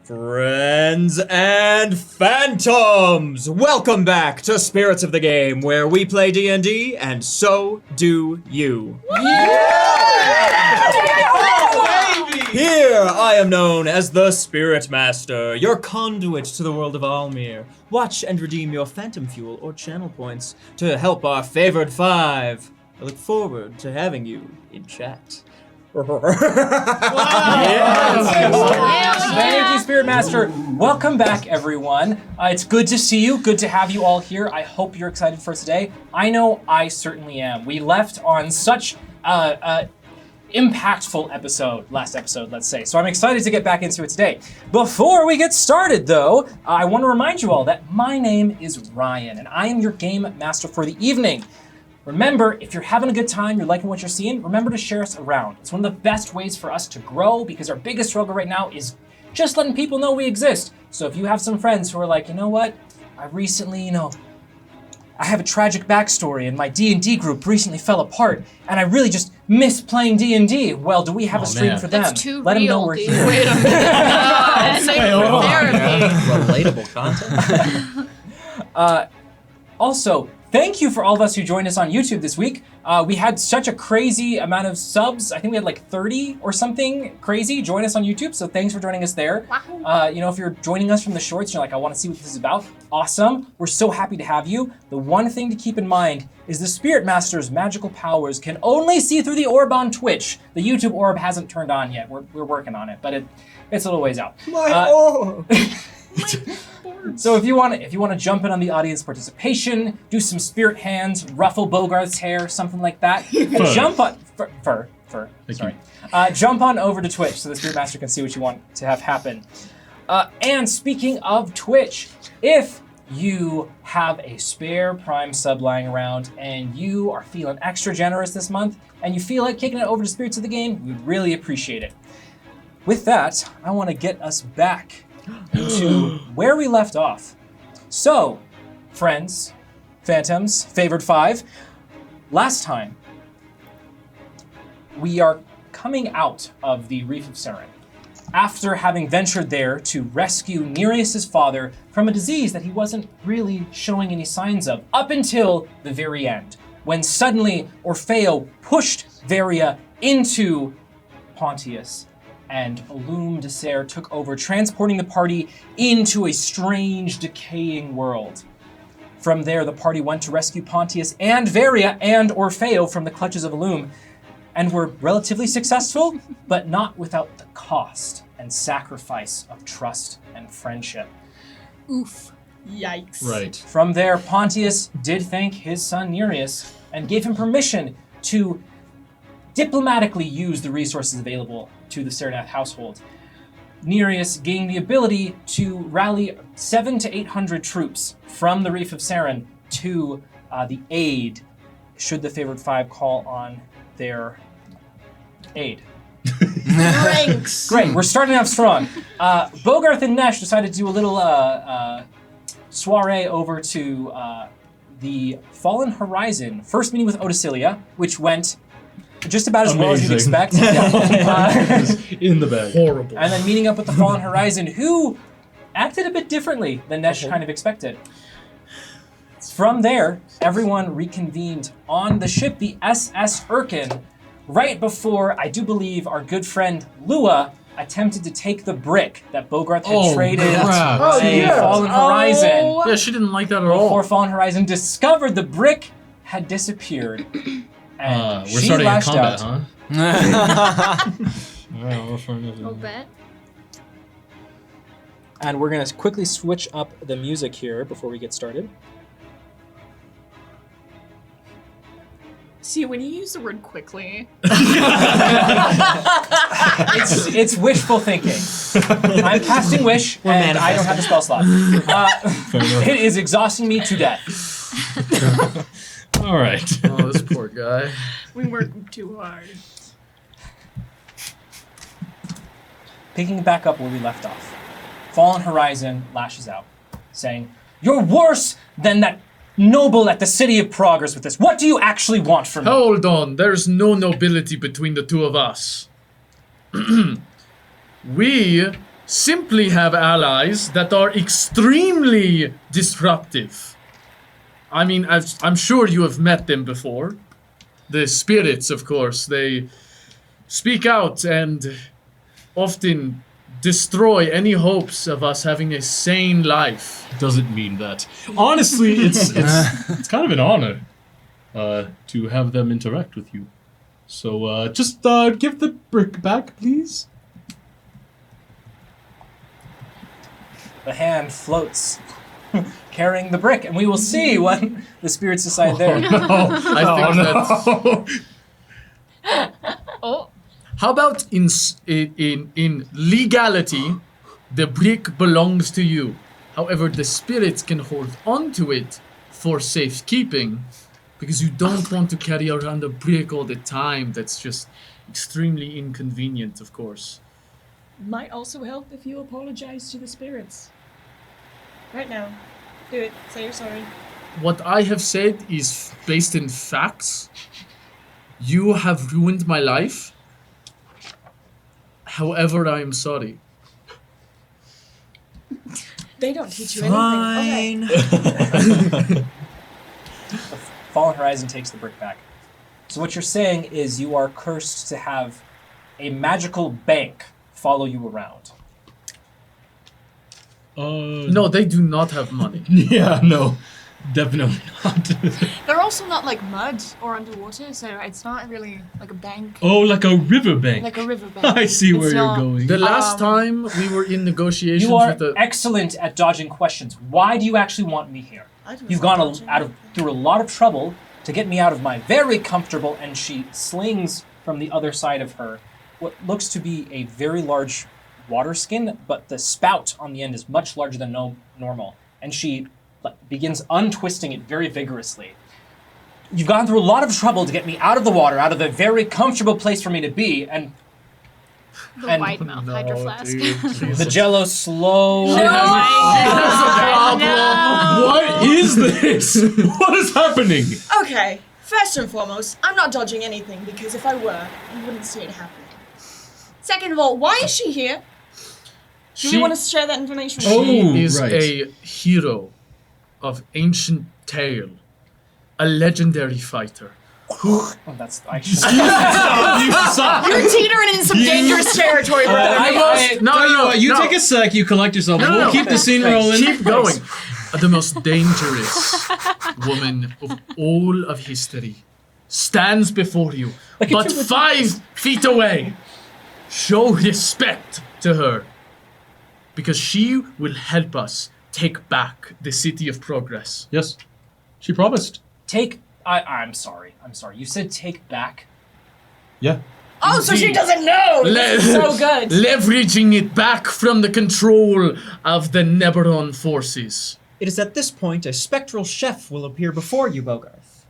Friends and Phantoms! Welcome back to Spirits of the Game, where we play D&D, and so do you. Here, I am known as the Spirit Master, your conduit to the world of Almir. Watch and redeem your Phantom Fuel or channel points to help our favored five. I look forward to having you in chat. Thank you, Spirit Master. Welcome back, everyone. It's good to see you. Good to have you all here. I hope you're excited for today. I know I certainly am. We left on such impactful last episode, let's say. So I'm excited to get back into it today. Before we get started, though, I want to remind you all that my name is Ryan, and I am your game master for the evening. Remember, if you're having a good time, you're liking what you're seeing, remember to share us around. It's one of the best ways for us to grow, because our biggest struggle right now is just letting people know we exist. So if you have some friends who are like, you know what, I recently, I have a tragic backstory and my D&D group recently fell apart and I really just miss playing D&D. Well, do we have a stream for them? That's too Let them know real, we're dude. here. Wait a minute. Relatable content. Also, thank you for all of us who joined us on YouTube this week. We had such a crazy amount of subs. I think we had like 30 or something crazy join us on YouTube. So thanks for joining us there. Wow. If you're joining us from the shorts, you're like, I want to see what this is about. Awesome. We're so happy to have you. The one thing to keep in mind is the Spirit Master's magical powers can only see through the orb on Twitch. The YouTube orb hasn't turned on yet. We're working on it, but it's a little ways out. My orb! So if you want to jump in on the audience participation, do some spirit hands, ruffle Bogarth's hair, something like that, jump on jump on over to Twitch so the Spirit Master can see what you want to have happen. And speaking of Twitch, if you have a spare Prime sub lying around and you are feeling extra generous this month and you feel like kicking it over to Spirits of the Game, we'd really appreciate it. With that, I want to get us back into where we left off. So, friends, phantoms, favored five, last time we are coming out of the Reef of Seren after having ventured there to rescue Nereus' father from a disease that he wasn't really showing any signs of up until the very end, when suddenly Orfeo pushed Varia into Pontius and Illum Desert took over, transporting the party into a strange, decaying world. From there, the party went to rescue Pontius and Varia and Orfeo from the clutches of Illum, and were relatively successful, but not without the cost and sacrifice of trust and friendship. Oof. Yikes. Right. From there, Pontius did thank his son Nereus and gave him permission to diplomatically use the resources available to the Serenath household. Nereus gained the ability to rally 700 to 800 troops from the Reef of Seren to the aid, should the favored five call on their aid. Ranks. Great, we're starting off strong. Bogarth and Nesh decided to do a little soiree over to the Fallen Horizon. First meeting with Odicilia, which went just about as well as you'd expect. Yeah. In the bag. Horrible. And then meeting up with the Fallen Horizon, who acted a bit differently than Nesh kind of expected. From there, everyone reconvened on the ship, the SS Erkin, right before, I do believe, our good friend Lua attempted to take the brick that Bogarth had traded with Fallen Horizon. Yeah, she didn't like that at all. Before Fallen Horizon discovered the brick had disappeared. And We're she starting in lashed combat, out. huh? I'll bet. And we're going to quickly switch up the music here before we get started. See, when you use the word quickly, It's wishful thinking. I'm casting wish, and I don't have the spell slot. It is exhausting me to death. All right. Oh, this poor guy. we work too hard. Picking back up where we left off, Fallen Horizon lashes out, saying, "You're worse than that noble at the City of Progress with this. What do you actually want from me?" Hold on. There's no nobility between the two of us. We simply have allies that are extremely disruptive. I mean, I'm sure you have met them before. The spirits, of course, they speak out and often destroy any hopes of us having a sane life. Doesn't mean that. Honestly, it's kind of an honor to have them interact with you. So just give the brick back, please. The hand floats, carrying the brick, and we will see when the spirits decide there. I think that. Oh. How about in legality, the brick belongs to you. However, the spirits can hold on to it for safekeeping, because you don't want to carry around a brick all the time. That's just extremely inconvenient, of course. Might also help if you apologize to the spirits. Right now. Do it. Say you're sorry. What I have said is based in facts. You have ruined my life. However, I am sorry. They don't teach you anything. Okay. Fine. Fallen Horizon takes the brick back. So what you're saying is you are cursed to have a magical bank follow you around. No, they do not have money. Yeah, no, definitely not. They're also not like mud or underwater, so it's not really like a bank, Oh, like a riverbank. like a riverbank. I see where It's you're not- going. The last time we were in negotiations You are with the... excellent at dodging questions. Why do you actually want me here? I don't You've know gone about through a lot of trouble to get me out of my very comfortable, and she slings from the other side of her what looks to be a very large water skin, but the spout on the end is much larger than normal, and she begins untwisting it very vigorously. You've gone through a lot of trouble to get me out of the water, out of the very comfortable place for me to be, and The And- wide mouth hydro flask. the jello slowly... What is this? What is happening? Okay, first and foremost, I'm not dodging anything because if I were, you wouldn't see it happening. Second of all, why is she here? Do you want to share that information with me? Oh, She is right. a hero of ancient tale, a legendary fighter. Oh, that's... I should... You're teetering in some dangerous territory, brother. No, You take a sec, you collect yourself. No, we'll no. keep the scene Thanks. rolling. Keep going. The most dangerous woman of all of history stands before you, but 5 feet away. Show respect to her, because she will help us take back the City of Progress. Yes, she promised. I'm sorry. You said take back? Yeah. Oh, so she doesn't know! This is so good. Leveraging it back from the control of the Neberon forces. It is at this point a spectral chef will appear before you, Bogarth.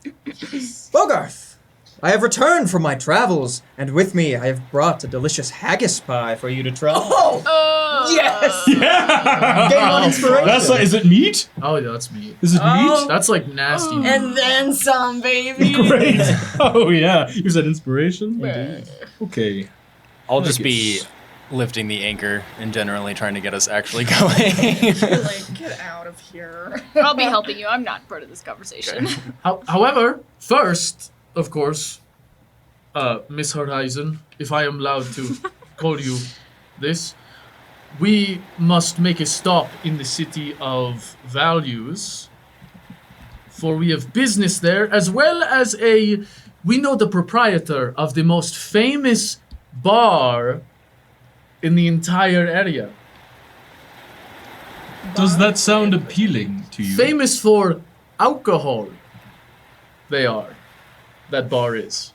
Bogarth! I have returned from my travels, and with me I have brought a delicious haggis pie for you to try. Oh, yes! Yeah. Gain on inspiration. That's like, is it meat? Oh, yeah, that's me. Is it meat? That's like nasty. And then some, baby. Great. Oh yeah. Use that inspiration. Indeed. Okay. I'll just be lifting the anchor and generally trying to get us actually going. You're like, get out of here. I'll be helping you. I'm not part of this conversation. However, first, of course, Miss Horizon, if I am allowed to call you this, we must make a stop in the City of Values, for we have business there, as well as we know the proprietor of the most famous bar in the entire area. Does that sound appealing to you? Famous for alcohol, they are. That bar is.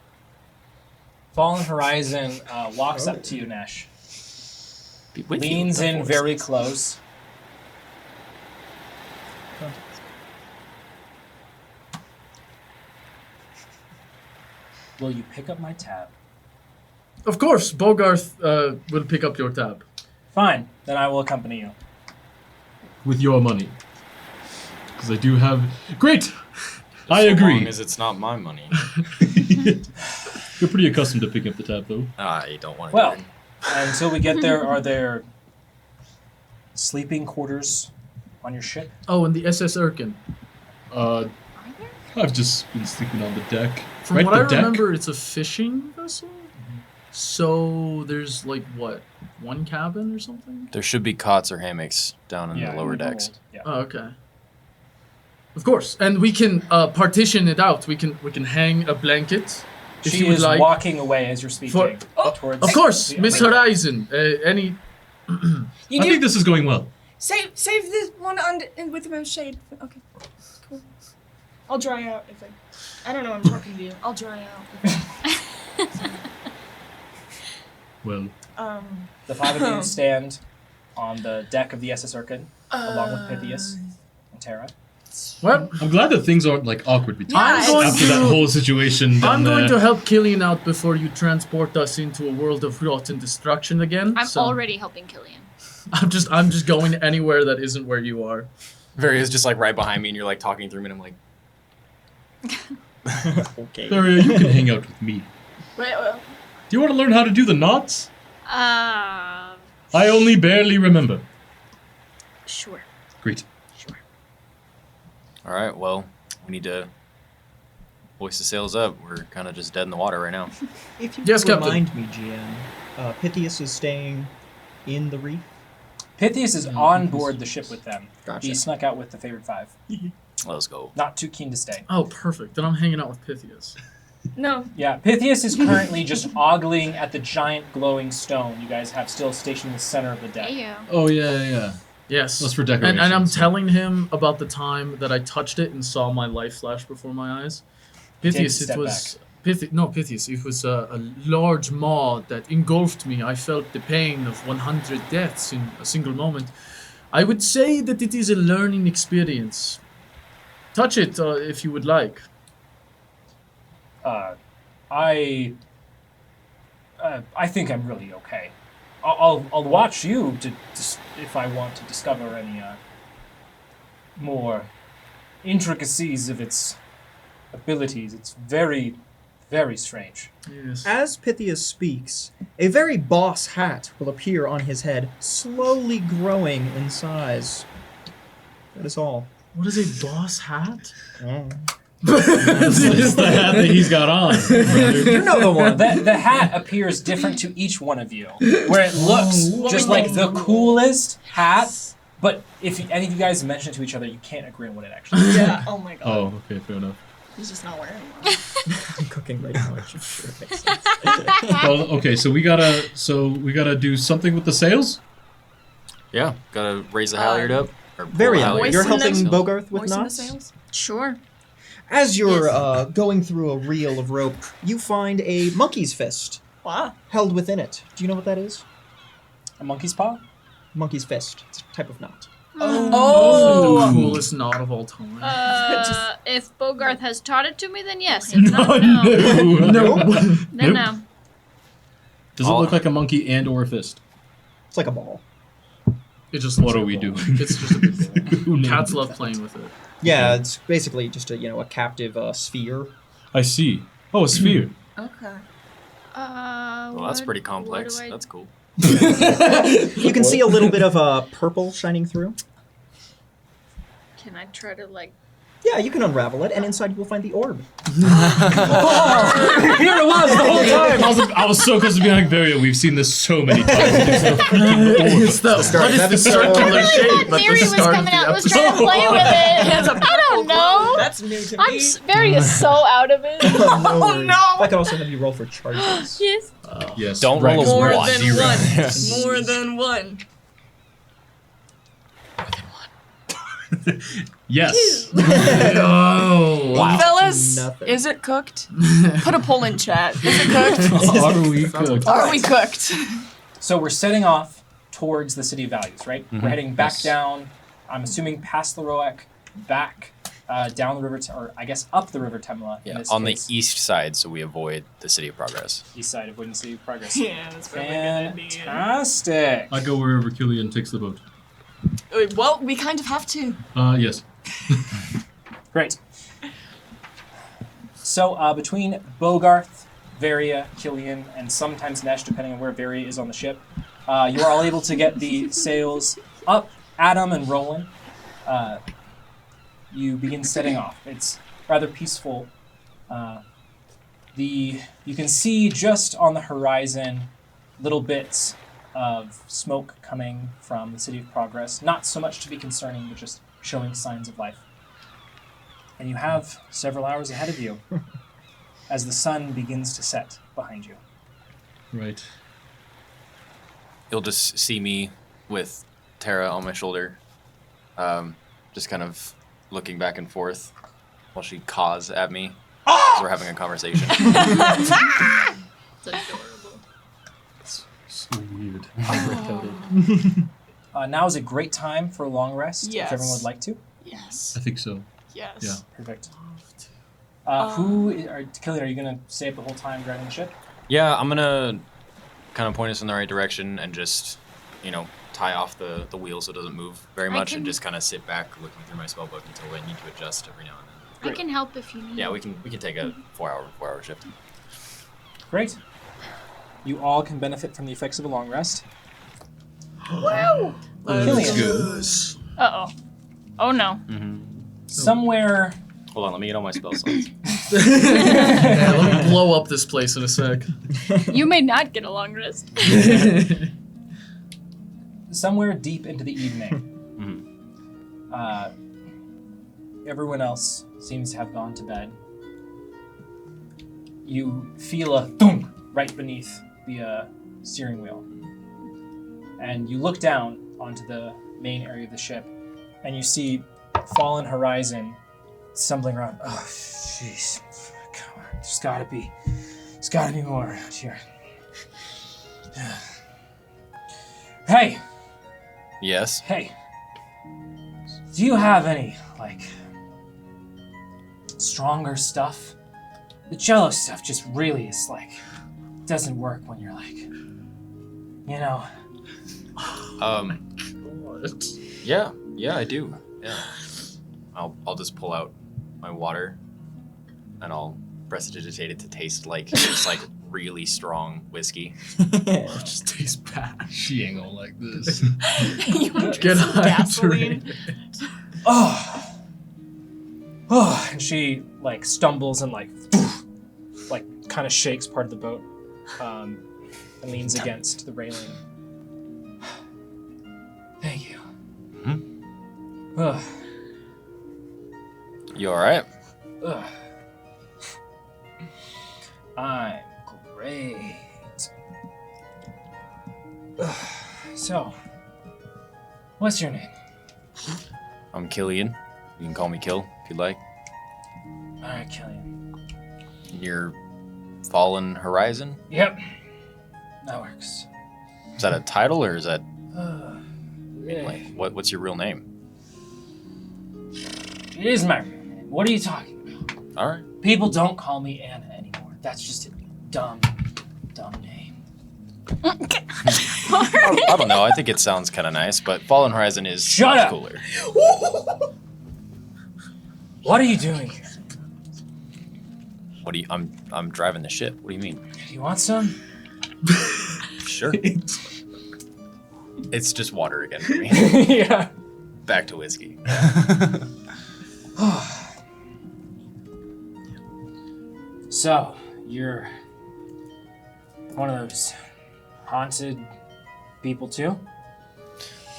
Fallen Horizon walks up to you, Nesh. Leans in very close. Will you pick up my tab? Of course, Bogarth will pick up your tab. Fine, then I will accompany you. With your money. Because I do have... Great! I As agree. long as it's not my money. You're pretty accustomed to picking up the tab, though. I don't want to Well, do it. until we get there, are there sleeping quarters on your ship. Oh, and the SS Erkin. I've just been sleeping on the deck. From right, what I the deck? remember, it's a fishing vessel. So there's like what, one cabin or something? There should be cots or hammocks down in the lower decks. Yeah. Oh, okay. Of course, and we can partition it out. We can hang a blanket if She you would is like. walking away as you're speaking. towards Of course, the Miss other- Horizon. Any? You I do think this is going well. save this one under with the most shade. Okay, cool. I'll dry out if I don't know. I'm talking to you. I'll dry out. Well, The five of you stand on the deck of the SS Urkin, along with Pythias and Terra. Well, I'm glad that things aren't like awkward between Yeah, us going after that to- whole situation. down I'm going there. to help Killian out before you transport us into a world of rot and destruction again. I'm so already helping Killian. I'm just going anywhere that isn't where you are. Varia's just like right behind me, and you're like talking through me, and I'm like, Okay. Daria, you can hang out with me. Wait, Do you want to learn how to do the knots? Uh, I only barely remember. sure. Great. all right, well, we need to hoist the sails up. We're kind of just dead in the water right now. If you Yes, could Captain. remind me, GM, Pythias is staying in the reef. Pythias is on board the ship with them. Gotcha. He snuck out with the favored five. Let's go. Not too keen to stay. Oh, perfect. Then I'm hanging out with Pythias. no. Yeah, Pythias is currently just ogling at the giant glowing stone you guys have still stationed in the center of the deck. Hey, you. Oh yeah. Yes. That's for And I'm decoration, so- telling him about the time that I touched it and saw my life flash before my eyes. Pythias, step it was Pythias, it was a large maw that engulfed me. I felt the pain of 100 deaths in a single moment. I would say that it is a learning experience. Touch it if you would like. I think I'm really okay. I'll watch you to if I want to discover any more intricacies of its abilities. It's very, very strange. Yes. As Pythias speaks, a very boss hat will appear on his head, slowly growing in size. That is all. What is a boss hat? It's the hat that he's got on. You know the one. The hat appears different to each one of you, where it looks just like the coolest hat. But if any of you guys mention it to each other, you can't agree on what it actually is. Yeah. Oh my god. Oh, okay, fair enough. He's just not wearing one. I'm cooking right now. It sure makes sense. Well, okay, so we gotta do something with the sails. Yeah, gotta raise the halyard up. Or pull the Very halyard. You're Moisten helping them. Bogarth with Moisten the knots? sails? Sure. As you're going through a reel of rope, you find a monkey's fist Wow. held within it. Do you know what that is? A monkey's paw? Monkey's fist. It's a type of knot. Oh. The coolest knot of all time. If Bogarth has taught it to me, then yes. If not, no. No. Then no. Does it look like a monkey and or a fist? It's like a ball. It just What looks are like we a ball. doing? It's just a big ball. Who named Cats it love that? playing with it. Yeah, it's basically just a captive sphere. I see. Oh, a sphere. Okay. Well, that's pretty complex. What do I- That's cool. You can see a little bit of purple shining through. Can I try to Yeah, you can unravel it, and inside you will find the orb. Here it was the whole time! I was so close to being like, Varia, we've seen this so many times. It's a freaking orb. It's the, start what is of the episode. circular I shape really at when the Theory was start of coming the out, was episode? trying to play with it. I don't know. That's new to I'm me. very so out of it. Oh no. I could also have you roll for charges. Yes. Yes. Don't right. roll a More one. than Zero. one. More than one. Yes. Oh. Wow. Fellas, Nothing. is it cooked? Put a poll in chat. Is it cooked? Are we cooked? Are we cooked? So we're setting off towards the City of Values, right? Mhm. We're heading back Yes. down, I'm assuming past the Roak, back down the river, or I guess up the river Temla. in Yeah, this on the case. east side, so we avoid the City of Progress. East side of Wooden City of Progress. Yeah, that's probably a good idea. Fantastic. I go wherever Killian takes the boat. Well, we kind of have to. Yes. Great. So between Bogarth, Varia, Killian, and sometimes Nesh, depending on where Varia is on the ship, you are all able to get the sails Up, Adam and Roland, you begin setting off. It's rather peaceful. You can see just on the horizon little bits of smoke coming from the City of Progress. Not so much to be concerning, but just showing signs of life. And you have several hours ahead of you as the sun begins to set behind you. Right. You'll just see me with Tara on my shoulder, just kind of looking back and forth while she caws at me as we're having a conversation. It's adorable. So weird. Now is a great time for a long rest, Yes. if everyone would like to. Yes. I think so. Yes. Yeah. Perfect. Kelly, are you going to stay up the whole time driving the ship? Yeah, I'm gonna kind of point us in the right direction and just, tie off the wheel so it doesn't move very much and just kind of sit back looking through my spell book until I need to adjust every now and then. I can help if you need. Yeah, we can take a 4-hour shift. Great. You all can benefit from the effects of a long rest. Wow. Killian, Good. Uh oh. Oh no. somewhere... Hold on, let me get all my spell slots. Yeah, let me blow up this place in a sec. You may not get a long rest. somewhere deep into the evening, everyone else seems to have gone to bed. You feel a thunk right beneath the steering wheel. And you look down onto the main area of the ship, and you see Fallen Horizon stumbling around. Oh, jeez. Come on. There's gotta be more around here. Hey! Yes. Hey, do you have any, stronger stuff? The jello stuff just really is, doesn't work when you're, What? Yeah, I do. Yeah. I'll just pull out my water and I'll prestidigitate it to taste like just really strong whiskey. It just tastes bad. She ain't gonna like this. You want to Get drink some gasoline? Oh, and she, stumbles and, kind of shakes part of the boat, and leans against the railing. Thank you. Ugh. You alright? Ugh. I'm great. Ugh. So, what's your name? I'm Killian. You can call me Kill if you'd like. Alright, Killian. You're Fallen Horizon? Yep. That works. Is that a title or is that Yeah. what's your real name? It is my real name. What are you talking about? Alright. People don't call me Anna anymore. That's just a dumb name. I don't know. I think it sounds kind of nice, but Fallen Horizon is Shut much up! cooler. What are you doing here? What do you? I'm driving the ship. What do you mean? Do you want some? Sure. It's just water again for me. Yeah. Back to whiskey. So, you're one of those haunted people too?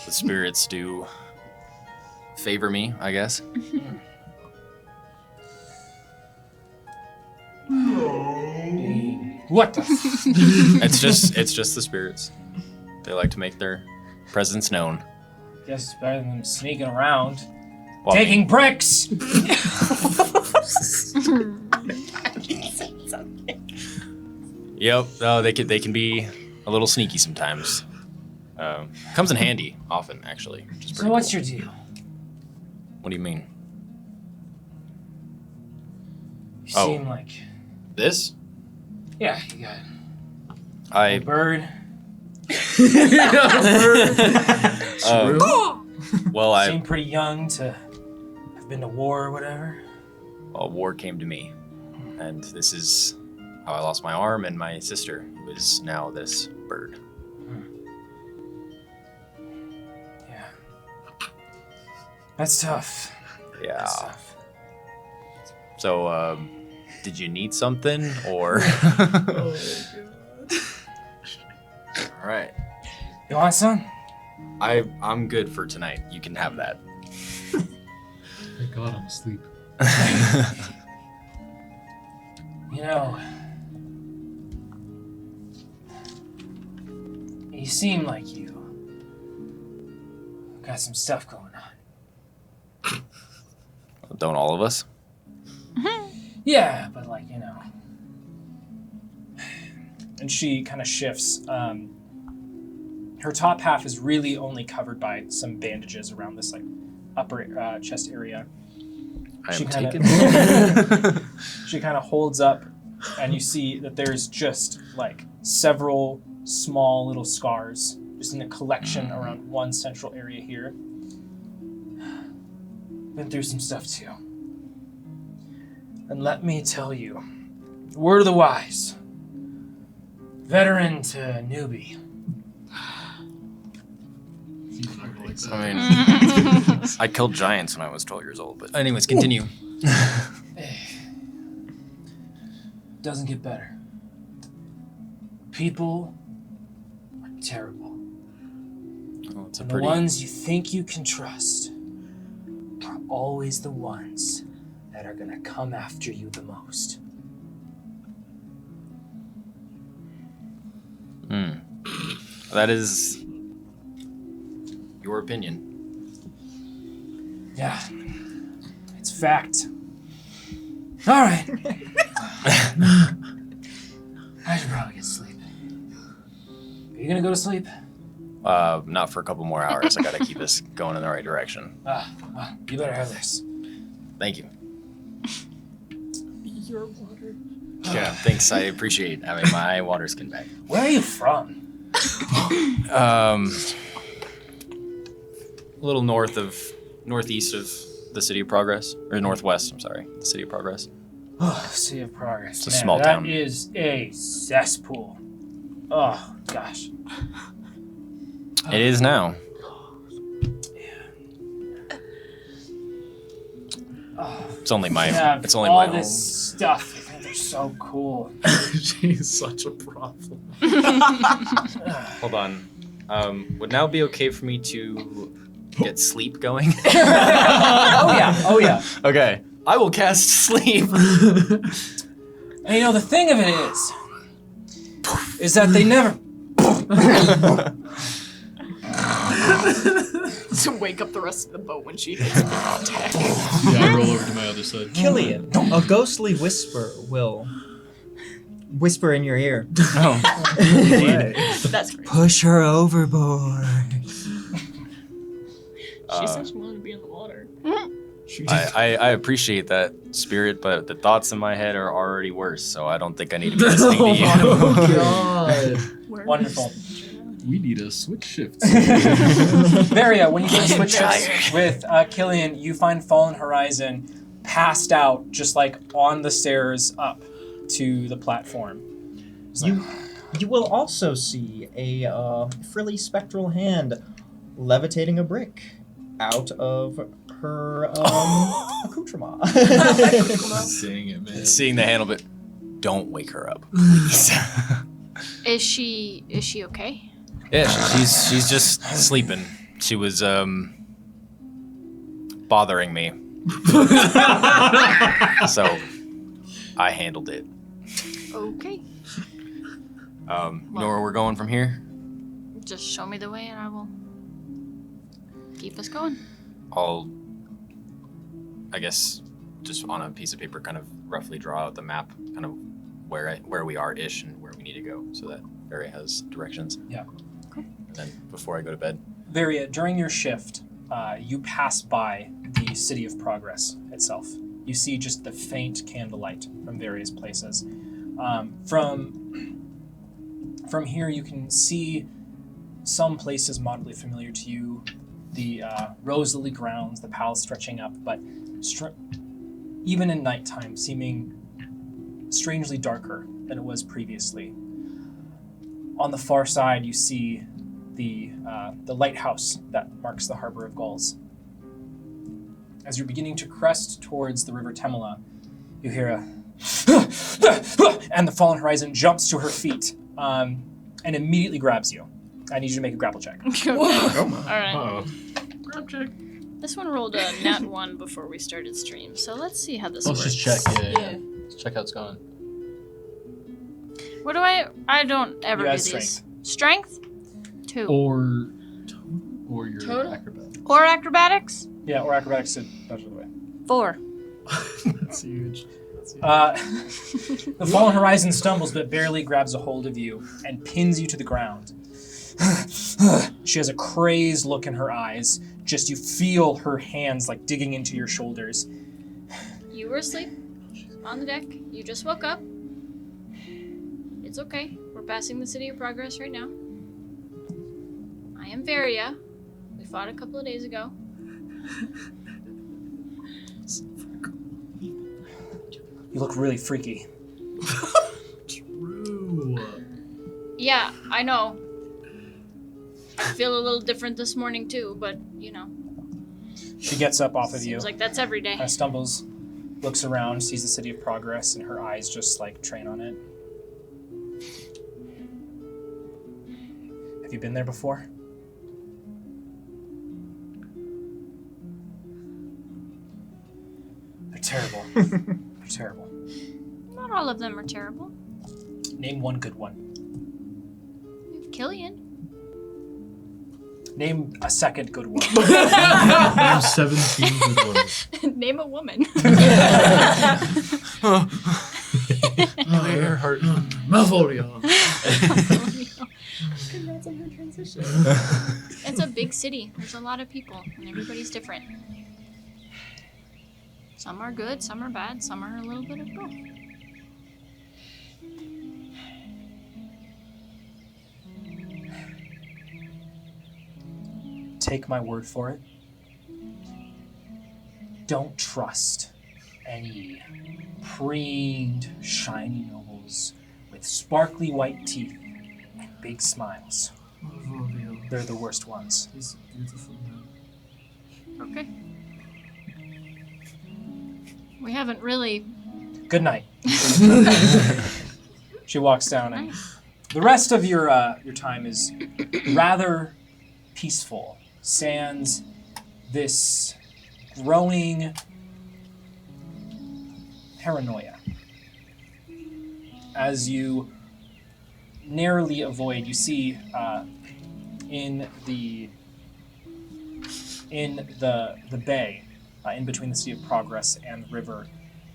The spirits do favor me, I guess. What the? It's just the spirits. They like to make their presence known. Guess it's better than them sneaking around, Well, taking bricks. Yep. Oh, they can be a little sneaky sometimes. Comes in handy often, actually. Which is pretty So what's cool. your deal? What do you mean? You Oh. seem like This? yeah, you got I a bird. well, You I seem pretty young to have been to war or whatever. well, war came to me, and this is how I lost my arm and my sister, who is now this bird. Yeah. That's tough. Yeah. That's tough. So, did you need something, or? All right. You want some? I'm good for tonight. You can have that. Thank God I'm asleep. You know, you seem like you got some stuff going on. Don't all of us? Yeah, but like, you know. And she kind of shifts. Her top half is really only covered by some bandages around this like upper chest area. I She am kinda- taken. She kind of holds up, and you see that there's just like several small little scars, just in a collection around one central area here. Been through some stuff too. And let me tell you, word of the wise, veteran to newbie. I mean, I killed giants when I was 12 years old. But anyways, continue. Doesn't get better. People are terrible. Oh, it's a And the pretty. ones you think you can trust are always the ones that are gonna come after you the most. That is your opinion. Yeah, it's fact. All right. I should probably get sleep. Are you gonna go to sleep? Not for a couple more hours. I gotta keep this going in the right direction. Well, you better have this. Thank you. Your water. Yeah, thanks. I appreciate having my water skin back. Where are you from? A little northeast of the City of Progress, or northwest. I'm sorry, the City of Progress. Oh, City of Progress. It's a small town. That is a cesspool. Oh, gosh. It is now. It's only my. It's only all my home. this stuff. I think they're so cool. She's such a problem. Hold on. Would now be okay for me to get sleep going? Oh yeah. Okay. I will cast sleep. And you know, the thing of it is that they never. To wake up the rest of the boat when she hits contact. Yeah, I roll over to my other side. Killian, a ghostly whisper will whisper in your ear. Oh. That's great. Push her overboard. She said she wanted to be in the water. I appreciate that spirit, but the thoughts in my head are already worse, so I don't think I need to be listening to you. Oh God. Wonderful. We need a switch shift. Varia, when you get to switch shifts with Killian, you find Fallen Horizon passed out, just like on the stairs up to the platform. You will also see a frilly spectral hand levitating a brick out of her accoutrement. Saying it, man. Seeing the handle, but don't wake her up, please. Is she okay? Yeah, she's just sleeping. She was bothering me, so I handled it. Okay. You know where we're going from here? Just show me the way and I will keep us going. I'll, I guess, just on a piece of paper, kind of roughly draw out the map, kind of where we are ish and where we need to go, so that Varia has directions. Yeah. And then before I go to bed. Varia, during your shift, you pass by the City of Progress itself. You see just the faint candlelight from various places. From here, you can see some places moderately familiar to you. The rose lily grounds, the palace stretching up, but even in nighttime, seeming strangely darker than it was previously. On the far side, you see the lighthouse that marks the harbor of gulls. As you're beginning to crest towards the River Temela, you hear a and the Fallen Horizon jumps to her feet and immediately grabs you. I need you to make a grapple check. All right. Uh-oh. Grab check. This one rolled a nat 1 before we started stream, so let's see how this Let's works. just check. Yeah. Let's check how it's going. What do I don't ever You do have these. Strength? 2. Or your Total? acrobat. Or acrobatics? Yeah, or acrobatics to dodge the way. 4. That's huge. The Fallen Horizon stumbles but barely grabs a hold of you and pins you to the ground. She has a crazed look in her eyes. Just you feel her hands like digging into your shoulders. You were asleep on the deck. You just woke up. It's okay. We're passing the City of Progress right now. I am Varia. We fought a couple of days ago. You look really freaky. True. Yeah, I know. I feel a little different this morning too, but you know. She gets up off of you. Seems like that's every day. Stumbles, looks around, sees the City of Progress, and her eyes just like train on it. Have you been there before? They're terrible. They're terrible. Not all of them are terrible. Name one good one. We have Killian. Name a second good one. Name 17 good ones. Name a woman. Earhart. Malvolio. Congrats on your transition. It's a big city. There's a lot of people, and everybody's different. Some are good, some are bad, some are a little bit of both. Take my word for it. Don't trust any preened, shiny nobles with sparkly white teeth and big smiles. Malvolio. They're the worst ones. He's a beautiful man. Okay. We haven't really. Good night. She walks down, and the rest of your time is rather peaceful. Sans this growing paranoia. As you narrowly avoid, you see in the bay, in between the City of Progress and the river,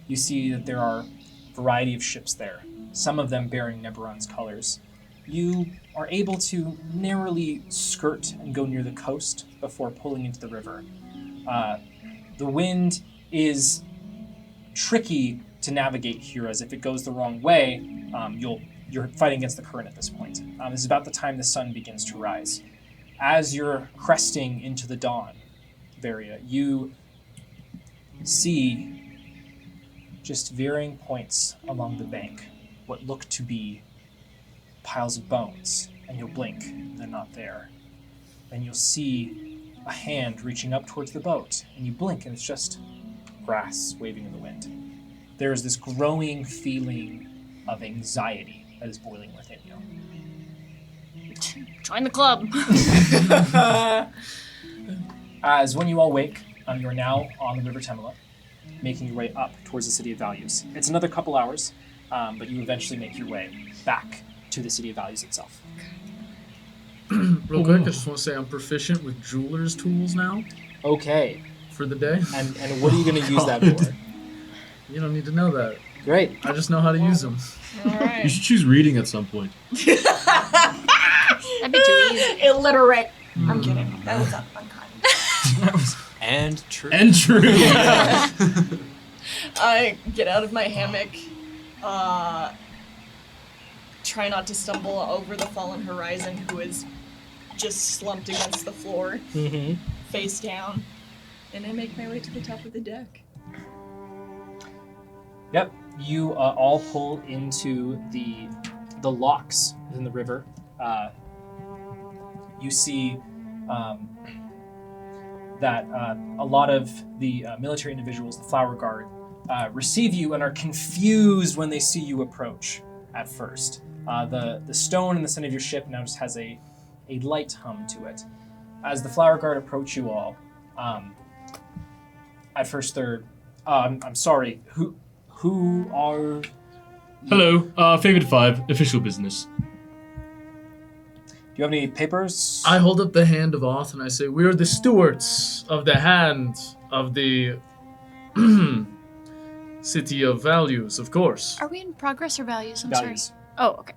you see that there are a variety of ships there, some of them bearing Neberon's colors. You are able to narrowly skirt and go near the coast before pulling into the river. The wind is tricky to navigate here, as if it goes the wrong way, you're fighting against the current at this point. This is about the time the sun begins to rise. As you're cresting into the dawn, Varia, you see just varying points along the bank what look to be piles of bones, and you'll blink, they're not there. Then you'll see a hand reaching up towards the boat, and you blink, and it's just grass waving in the wind. There is this growing feeling of anxiety that is boiling within you. Join the club. As when you all wake, you are now on the River Temela, making your way up towards the City of Values. It's another couple hours, but you eventually make your way back to the City of Values itself. Real quick, I just want to say I'm proficient with jeweler's tools now Okay. for the day. And what are you going to use that for? You don't need to know that. Great. I just know how to use them. Alright. You should choose reading at some point. That'd be too easy. Illiterate. I'm kidding. That was unkind. And true. And true. I get out of my hammock, try not to stumble over the Fallen Horizon, who is just slumped against the floor, face down, and I make my way to the top of the deck. Yep. You all pull into the locks in the river. You see that a lot of the military individuals, the Flower Guard, receive you and are confused when they see you approach at first. The stone in the center of your ship now just has a light hum to it. As the Flower Guard approach you all, at first they're, I'm sorry, who are... Hello, Favorite 5, official business. Do you have any papers? I hold up the hand of Oth and I say, we are the stewards of the hand of the City of Values, of course. Are we in progress or values? I'm Values. sorry. Oh, okay.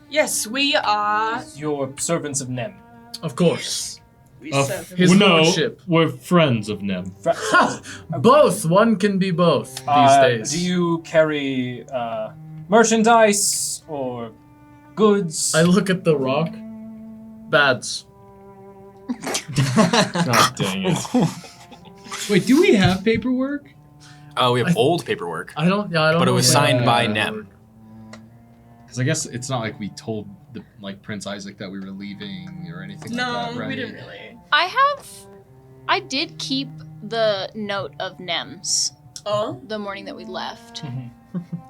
Yes, we are. You're servants of Nem. Of course. We Of serve him. His no, lordship. we're friends of Nem. Both. One can be both these days. Do you carry merchandise or goods? I look at the rock. Bads. God dang it. Wait, do we have paperwork? We have old paperwork. I don't know. But it was if signed I- by Nem. Because I guess it's not like we told Prince Isaac that we were leaving or anything like that, No, right? we didn't really. I did keep the note of Nem's Oh? the morning that we left.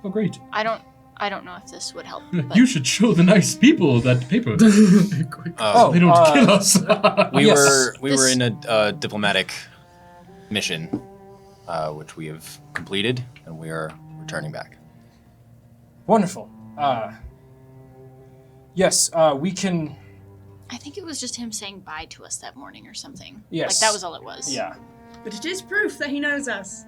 Oh, great. I don't know if this would help. But You should show the nice people that paper. Oh, They don't kill us. We Yes. were This- in a diplomatic mission, which we have completed, and we are returning back. Wonderful. Yes, we can... I think it was just him saying bye to us that morning or something. Yes. Like that was all it was. Yeah. But it is proof that he knows us.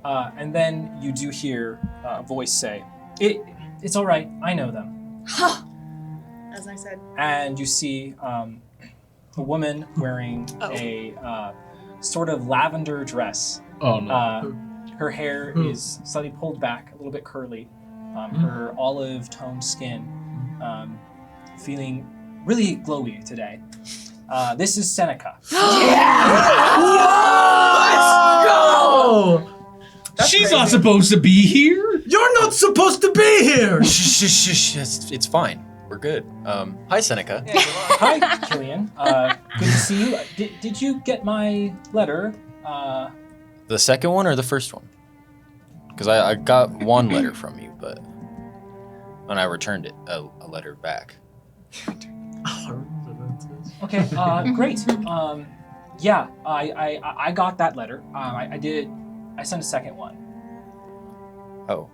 And then you do hear a voice say, it's all right, I know them. As I said. And you see a woman wearing a sort of lavender dress. Oh, no. Her hair is slightly pulled back, a little bit curly. Her olive-toned skin, feeling really glowy today. This is Seneca. Oh! She's not supposed to be here. You're not supposed to be here! Shh. It's fine. We're good. Hi, Seneca. Hi, Killian. Good to see you. Did you get my letter? The second one or the first one? Because I got one letter from you, but when I returned it, a letter back. Okay, great. Yeah, I got that letter. I sent a second one. Oh,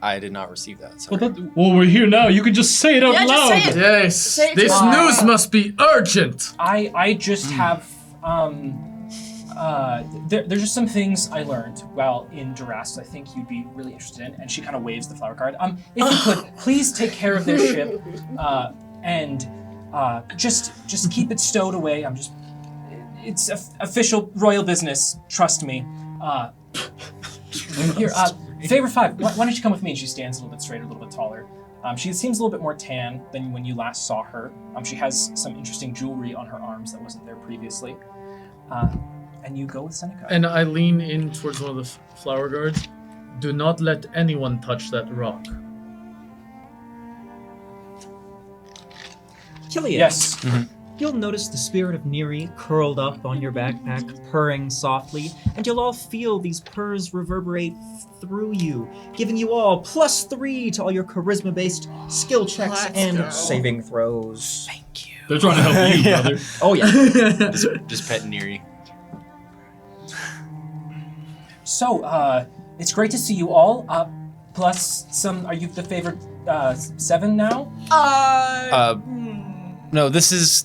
I did not receive that. Sorry. Well, we're here now. You can just say it out Yeah, loud. just say it. Yes, Say it this to news must be urgent. I just have there's just some things I learned while in Durast I think you'd be really interested in, and she kind of waves the flower card. If you could please take care of their ship, and just keep it stowed away. It's official royal business. Trust me. Here, Favorite 5. Why don't you come with me? And she stands a little bit straighter, a little bit taller. She seems a little bit more tan than when you last saw her. She has some interesting jewelry on her arms that wasn't there previously. And you go with Seneca. And I lean in towards one of the flower guards. Do not let anyone touch that rock. Killian. Yes. You'll notice the spirit of Neri curled up on your backpack, purring softly, and you'll all feel these purrs reverberate through you, giving you all +3 to all your charisma-based skill checks Let's and go. saving throws. They're trying to help you, Yeah. brother. Oh yeah. Just pet Neri. So, it's great to see you all. Plus some, are you the favorite 7 now? No, this is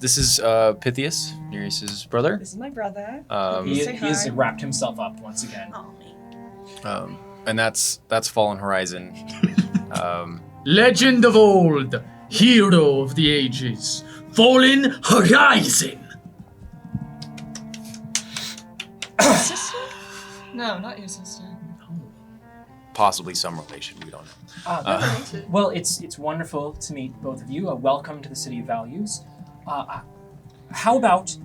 Pythias, Nereus's brother. This is my brother. He Say has hi. wrapped himself up once again. Oh, And that's Fallen Horizon. Legend of old, hero of the ages, Fallen Horizon. sister? No, not your sister. Possibly some relation, we don't know. Well, it's wonderful to meet both of you. Welcome to the City of Values. How about,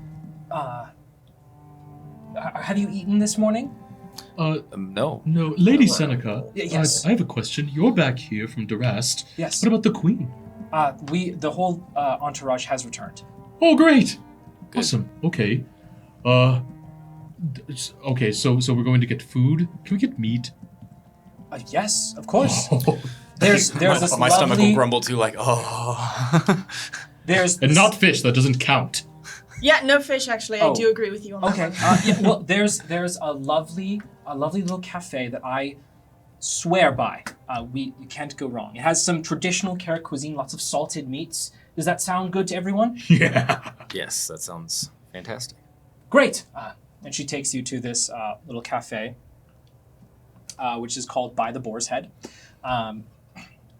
have you eaten this morning? No. No, Lady Seneca. Yes. I have a question. You're back here from Durast. Yes. What about the Queen? The whole entourage has returned. Oh, great. Good. Awesome. Okay. Okay, so we're going to get food. Can we get meat? Yes, of course. There's this my lovely... stomach will grumble too, like, oh. There's And this- not fish, that doesn't count. Yeah, no fish actually. Oh. I do agree with you on that. Okay. one. Yeah, well, there's a lovely little cafe that I swear by. You can't go wrong. It has some traditional Carrick cuisine, lots of salted meats. Does that sound good to everyone? Yeah. Yes, that sounds fantastic. Great. And she takes you to this little cafe, which is called By the Boar's Head.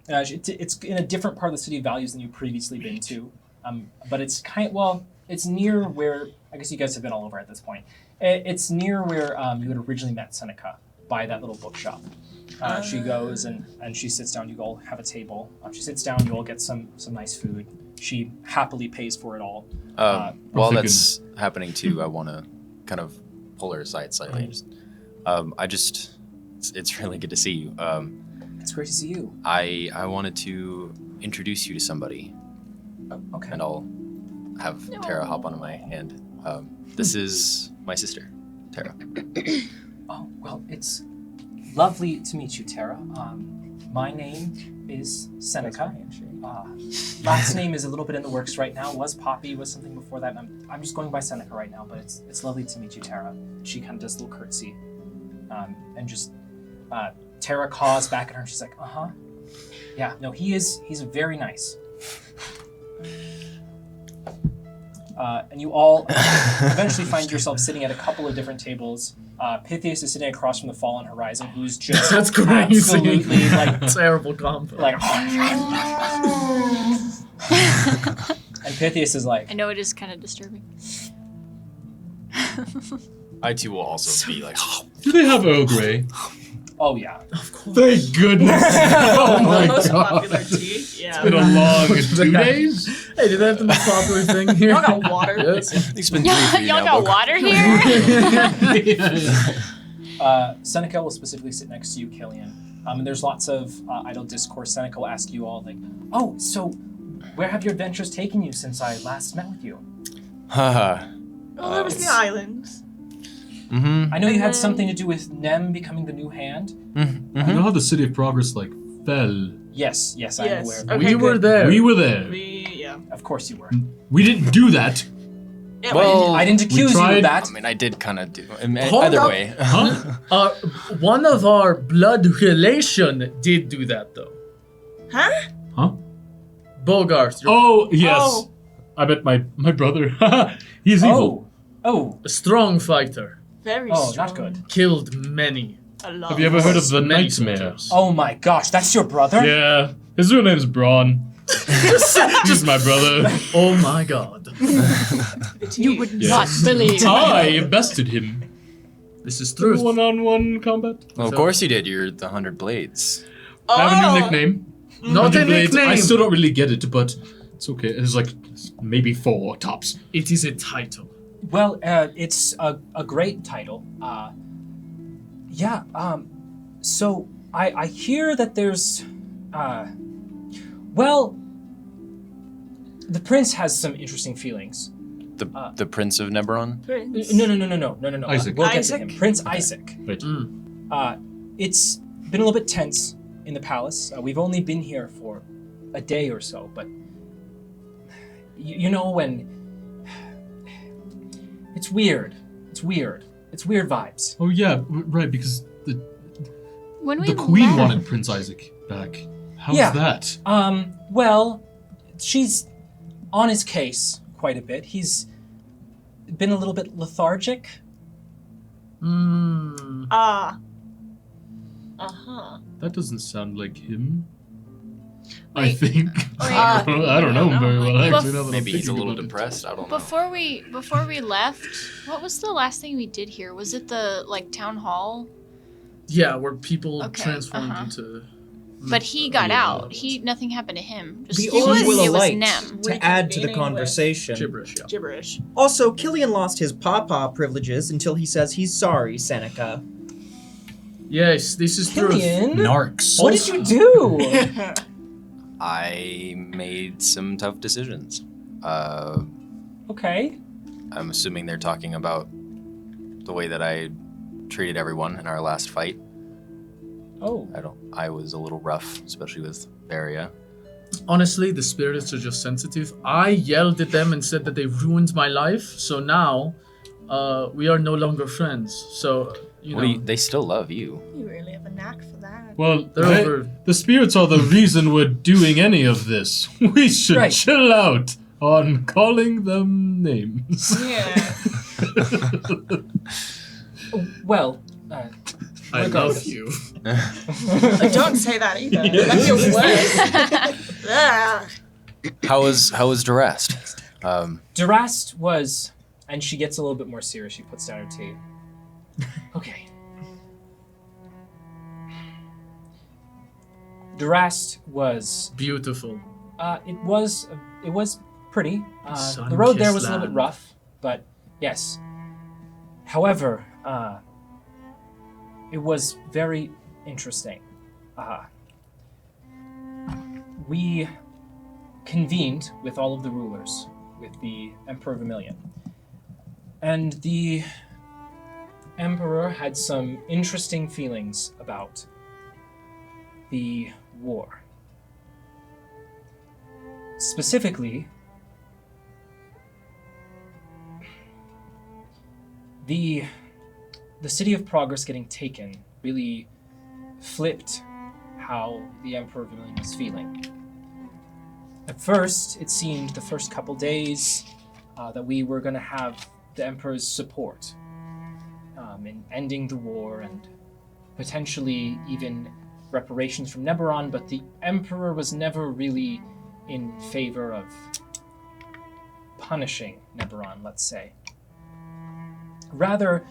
It's in a different part of the City of Values than you've previously been to, but it's it's near where, I guess you guys have been all over at this point. It's near where you had originally met Seneca, by that little bookshop. She goes and she sits down, you all have a table. She sits down, you all get some nice food. She happily pays for it all. While thinking- that's happening too, I want to kind of pull her aside slightly. It's really good to see you. It's great to see you. I wanted to introduce you to somebody, Okay. and I'll have Tara hop onto my hand. This is my sister, Tara. Oh, well, it's lovely to meet you, Tara. My name is Seneca. Last name is a little bit in the works right now. Was Poppy, was something before that. I'm just going by Seneca right now, but it's lovely to meet you, Tara. She kind of does a little curtsy. And just, Tara caws back at her and she's like, uh-huh. Yeah, no, he's very nice. And you all eventually find yourself sitting at a couple of different tables. Pythias is sitting across from the Fallen Horizon, who's just That's crazy. absolutely like Terrible combo. like. And Pythias is like, I know it is kind of disturbing. I too will also be like, Do they have Earl Grey? oh yeah. Thank goodness. Oh The my most god. popular tea. Yeah. It's been a long 2 days. Hey, did I have the most popular thing here? Y'all got water. Yes. it's been 3 for you Y'all now, got Book. water here? Seneca will specifically sit next to you, Killian. And there's lots of idle discourse. Seneca will ask you all like, oh, so where have your adventures taken you since I last met with you? Well, there was the islands. Mm-hmm. I know you had something to do with Nem becoming the new hand. You know how the City of Progress fell? Yes, I'm Yes. aware. Okay, We were good. there. We were there. Yeah. Of course you were. We didn't do that. Yeah, Well, I didn't accuse you tried- of that. I mean, I did kind of do. Hold Either up. way. Huh? One of our blood relation did do that, though. Huh? Huh? Bogart, you're Oh, yes. Oh. I bet my brother. He's evil. Oh, a strong fighter. Very oh, strong. not good. Killed many. A lot. Have you ever heard of the Many Nightmare? soldiers. Oh my gosh, that's your brother? Yeah. His real name's Braun. He's my brother. Oh my god. You would Yes. not believe. I bested him. This is truth. One-on-one combat. Well, of course you did. You're the 100 Blades. Oh. I have a new nickname. Not a 100 Blades. nickname. I still don't really get it, but it's okay. It's like maybe 4 tops. It is a title. Well, it's a great title. So I hear that there's, well, the prince has some interesting feelings. The Prince of Neberon? Prince. No. Isaac. We'll get to Isaac? him. Prince Isaac. Right. It's been a little bit tense in the palace. We've only been here for a day or so, but you know when it's weird. It's weird vibes. Oh yeah, right. Because When we the Queen left, wanted Prince Isaac back. How's Yeah. that? Well, she's on his case quite a bit. He's been a little bit lethargic. Ah. Uh-huh. That doesn't sound like him. I think. Wait. I don't know him very well. Like, Actually, now that I'm Maybe he's a thinking little about it. depressed. I don't know. before we left, what was the last thing we did here? Was it the town hall? Yeah, where people Okay, transformed uh-huh. into. But he got Yeah. out. Nothing happened to him. Just The it was, only will it was alight Nem. to add to the Reconvening with conversation. Gibberish, yeah. Gibberish. Also, Killian lost his pawpaw privileges until he says he's sorry, Seneca. Yes, this is truth. Killian, Narcs. what did you do? I made some tough decisions. Okay. I'm assuming they're talking about the way that I treated everyone in our last fight. Oh. I was a little rough, especially with Varia. Honestly, the spirits are just sensitive. I yelled at them and said that they ruined my life, so now we are no longer friends. So, you know. They still love you. You really have a knack for that. Well, They're over. the spirits are the reason we're doing any of this. We should Right. chill out on calling them names. Yeah. Well, I love you. Don't say that either. That's your worst. Ugh. How was Durast? Durast was, and she gets a little bit more serious. She puts down her tea. Okay. Durast was. Beautiful. It was pretty. The road there was a little bit rough, but yes. However, it was very interesting. We convened with all of the rulers, with the Emperor Vermilion. And the Emperor had some interesting feelings about the war. Specifically, the City of Progress getting taken really flipped how the Emperor Vermilion was feeling. At first, it seemed the first couple days that we were going to have the Emperor's support in ending the war and potentially even reparations from Neberon, but the Emperor was never really in favor of punishing Neberon, let's say. Rather,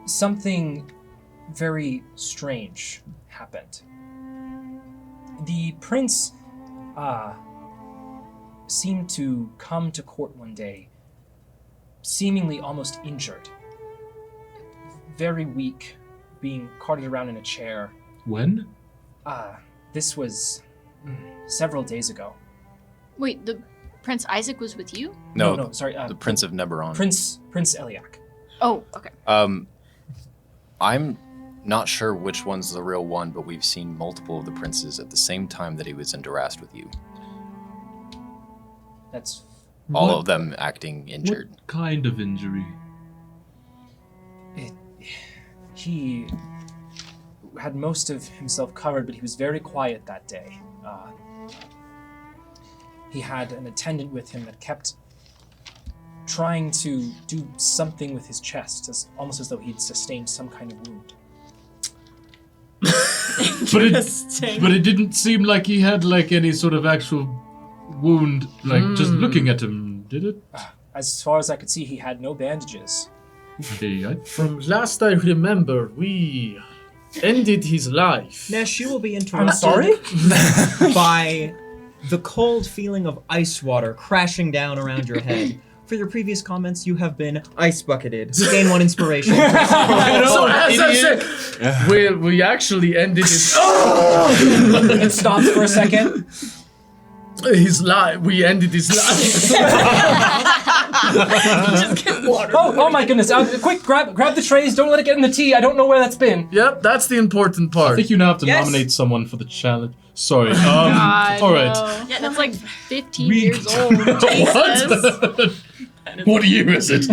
something very strange happened. The prince seemed to come to court one day, seemingly almost injured, very weak, being carted around in a chair. When? This was several days ago. Wait, the Prince Isaac was with you? No, sorry. The Prince of Neberon. Prince Eliak. Oh, okay. I'm not sure which one's the real one, but we've seen multiple of the princes at the same time that he was in Durast with you. That's All of them acting injured. What kind of injury? He had most of himself covered, but he was very quiet that day. He had an attendant with him that kept trying to do something with his chest, almost as though he'd sustained some kind of wound. But it didn't seem like he had like any sort of actual wound, like just looking at him, did it? As far as I could see, he had no bandages. From last I remember, we ended his life. Nesh, you will be I'm interrupted sorry? by the cold feeling of ice water crashing down around your head. For your previous comments, you have been ice bucketed. Gain 1 inspiration. So as I said, we actually ended his It stops for a second. life. We ended his life. Just get water. Oh my goodness! Quick, grab the trays. Don't let it get in the tea. I don't know where that's been. Yep, that's the important part. I think you now have to Yes. nominate someone for the challenge. Sorry. God, all right. no. Yeah, that's like 15 We- years old. What? What year is it?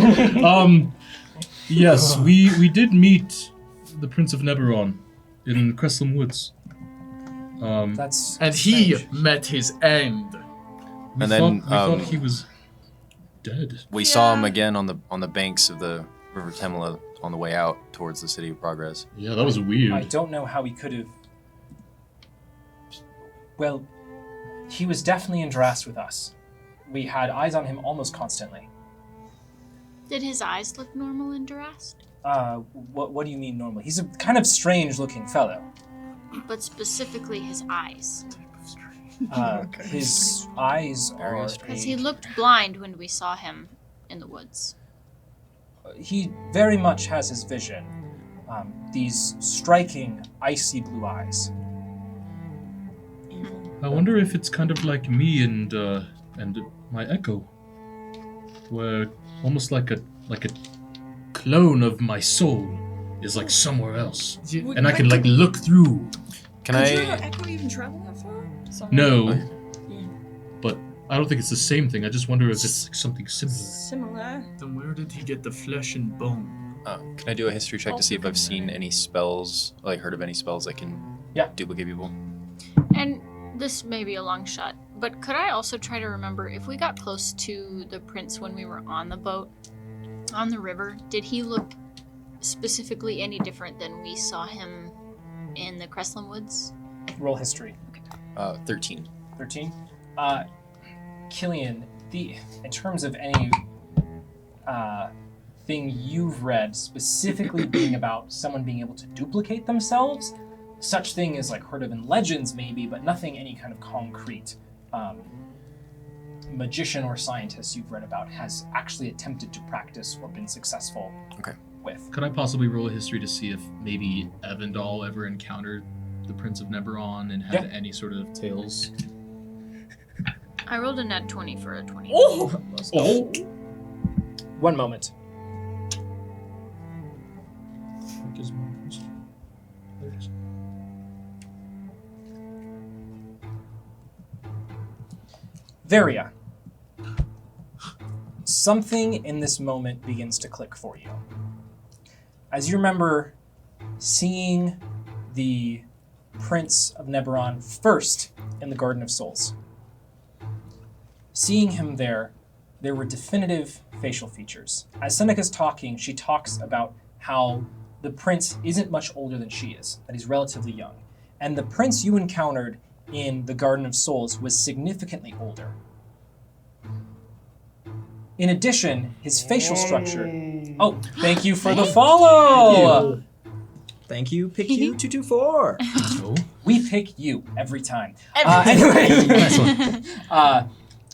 Yes, we did meet the Prince of Neberon in Cresslem Woods. That's and he strange. met his end. We And then, thought he was dead. We saw him again on the banks of the River Temla on the way out towards the City of Progress. Yeah, that was weird. I don't know how he could have. Well, he was definitely in Durast with us. We had eyes on him almost constantly. Did his eyes look normal in Durast? What do you mean normally? He's a kind of strange-looking fellow. But specifically his eyes. His eyes are. Because he looked blind when we saw him in the woods. He very much has his vision. These striking, icy blue eyes. I wonder if it's kind of like me and and my echo, where almost like a clone of my soul is like somewhere else, and I can like look through. Can Could I? your echo even travel that far? Sorry. No, but I don't think it's the same thing. I just wonder if it's like something similar. Similar. Then where did he get the flesh and bone? Can I do a history check to see if I've seen any spells, like heard of any spells that can duplicate people? And this may be a long shot, but could I also try to remember if we got close to the prince when we were on the boat, on the river, did he look specifically any different than we saw him in the Crestland Woods? Roll history. 13. 13. Killian, in terms of any thing you've read specifically being about someone being able to duplicate themselves, such thing as like heard of in legends maybe, but nothing any kind of concrete magician or scientist you've read about has actually attempted to practice or been successful with. Could I possibly roll a history to see if maybe Evandal ever encountered the Prince of Neberon and had any sort of tales? I rolled a nat 20 for a 20. Oh! One moment. Varia. Something in this moment begins to click for you. As you remember seeing the Prince of Neberon first in the Garden of Souls. Seeing him there were definitive facial features. As Seneca's talking, she talks about how the prince isn't much older than she is, that he's relatively young. And the prince you encountered in the Garden of Souls was significantly older. In addition, his facial structure... Oh, thank you for the follow! Thank you, Pick You 224. We pick you every time. Every Anyway.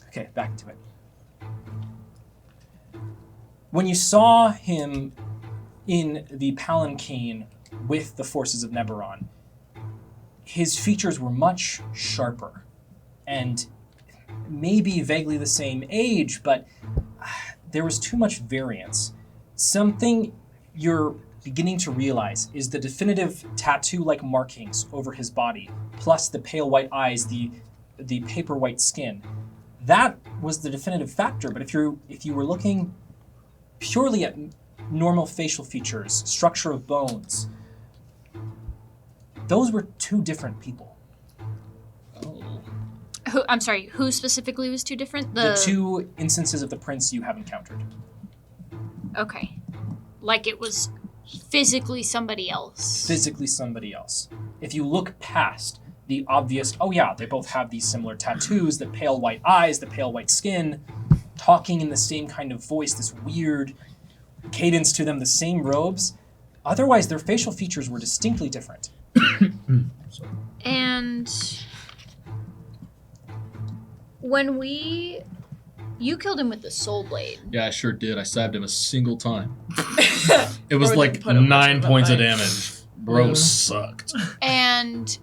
Okay, back to it. When you saw him in the palanquin with the forces of Neberon, his features were much sharper and maybe vaguely the same age, but there was too much variance. Something you're beginning to realize is the definitive tattoo-like markings over his body, plus the pale white eyes, the paper white skin. That was the definitive factor, but if you were looking purely at normal facial features, structure of bones, those were two different people. I'm sorry, who specifically was too different? The two instances of the prince you have encountered. Okay. Like it was physically somebody else. Physically somebody else. If you look past the obvious, oh yeah, they both have these similar tattoos, the pale white eyes, the pale white skin, talking in the same kind of voice, this weird cadence to them, the same robes. Otherwise, their facial features were distinctly different. And when you killed him with the soul blade. Yeah, I sure did. I stabbed him a single time. It was Or like put him 9 points of fight. damage. Bro sucked. And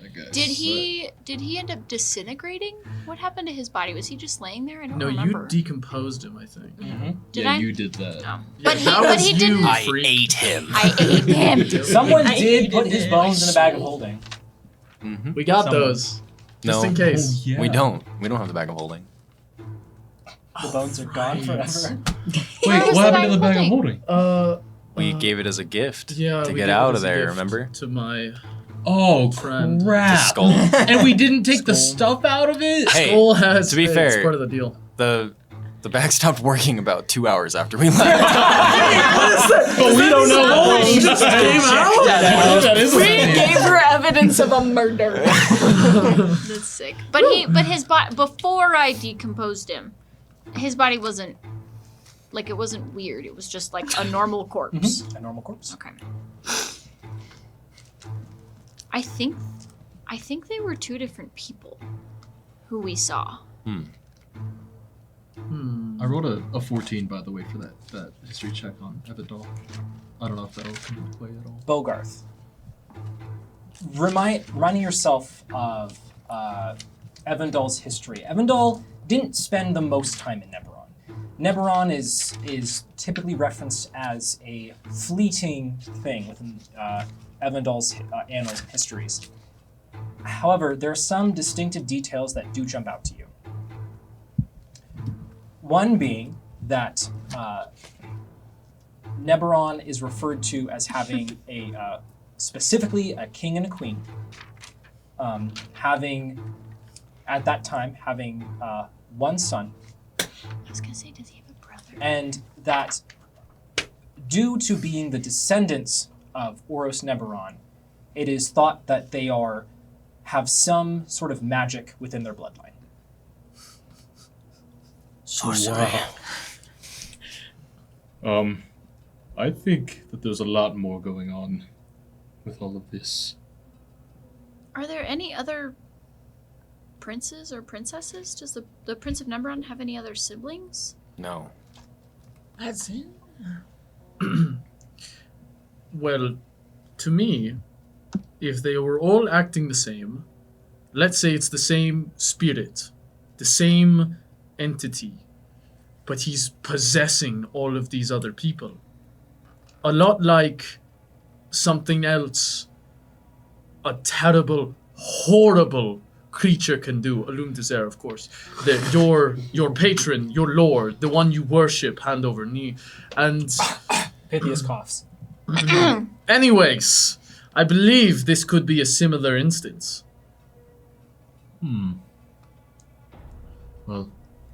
That guy did he end up disintegrating? What happened to his body? Was he just laying there? I don't No, remember. you decomposed him, I think. Did yeah, I? you did that. No. Yeah, that But was he you, didn't. I freak. ate him. I ate him. Someone I did put hated his it. bones in a bag of holding. Mm-hmm. We got Someone. those. Just No. in case. Oh, yeah. We don't. We don't have the bag of holding. The bones are gone right. forever. Where Wait, was what the happened to the bag of holding? holding? We gave it as a gift Yeah, to we get gave it out as of a there, gift remember? To my Oh, friend. crap. Skull. And we didn't take the Skull. stuff out of it? Hey, Skull has. to be it's fair, part of the deal. The bag stopped working about 2 hours after we left. But we don't know. It just came out? That is We a gave her evidence of a murder. That's sick. But his body, before I decomposed him, his body wasn't like, it wasn't weird. It was just like a normal corpse. A normal corpse. Okay. I think they were two different people who we saw. I rolled a 14, by the way, for that history check on Evandal. I don't know if that'll come into play at all. Bogarth. Reminding yourself of Evandal's history. Evandal didn't spend the most time in Neberon. Neberon is typically referenced as a fleeting thing within Evandal's annals and histories. However, there are some distinctive details that do jump out to you. One being that Neberon is referred to as having specifically a king and a queen, at that time having one son. I was gonna say, does he have a brother? And that due to being the descendants of Oros Neberon, it is thought that they have some sort of magic within their bloodline. Sorcery. I think that there's a lot more going on with all of this. Are there any other princes or princesses? Does the Prince of Neberon have any other siblings? No. That's it. Well, to me, if they were all acting the same, let's say it's the same spirit, the same entity, but he's possessing all of these other people. A lot like something else a terrible, horrible creature can do. Alum Desert, of course. Your patron, your lord, the one you worship hand over knee. And Pythias coughs. anyways, I believe this could be a similar instance. Well,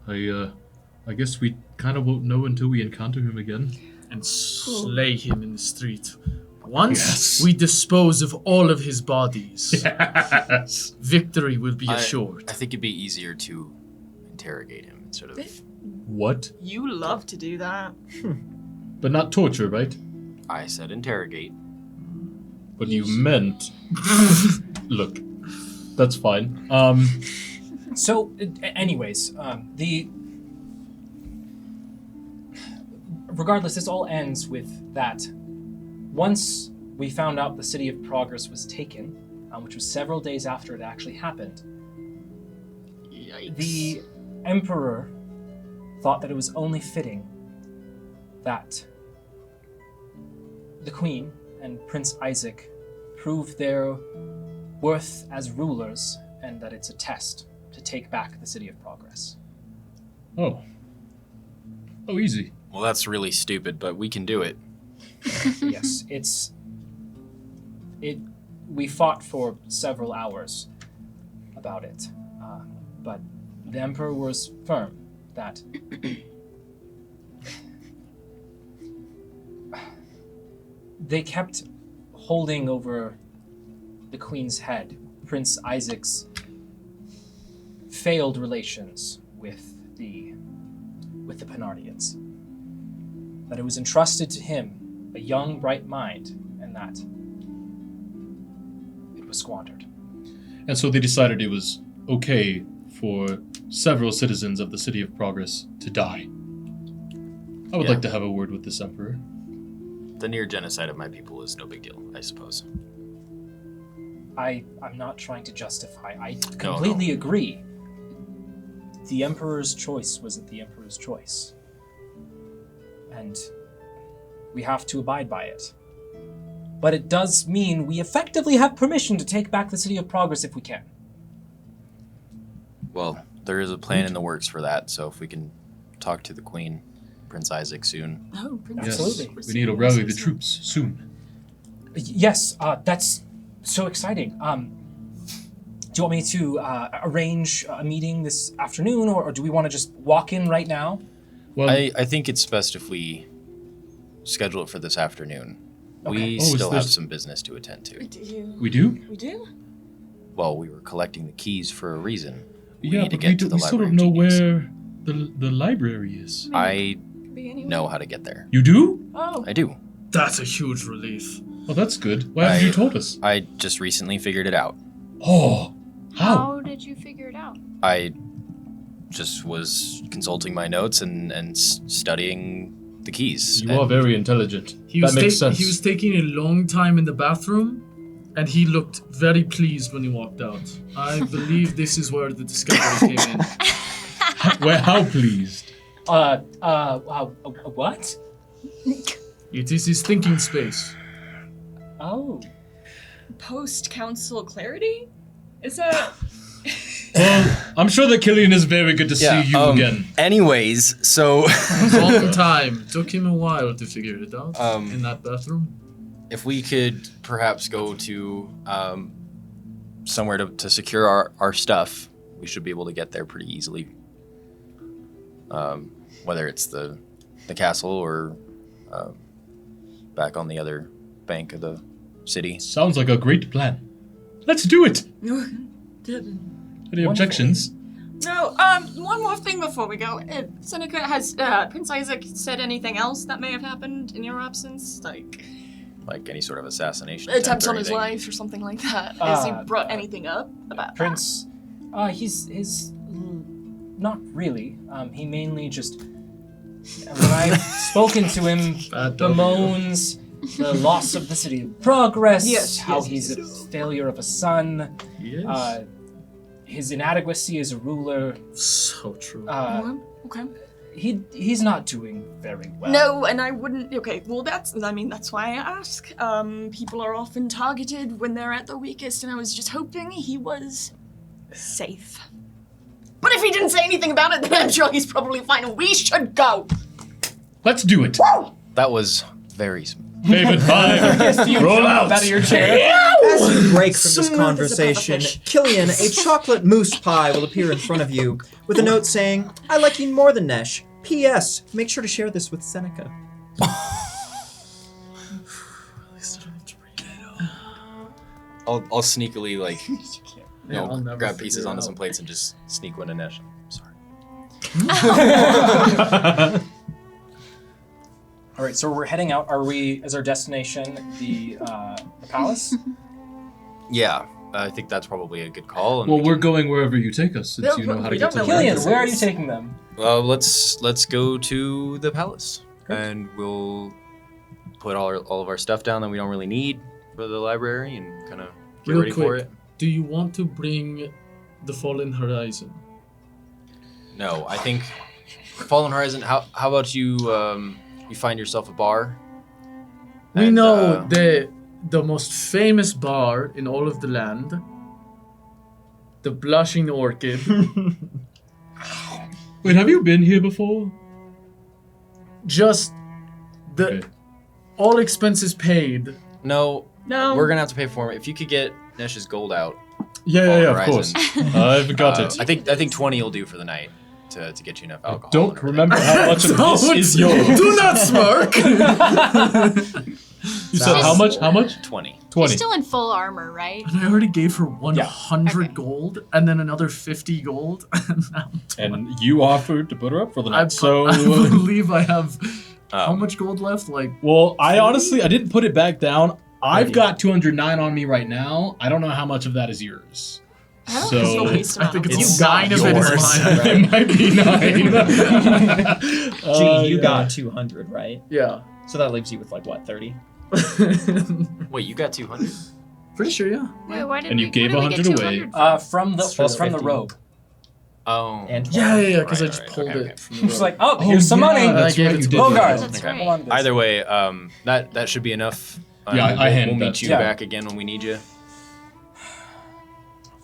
I guess we kind of won't know until we encounter him again. And slay him in the street. Once Yes. we dispose of all of his bodies, Yes. victory will be assured. I think it'd be easier to interrogate him instead of. What? You love to do that. But not torture, right? I said interrogate. But you meant. Look, that's fine. So, anyways, regardless, this all ends with that. Once we found out the City of Progress was taken, which was several days after it actually happened, Yikes. the Emperor thought that it was only fitting that the Queen and Prince Isaac prove their worth as rulers, and that it's a test to take back the City of Progress. Oh, easy. Well, that's really stupid, but we can do it. Yes, we fought for several hours about it, but the Emperor was firm that they kept holding over the Queen's head Prince Isaac's failed relations with the Penardians. That it was entrusted to him, a young, bright mind, and that it was squandered. And so they decided it was okay for several citizens of the City of Progress to die. I would Yeah. like to have a word with this Emperor. The near genocide of my people is no big deal, I suppose. I'm not trying to justify. I completely agree. The Emperor's choice wasn't the Emperor's choice. And we have to abide by it. But it does mean we effectively have permission to take back the City of Progress if we can. Well, there is a plan in the works for that, so if we can talk to the Queen, Prince Isaac, soon. Oh, Prince. Absolutely. Yes, we need to rally the troops soon. Yes, that's so exciting. Do you want me to arrange a meeting this afternoon, or do we want to just walk in right now? Well, I think it's best if we schedule it for this afternoon. Okay. We Oh, is still have this- some business to attend to. we do? We do? Well, we were collecting the keys for a reason. We Yeah, need to but get to the we still library don't know of genius. where the library is. I Could be anywhere. know how to get there. You do? Oh. I do. That's a huge relief. Oh, that's good. Why haven't you told us? I just recently figured it out. Oh, how? How did you figure it out? I just was consulting my notes and studying the keys. You are very intelligent. He That was, makes sense. he was taking a long time in the bathroom, and he looked very pleased when he walked out. I believe this is where the discovery came in. How pleased? What? It is his thinking space. Oh. Post-council clarity? Is that... Well, I'm sure that Killian is very good to see you again. Anyways, so Long time. Took him a while to figure it out in that bathroom. if we could perhaps go to somewhere to secure our stuff, we should be able to get there pretty easily. Whether it's the castle or back on the other bank of the city. Sounds like a great plan. Let's do it. Any objections? No, one more thing before we go. Seneca, has Prince Isaac said anything else that may have happened in your absence? Like any sort of assassination attempts or on his anything. life or something like that? Has he brought anything up about Prince, he's not really. He mainly just, when I've spoken to him, bemoans the loss of the city of progress, he's a failure of a son, his inadequacy as a ruler. So true. Okay. He's not doing very well. No, and I wouldn't. Okay, well, that's why I ask. People are often targeted when they're at their weakest, and I was just hoping he was safe. But if he didn't say anything about it, then I'm sure he's probably fine, and we should go. Let's do it. Woo! That was very smooth. David, roll out of your chair. As you break from this Smooth as a conversation, pufferfish. Killian, a chocolate mousse pie will appear in front of you with a note saying, "I like you more than Nesh. P.S. Make sure to share this with Seneca." I'll sneakily I'll never grab figure pieces it onto out. some plates and just sneak one to Nesh. Sorry. All right, so we're heading out. Is our destination the palace? Yeah, I think that's probably a good call. And Well, we're going wherever you take us, since No, you know how to we get don't to know the where Killian, this where are you is. taking them? let's go to the palace, and we'll put all of our stuff down that we don't really need for the library, and kind of get Real ready quick, for it. do you want to bring the Fallen Horizon? No, I think Fallen Horizon. How about you? You find yourself a bar. We and, know the most famous bar in all of the land, the Blushing Orchid. Wait, have you been here before? Just the Okay. all expenses paid. No, No. we're gonna have to pay for him. If you could get Nesh's gold out. Yeah, of Horizon. course. I've got it. I think 20 will do for the night to get you enough alcohol. and Don't everything. remember how much of this is Don't- yours. Do not smirk. You said how much? How much? 20. 20. She's still in full armor, right? And I already gave her 100 Okay. gold and then another 50 gold. And now And you offered to put her up for the I night. So, believe I have how Um, much gold left? Like well, I honestly, I didn't put it back down. I've got 209 on me right now. I don't know how much of that is yours. I don't think it's the least I amount. think of it's gold. 9 of it is yours. mine. It might be 9. Gee, you yeah. got 200, right? Yeah. So that leaves you with like what, 30? Wait, you got 200? Pretty sure, yeah. Wait, why did And we, you gave where did we 100 get away. 200 From the Plus from the 50. robe. Oh. And Yeah, because I Right, just right, pulled okay, it okay. from the She's road. like, oh, here's some money. I That's gave right, it you to did. Bogart. That's Okay. right. Hold on to this. Either way, that should be enough. Yeah, I handed We'll that meet to you you. back again when we need you.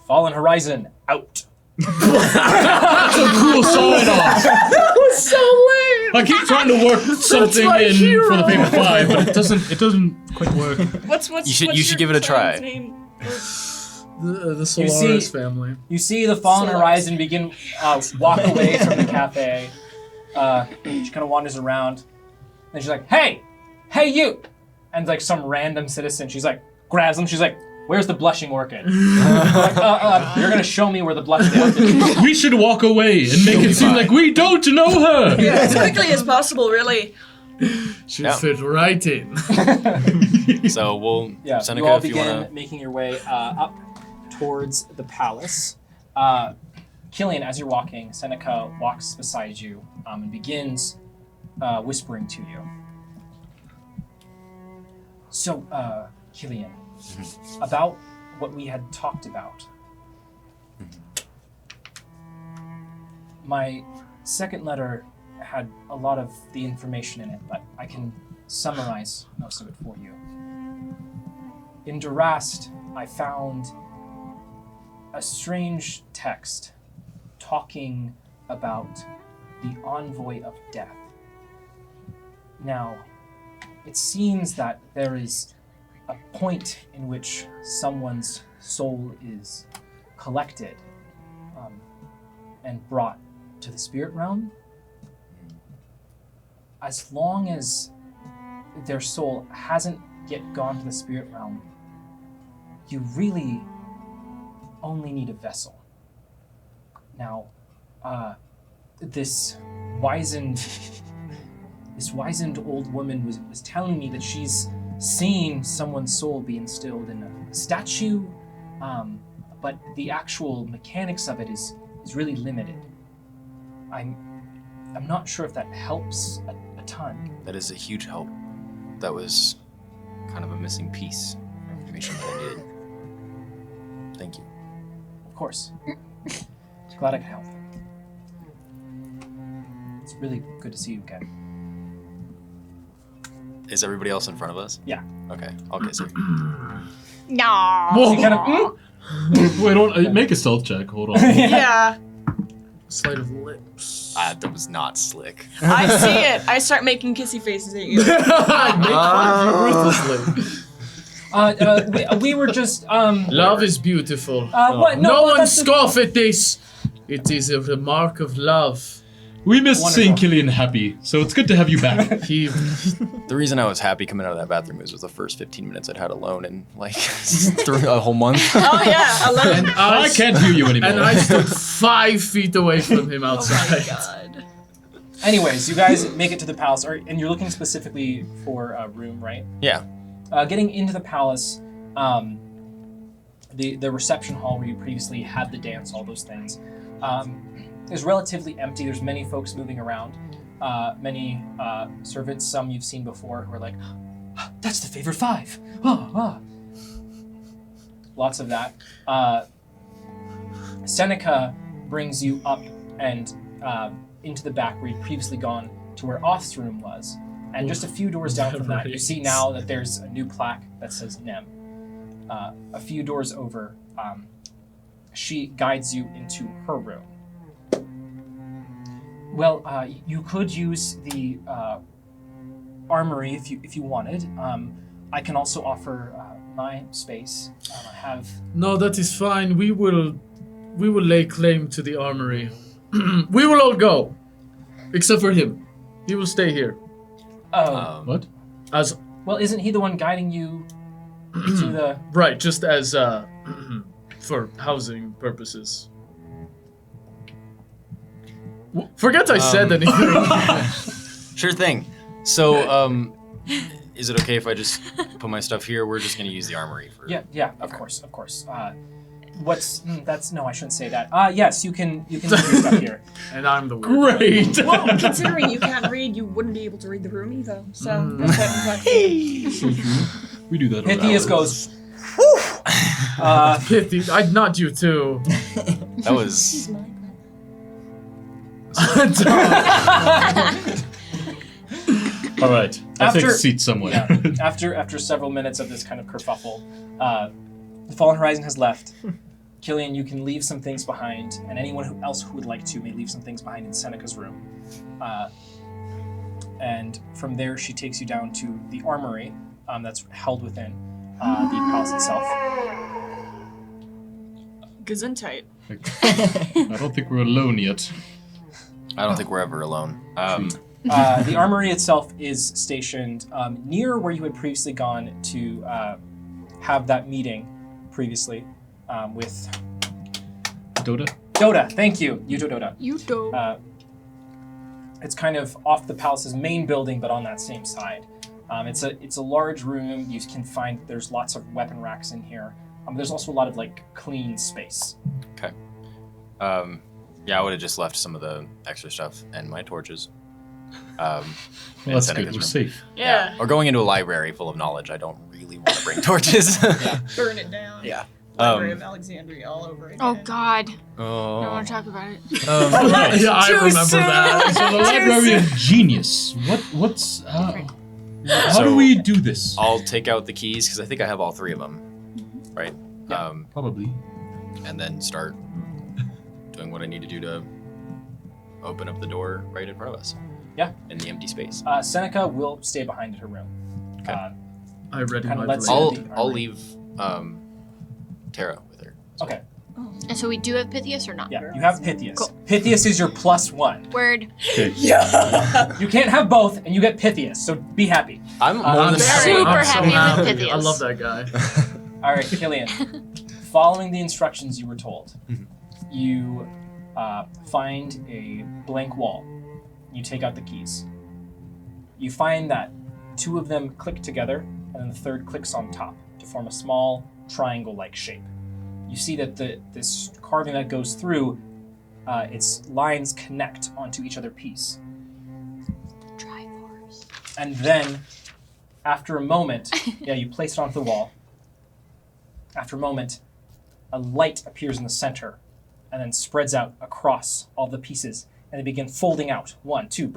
Fallen Horizon out. That's a cool sign off. That was so lame. I keep trying to work something my in hero. for the Fable 5, but it doesn't quite work. What's You should your give it a try. friend's name? The see- Solaris family. You see the Fallen Horizon begin walk away from the cafe. She kind of wanders around, and she's like, "Hey, you!" And like some random citizen, she's like, grabs him. She's like, "Where's the blushing orchid?" Like, you're gonna show me where the blushing orchid is. We should walk away and make it seem like we don't know her. Yeah, as quickly as possible, really. Should Yeah. fit right in. So we'll Yeah, Seneca, you all if you begin wanna. making your way up towards the palace. Killian, as you're walking, Seneca walks beside you and begins whispering to you. So, Killian, about what we had talked about. My second letter had a lot of the information in it, but I can summarize most of it for you. In Durast, I found a strange text talking about the envoy of death. Now, it seems that there is a point in which someone's soul is collected and brought to the spirit realm. As long as their soul hasn't yet gone to the spirit realm, you really only need a vessel. Now, this wizened old woman was telling me that she's seen someone's soul be instilled in a statue, but the actual mechanics of it is really limited. I'm not sure if that helps a ton. That is a huge help. That was kind of a missing piece of information that I needed. Thank you. Of course. Glad I could help. It's really good to see you again. Is everybody else in front of us? Yeah. Okay, I'll kiss her. No. Whoa! You kind of, Wait, don't make a stealth check. Hold on. Yeah. Sleight of lips. That was not slick. I see it. I start making kissy faces at you. we were just Love is beautiful. what? No one that's scoff at this. It is a remark of love. We missed Wonderful. seeing Killian happy, so it's good to have you back. He The reason I was happy coming out of that bathroom was the first 15 minutes I'd had alone in like a whole month. Oh yeah, 11. I can't hear you anymore. and I stood 5 feet away from him Oh outside. my god. Anyways, you guys make it to the palace, and you're looking specifically for a room, right? Yeah. Getting into the palace, the reception hall where you previously had the dance, all those things, is relatively empty. There's many folks moving around, many servants, some you've seen before, who are like, "That's the favorite five." Lots of that. Seneca brings you up and into the back where you'd previously gone to where Oth's room was. And just a few doors down from that, you see now that there's a new plaque that says Nem. A few doors over, she guides you into her room. Well, you could use the armory if you wanted. I can also offer my space. I have. No, that is fine. We will lay claim to the armory. We will all go, except for him. He will stay here. Oh, What? As well, isn't he the one guiding you to the? right, just as for housing purposes. Forget I said anything. Sure thing. So, is it okay if I just put my stuff here? We're just gonna use the armory for. Yeah, of course. That's no, I shouldn't say that. Yes, you can leave your stuff here. And I'm the weird. Great! Well, considering you can't read, you wouldn't be able to read the room either. So that's We do that. on Pythias ours. goes. Pithy, I'd nod you too. That was. All right. I take a seat somewhere. Yeah, after several minutes of this kind of kerfuffle, the Fallen Horizon has left. Killian, you can leave some things behind, and anyone else who would like to may leave some things behind in Seneca's room. And from there, she takes you down to the armory that's held within the palace itself. Gesundheit. I don't think we're alone yet. I don't think we're ever alone. The armory itself is stationed near where you had previously gone to have that meeting previously with Dota? Dota. Thank you, Yuto Dota. Yuto. It's kind of off the palace's main building, but on that same side. It's a large room. You can find there's lots of weapon racks in here. There's also a lot of like clean space. Okay. Yeah, I would have just left some of the extra stuff and my torches. Well, that's good. Seneca's We're room. safe. Yeah. Or going into a library full of knowledge. I don't really want to bring torches. Burn it down. Yeah. Library of Alexandria all over again. Oh God. Oh. I don't want to talk about it. Right. Yeah, I remember that. So the Library of Genius. What's how do we do this? I'll take out the keys because I think I have all 3 of them, right? Yeah, probably. And then start doing what I need to do to open up the door right in front of us. Yeah. In the empty space. Seneca will stay behind in her room. Okay. I ready Kinda my lets blade. you- I'll leave Tara with her. Okay. And so we do have Pythias or not? Yeah, you have Pythias. Cool. Pythias is your +1. Word. Okay. You can't have both, and you get Pythias, so be happy. I'm more I'm than super I'm so happy with happy. Pythias. I love that guy. All right, Killian. Following the instructions you were told, you find a blank wall. You take out the keys. You find that 2 of them click together, and then the third clicks on top to form a small triangle-like shape. You see that this carving that goes through, its lines connect onto each other piece. Triforce. And then, after a moment, you place it onto the wall. After a moment, a light appears in the center and then spreads out across all the pieces, and they begin folding out, 1, 2,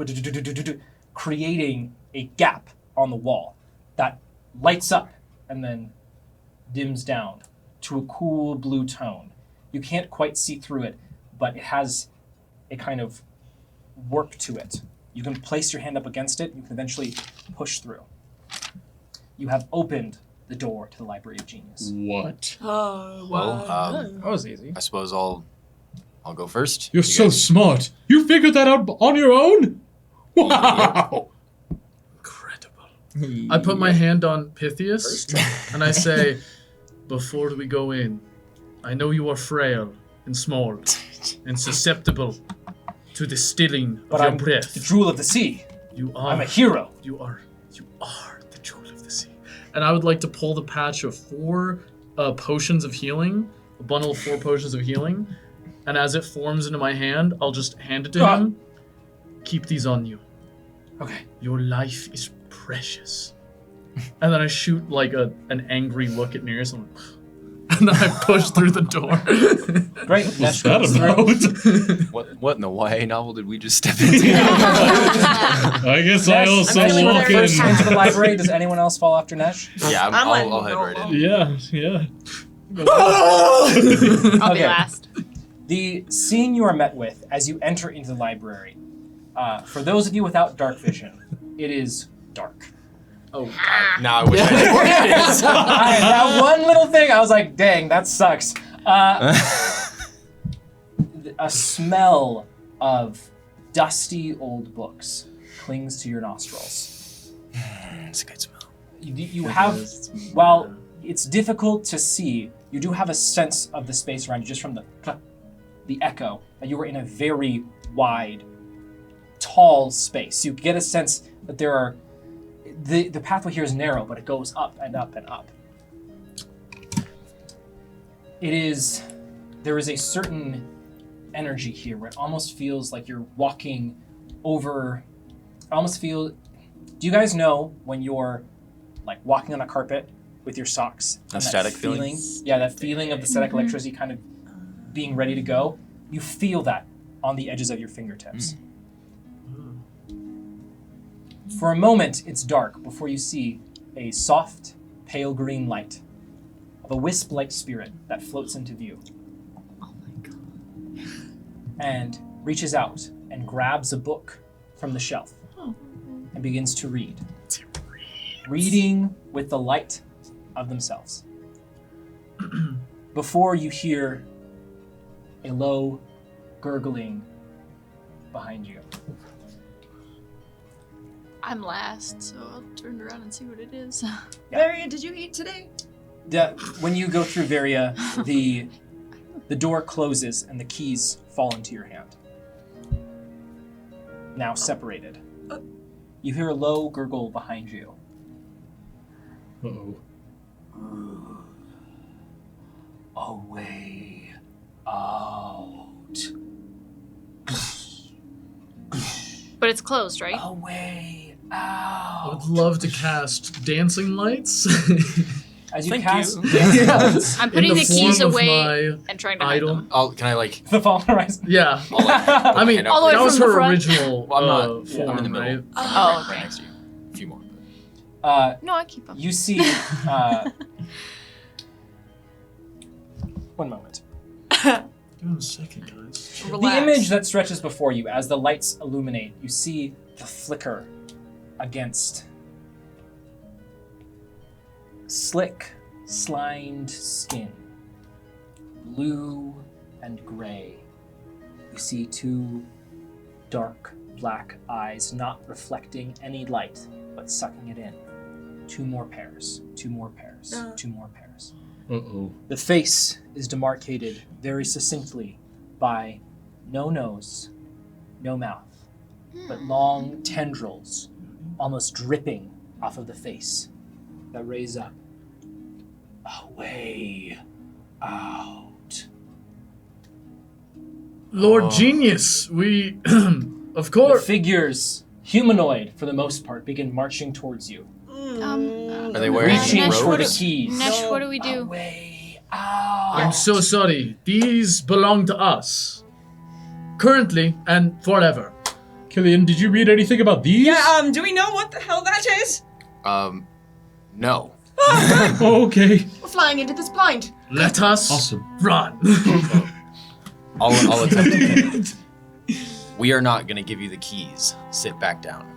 creating a gap on the wall that lights up and then dims down to a cool blue tone. You can't quite see through it, but it has a kind of work to it. You can place your hand up against it, you can eventually push through. You have opened the door to the Library of Genius. What? Oh, Well, That was easy. I suppose I'll go first. You're You so guys- smart. You figured that out on your own? Wow. Incredible. I put my hand on Pythias and I say, before we go in, I know you are frail and small and susceptible to the stilling of But your I'm breath. the Jewel of the Sea. You are. I'm a hero. You are the jewel of the sea. And I would like to pull the patch of 4 potions of healing, a bundle of 4 potions of healing, and as it forms into my hand, I'll just hand it to him. Keep these on you. Okay. Your life is precious. And then I shoot like an angry look at Nereus, and then I push through the door. Great. What's Nesh that goes through. about? What in the YA novel did we just step into? I guess I Nesh, also feeling walk very First in. into the library. Does anyone else fall after Nesh? Yeah, I'm I'll letting head you right go. in. Yeah. I'll be Okay. last. The scene you are met with as you enter into the library, for those of you without dark vision, it is dark. Oh, No, I wish I knew what it is. That one little thing, I was like, dang, that sucks. A smell of dusty old books clings to your nostrils. It's a good smell. You have, while it's difficult to see, you do have a sense of the space around you just from the echo that you were in a very wide, tall space. You get a sense that there are, the pathway here is narrow, but it goes up and up and up. There is a certain energy here where it almost feels like you're walking over, do you guys know when you're like walking on a carpet with your socks? A and that static feeling? Yeah, that feeling of the static electricity kind of being ready to go. You feel that on the edges of your fingertips. For a moment, it's dark before you see a soft, pale green light of a wisp-like spirit that floats into view. Oh my god. And reaches out and grabs a book from the shelf and begins to read. Reading with the light of themselves. Before you hear a low gurgling behind you. I'm last, so I'll turn around and see what it is. Varia, did you eat today? When you go through Varia, the door closes and the keys fall into your hand. Now separated. You hear a low gurgle behind you. Uh-oh. A way out. But it's closed, right? A way I out. would love to cast dancing lights. As you Thank cast you. dance, I'm putting In the keys form of away my and trying to hide idol. them. Can I like? the Fallen Horizon. Yeah. I'll, like, I mean, All the way that was from the her front? original Well, I'm not. I'm form, in the middle. right? Oh, right okay. next to you. A few more. No, I keep them. You see. One moment. Give him a second, guys. Relax. The image that stretches before you as the lights illuminate, you see the flicker against slick, slimed skin, blue and gray. You see two dark black eyes not reflecting any light, but sucking it in. Two more pairs, two more pairs, two more pairs. Uh-oh. The face is demarcated very succinctly by no nose, no mouth, but long tendrils almost dripping off of the face that raise up. A way out. Lord Genius, we, of The course. figures, humanoid for the most part, begin marching towards you. Are they wearing Reaching Nesh, for what the do- keys. Nesh, what do we A do? way out. I'm so sorry. These belong to us. Currently and forever. Killian, did you read anything about these? Yeah, do we know what the hell that is? No. Oh, okay. We're flying into this blind. Let us Awesome. run. I'll attempt it. We are not gonna give you the keys. Sit back down.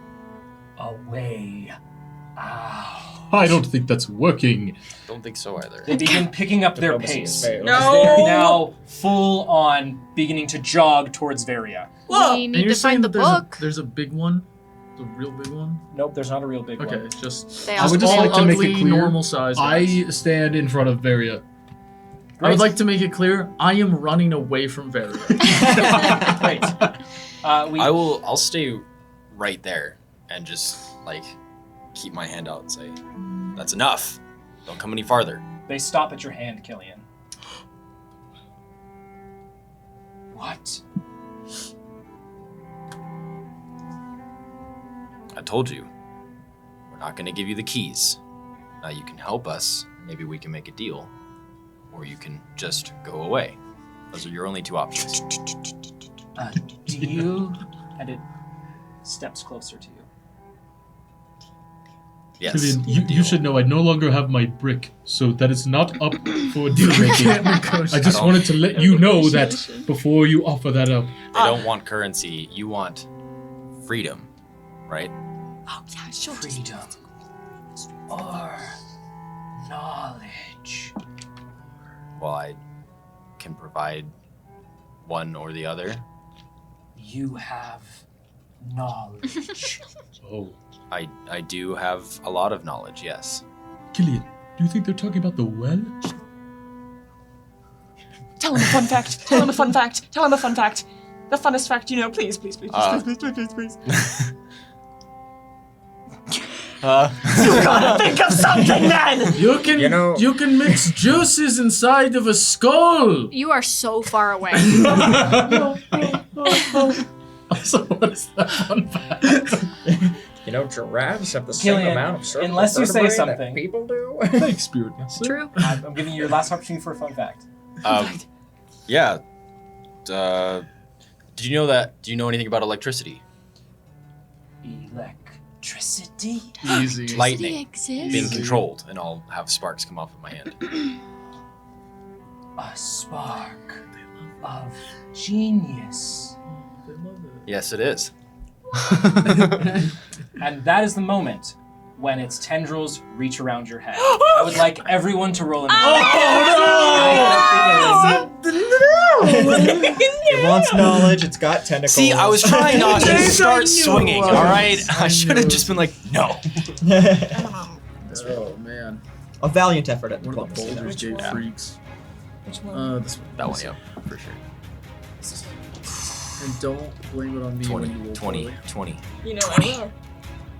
A way out. I don't think that's working. Don't think so either. They begin picking up their Diplomacy pace. has failed. No. As they are now full on beginning to jog towards Varia. Whoa. We And need you're to saying find the that book. there's a big one? The real big one? Nope, there's not a real big Okay, one. just They I would all just all like to make ugly, it clear. normal size. guys. I stand in front of Varia. I would like to make it clear I am running away from Varia. Great. I'll stay right there and just like keep my hand out and say, "That's enough. Don't come any farther." They stop at your hand, Killian. What? I told you, we're not gonna give you the keys. Now you can help us. Maybe we can make a deal, or you can just go away. Those are your only two options. Do you? And it steps closer to you. Yes. Killian, you should know I no longer have my brick, so that is not up for deal making. I just don't- wanted to let you know that before you offer that up. They don't want currency. You want freedom, right? Oh, yeah, sure. Freedom or knowledge. Well, I can provide one or the other. You have knowledge. Oh. I do have a lot of knowledge, yes. Killian, do you think they're talking about the well? Tell him a fun fact. Tell him a fun fact. Tell him a fun fact. The funnest fact you know. Please, please, please, please, please, please, please, please. You gotta think of something then! You can You know- you can mix juices inside of a skull. You are so far away. So what is that fun fact? You know, giraffes have the same Killian, amount of cervical unless you say vertebrae that something. people do. Thanks, Spirit Master. True. I'm giving you your last opportunity for a fun fact. Yeah. Did you know that? Do you know anything about electricity? Electricity? Easy. Lightning Exists. being controlled, and I'll have sparks come off of my hand. A spark of genius. Yes, it is. And that is the moment when its tendrils reach around your head. I would like everyone to roll an It wants knowledge. It's got tentacles. See, I was trying not to Yes, I start knew swinging. it was. All right, I should have just been like, no. Oh man, A valiant effort at one of the diplomacy. Baldur's Gate one? freaks. Which one? This one. That one, yeah, for sure. And don't blame it on me when you roll 20, poorly. 20. You know I will.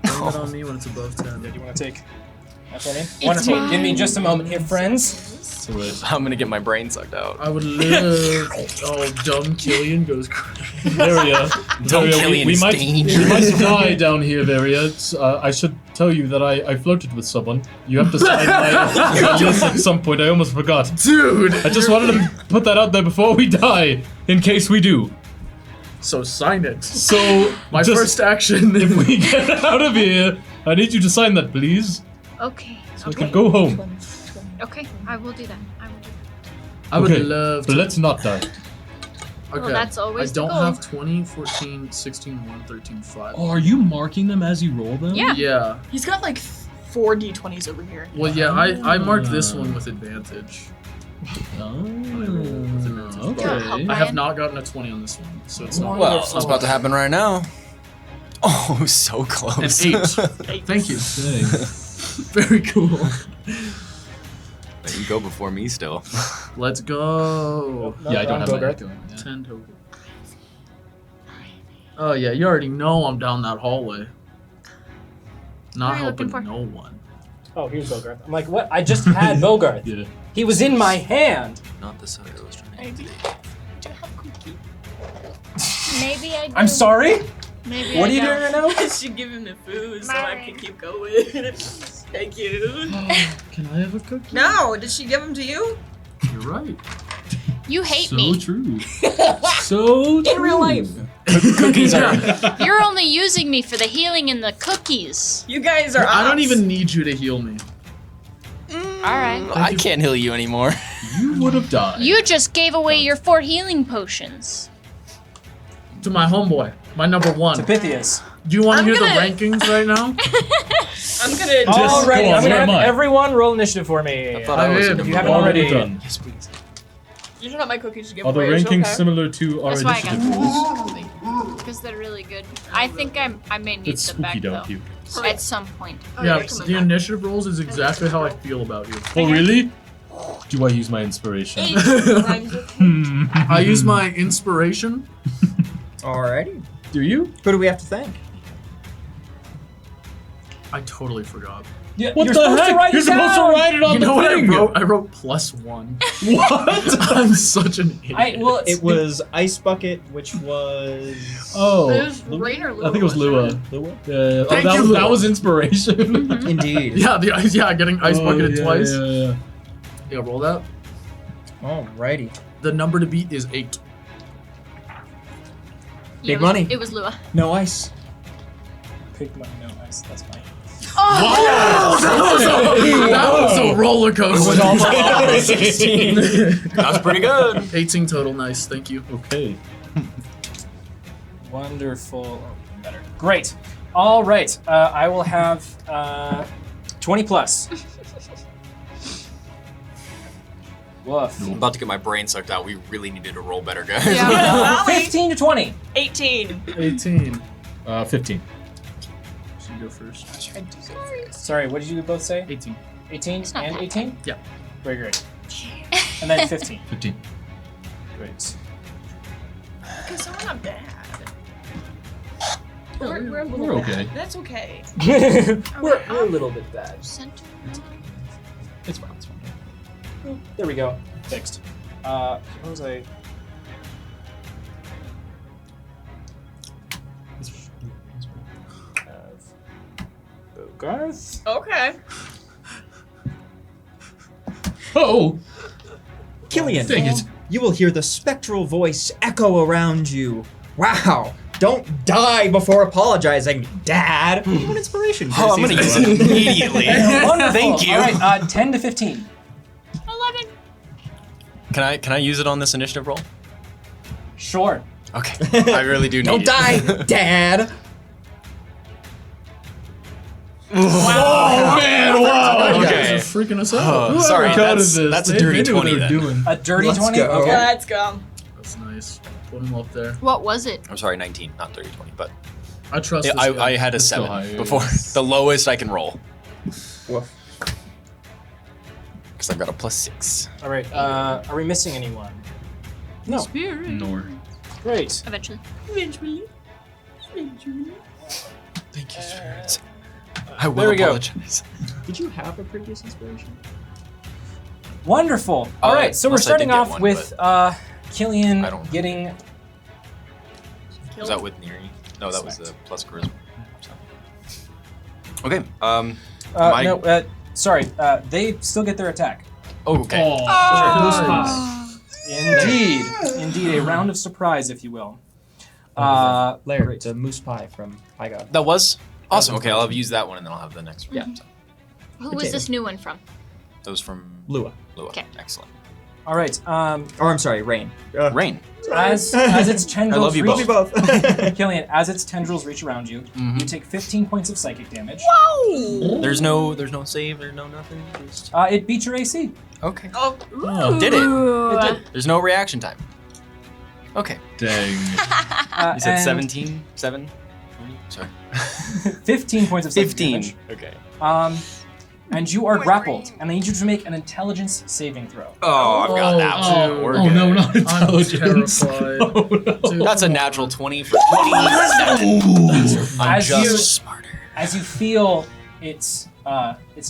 Blame it on me when it's above 10. Do you want to take That's what I mean. Wonderful. Give me just a moment here, friends. I'm gonna get my brain sucked out. I would live. Oh, dumb Killian goes crazy. Varia, Killian we is might dangerous. die down here, Varia. I should tell you that I flirted with someone. You have to sign my list at some point. I almost forgot. Dude! I just wanted to put that out there before we die, in case we do. So sign it. So My just- first action. If we get out of here, I need you to sign that, please, Okay. so I can go home. Okay, I will do that. I will do that. I would Okay, love but to. let's not die. Okay. that's always I the don't goal. have 20, 14, 16, 1, 13, 5. Oh, are you marking them as you roll them? Yeah. Yeah. He's got like 4 d20s over here. Well, yeah, I marked this one with advantage. Oh, Okay. I have not gotten a 20 on this one, so it's not. Well, it's about to happen right now. Oh, so close. An 8. Thank you. Very cool. You go before me still. Let's go. Yeah, I don't have Bogart. that. 10 total. Oh yeah, you already know I'm down that hallway. Not What are you looking helping for? no one. Oh, here's Bogart. I'm like, what? I just had Bogart. Yeah. He was in my hand. Not the soda I was trying to Maybe. Do you have cookie? Maybe I do. I'm sorry? Maybe What I are you don't. doing right now? I should give him the food so I can keep going. Thank you. Can I have a cookie? No, did she give him to you? You're right. You hate So me. true. So true. In real life. Cookies are. You're only using me for the healing and the cookies. You guys are I don't ops. even need you to heal me. Alright. I can't heal you anymore. You would have died. You just gave away your 4 healing potions. To my homeboy, my number 1. To Pythias. Do you want to I'm hear gonna- the rankings right now? I'm gonna Just- Alrighty, go on, I'm gonna where have am I? everyone roll initiative for me. I thought I was did. in You haven't All already. done. Yes, please. You don't have my cookies to give Are the away. it's rankings okay. similar to our That's why I got initiative rules? Because they're really good. I think I may need It's them back spooky, though. don't you? At some point. Oh, Yeah, you're coming the back. initiative rolls is exactly how I feel about you. Oh, really? Do I use my inspiration? I use my inspiration. Alrighty. Do you? Who do we have to thank? I totally forgot. Yeah, What you're the supposed heck? to write You're it supposed down. to write it on You the know what thing. I wrote? I wrote +1. What? I'm such an idiot. Well, It was Ice Bucket, which was. Oh, It was Rain or Lua? I think it was Lua. Lua? Yeah, Thank that, you, was, Lua. that was inspiration. Indeed. Yeah, getting ice bucketed twice. Yeah. Yeah, roll that. Alrighty. The number to beat is 8. Big money. It was Lua. No ice. Pick my no, that's fine. That was a roller coaster. That was pretty good. 18 total. Nice. Thank you. Okay. Wonderful. Oh, better. Great. All right. I will have 20 plus. Woof. I'm about to get my brain sucked out. We really needed to roll better, guys. Yeah. 15 to 20. 18. 18. 15. So you go first. Sorry, what did you both say? 18. 18 It's not and bad. 18? Yeah. Very great. And then 15. 15. Great. Because we're not bad. We're a little We're bad. okay. That's okay. we're a little bit bad. Center. It's fine. It's fine. There we go. Fixed. What was I? Bogarth? Okay. Oh! Killian, Dang it. you will hear the spectral voice echo around you. Wow! Don't die before apologizing, Dad. You want inspiration? Oh, I'm gonna use it immediately. Wonderful. Thank you. All right, 10 to 15. 11. Can I use it on this initiative roll? Sure. Okay. I really do need Don't it. die, Dad. Oh, man, wow! You Okay. guys are freaking us out. Oh, sorry, Counted that's this. a They dirty knew what 20 they were then. doing. A dirty Let's 20? go. Okay. Let's go. That's nice. Put them up there. What was it? I'm sorry, 19, not 30, 20, but I trust yeah, this guy. I had a Let's go 7 higher, before. yes. The lowest I can roll. Woof. Because I've got a +6. All right, are we missing anyone? No. Spirit. Nor. Great. Eventually. Eventually. Thank you, spirits. I will There we go. apologize. Did you have a previous inspiration? Wonderful. All right, so we're unless I did starting get off one, with I Killian don't- getting. Was that with Neri? No, that was Select. the plus charisma. So. Okay. My- No, sorry. They still get their attack. Oh, okay. Indeed, a round of surprise, if you will. Laird, Great. the moose pie from High God. That was awesome. Okay, I'll have used that one, and then I'll have the next one. Yeah. So, Who was this new one from? those from Lua. Lua. Okay. Excellent. All right. Or I'm sorry, Rain. Rain. As its tendrils love you reach, both. Killian, as its tendrils reach around you, Mhm. you take 15 points of psychic damage. There's no save. There's no nothing. Just... It beat your AC. Okay. Oh, Did it? Ooh. There's no reaction time. Okay. Dang. You said And 17? 7? Sorry. 15 points of psychic 15. damage. Okay. And you are grappled, and I need you to make an intelligence saving throw. Oh, I've got that one. dude. We're Oh good. no, not I'm intelligence. terrified. Oh, no. Dude. That's a natural 20 for 27. I'm As just you- smarter. As you feel its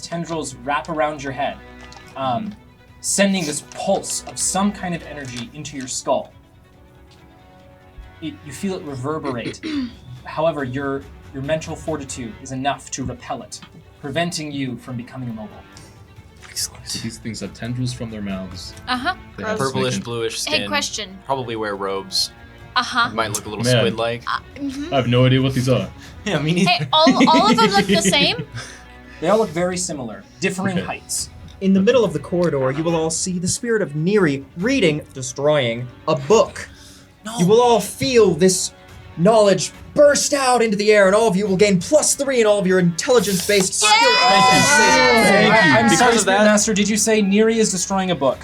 tendrils wrap around your head, sending this pulse of some kind of energy into your skull. You feel it reverberate. However, your mental fortitude is enough to repel it, preventing you from becoming immobile. Excellent. These things have tendrils from their mouths. Uh-huh. They have Purplish, snake and- bluish skin. Hey, question. Probably wear robes. Uh-huh. Might look a little Man. squid-like. Mhm. I have no idea what these are. Yeah, me neither. Hey, all of them look the same? They all look very similar, differing Okay. heights. In the middle of the corridor, you will all see the spirit of Neri destroying a book. No. You will all feel this knowledge burst out into the air, and all of you will gain +3 in all of your intelligence-based skill. I'm Because sorry, of Spirit that- Master, did you say Neri is destroying a book?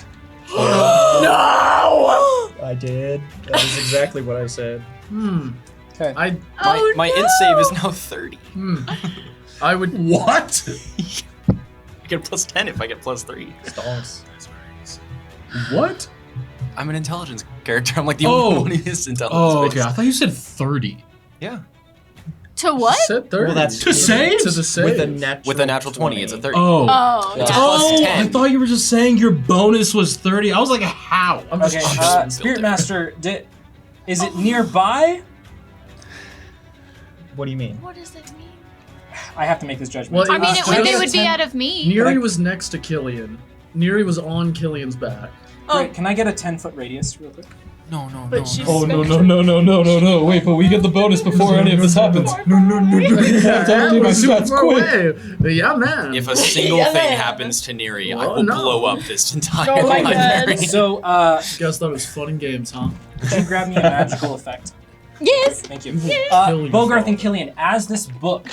I did. That is exactly what I said. Okay. My int save is now 30. I would. What? I get +10 if I get +3. Stalls. What? I'm an intelligence character. I'm like the Oh. only one who is intelligence. Oh, okay. I thought you said 30. Yeah. To what? Said 30. Well, that's To save? To the save. With a natural 20, it's a 30. Oh. Oh, It's yeah. Oh, plus I 10. thought you were just saying your bonus was 30. I was like, how? I'm just Okay, just Spirit built it. Master, is it nearby? What do you mean? What does that mean? I have to make this judgment. Well, I mean, Just- they would be out of me. Neri was next to Killian. Neri was on Killian's back. Great, can I get a 10-foot radius real quick? No, no, But no, she's- no. Oh, no. Wait, but we get the bonus before any of this happens. No. We're super far quick. away. Yeah, man. If a single thing happens to Neri, I Oh, will no. blow up this entire Oh my library. God. So, You guys thought it was fun and games, huh? could you grab me a magical effect? Yes. Thank you. Kill you. Bogarth and Killian, as this book,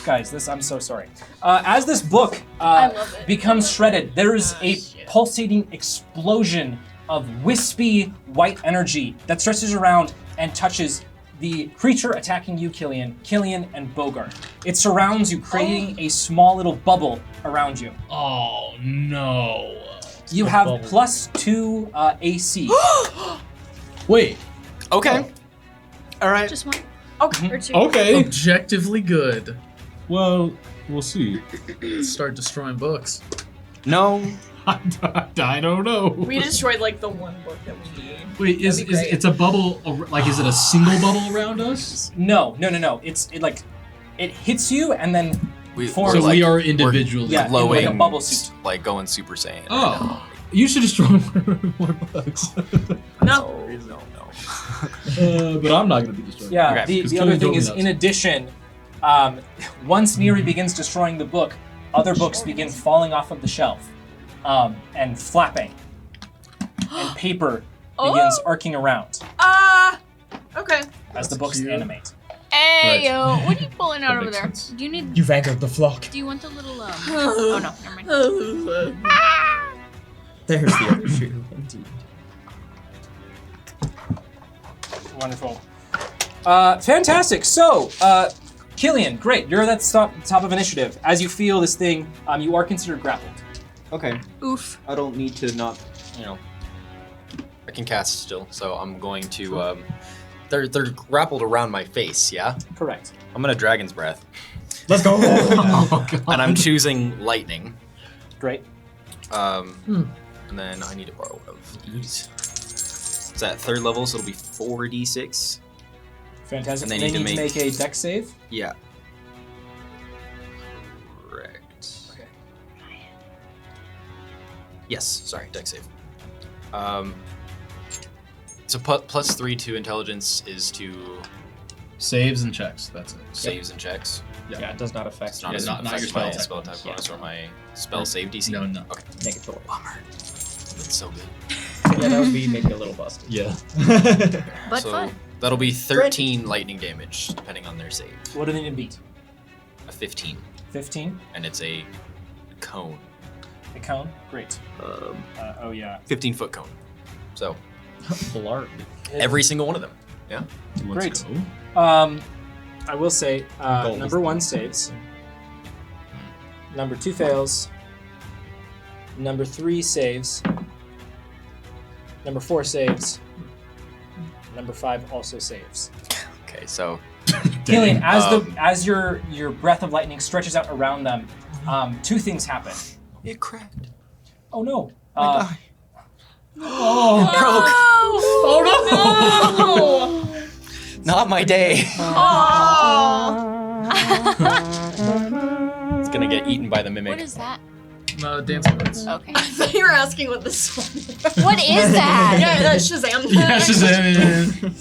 guys, I'm so sorry. As this book I love it. becomes shredded, there is a pulsating explosion of wispy white energy that stretches around and touches the creature attacking you, Killian, and Bogarth. It surrounds you, creating a small little bubble around you. Oh, no. You have bubble. +2 AC. Wait. Okay. All right. Just one. Okay. Or two. Okay. Objectively good. Well, we'll see. Start destroying books. No. I don't know. We destroyed like the one book that we need. Wait, is That'd be great. it's a bubble? Like, is it a single bubble around us? No. It hits you and then We, Forms So like- we are we're individually. Yeah, in like glowing, a bubble suit. like going Super Saiyan. Oh, you should destroy more bugs. No. No. But I'm not gonna be destroyed. Yeah, Okay. the 'Cause other Killian thing told me is, that. in addition, once Neri begins destroying the book, other books begin falling off of the shelf and flapping, and paper begins arcing around Okay. as the books cute. animate. Hey, Right. yo, what are you pulling out That over makes there? sense. Do you need? You've angered the flock. Do you want the little? Oh no, never mind. There's the other shoe, indeed. Wonderful. Fantastic. So, Killian, great. You're at the top of initiative. As you feel this thing, you are considered grappled. Okay. Oof. I don't need to not, I can cast still, so I'm going to, they're grappled around my face, yeah? Correct. I'm gonna Dragon's Breath. Let's go. And I'm choosing lightning. Great. And then I need to borrow one of these. It's at 3rd level, so it'll be 4d6. Fantastic. And they They need to need to make- make a dex save. Yeah. Correct. Okay. Yes, sorry, dex save. So plus 3 to intelligence is to Saves and checks. That's it. saves and checks. Yeah, it does not affect. It's not, Yeah, as not your affect spell my type spell bonus. type bonus or my spell save DC. No, no. Okay. Negatory. Bummer. That's so good. Yeah, that would be maybe a little busted. Yeah. But so fun. that'll be 13 lightning damage, depending on their save. What do they need to beat? A 15, 15. and it's a cone. A cone. Great. Oh yeah. 15-foot cone. So Blarg. every single one of them. Yeah. Let's Great. go. I will say Gold. number 1 saves. Number 2 fails. Number 3 saves. Number 4 saves. Number 5 also saves. Okay, so Killian, Um, as your breath of lightning stretches out around them, 2 things happen. it cracked. Oh no! Not my day. Oh. It's gonna get eaten by the mimic. What is that? Dancing lights. Okay. I thought you were asking what this one was. What is that? Yeah, that's Shazam. Yeah, Shazam.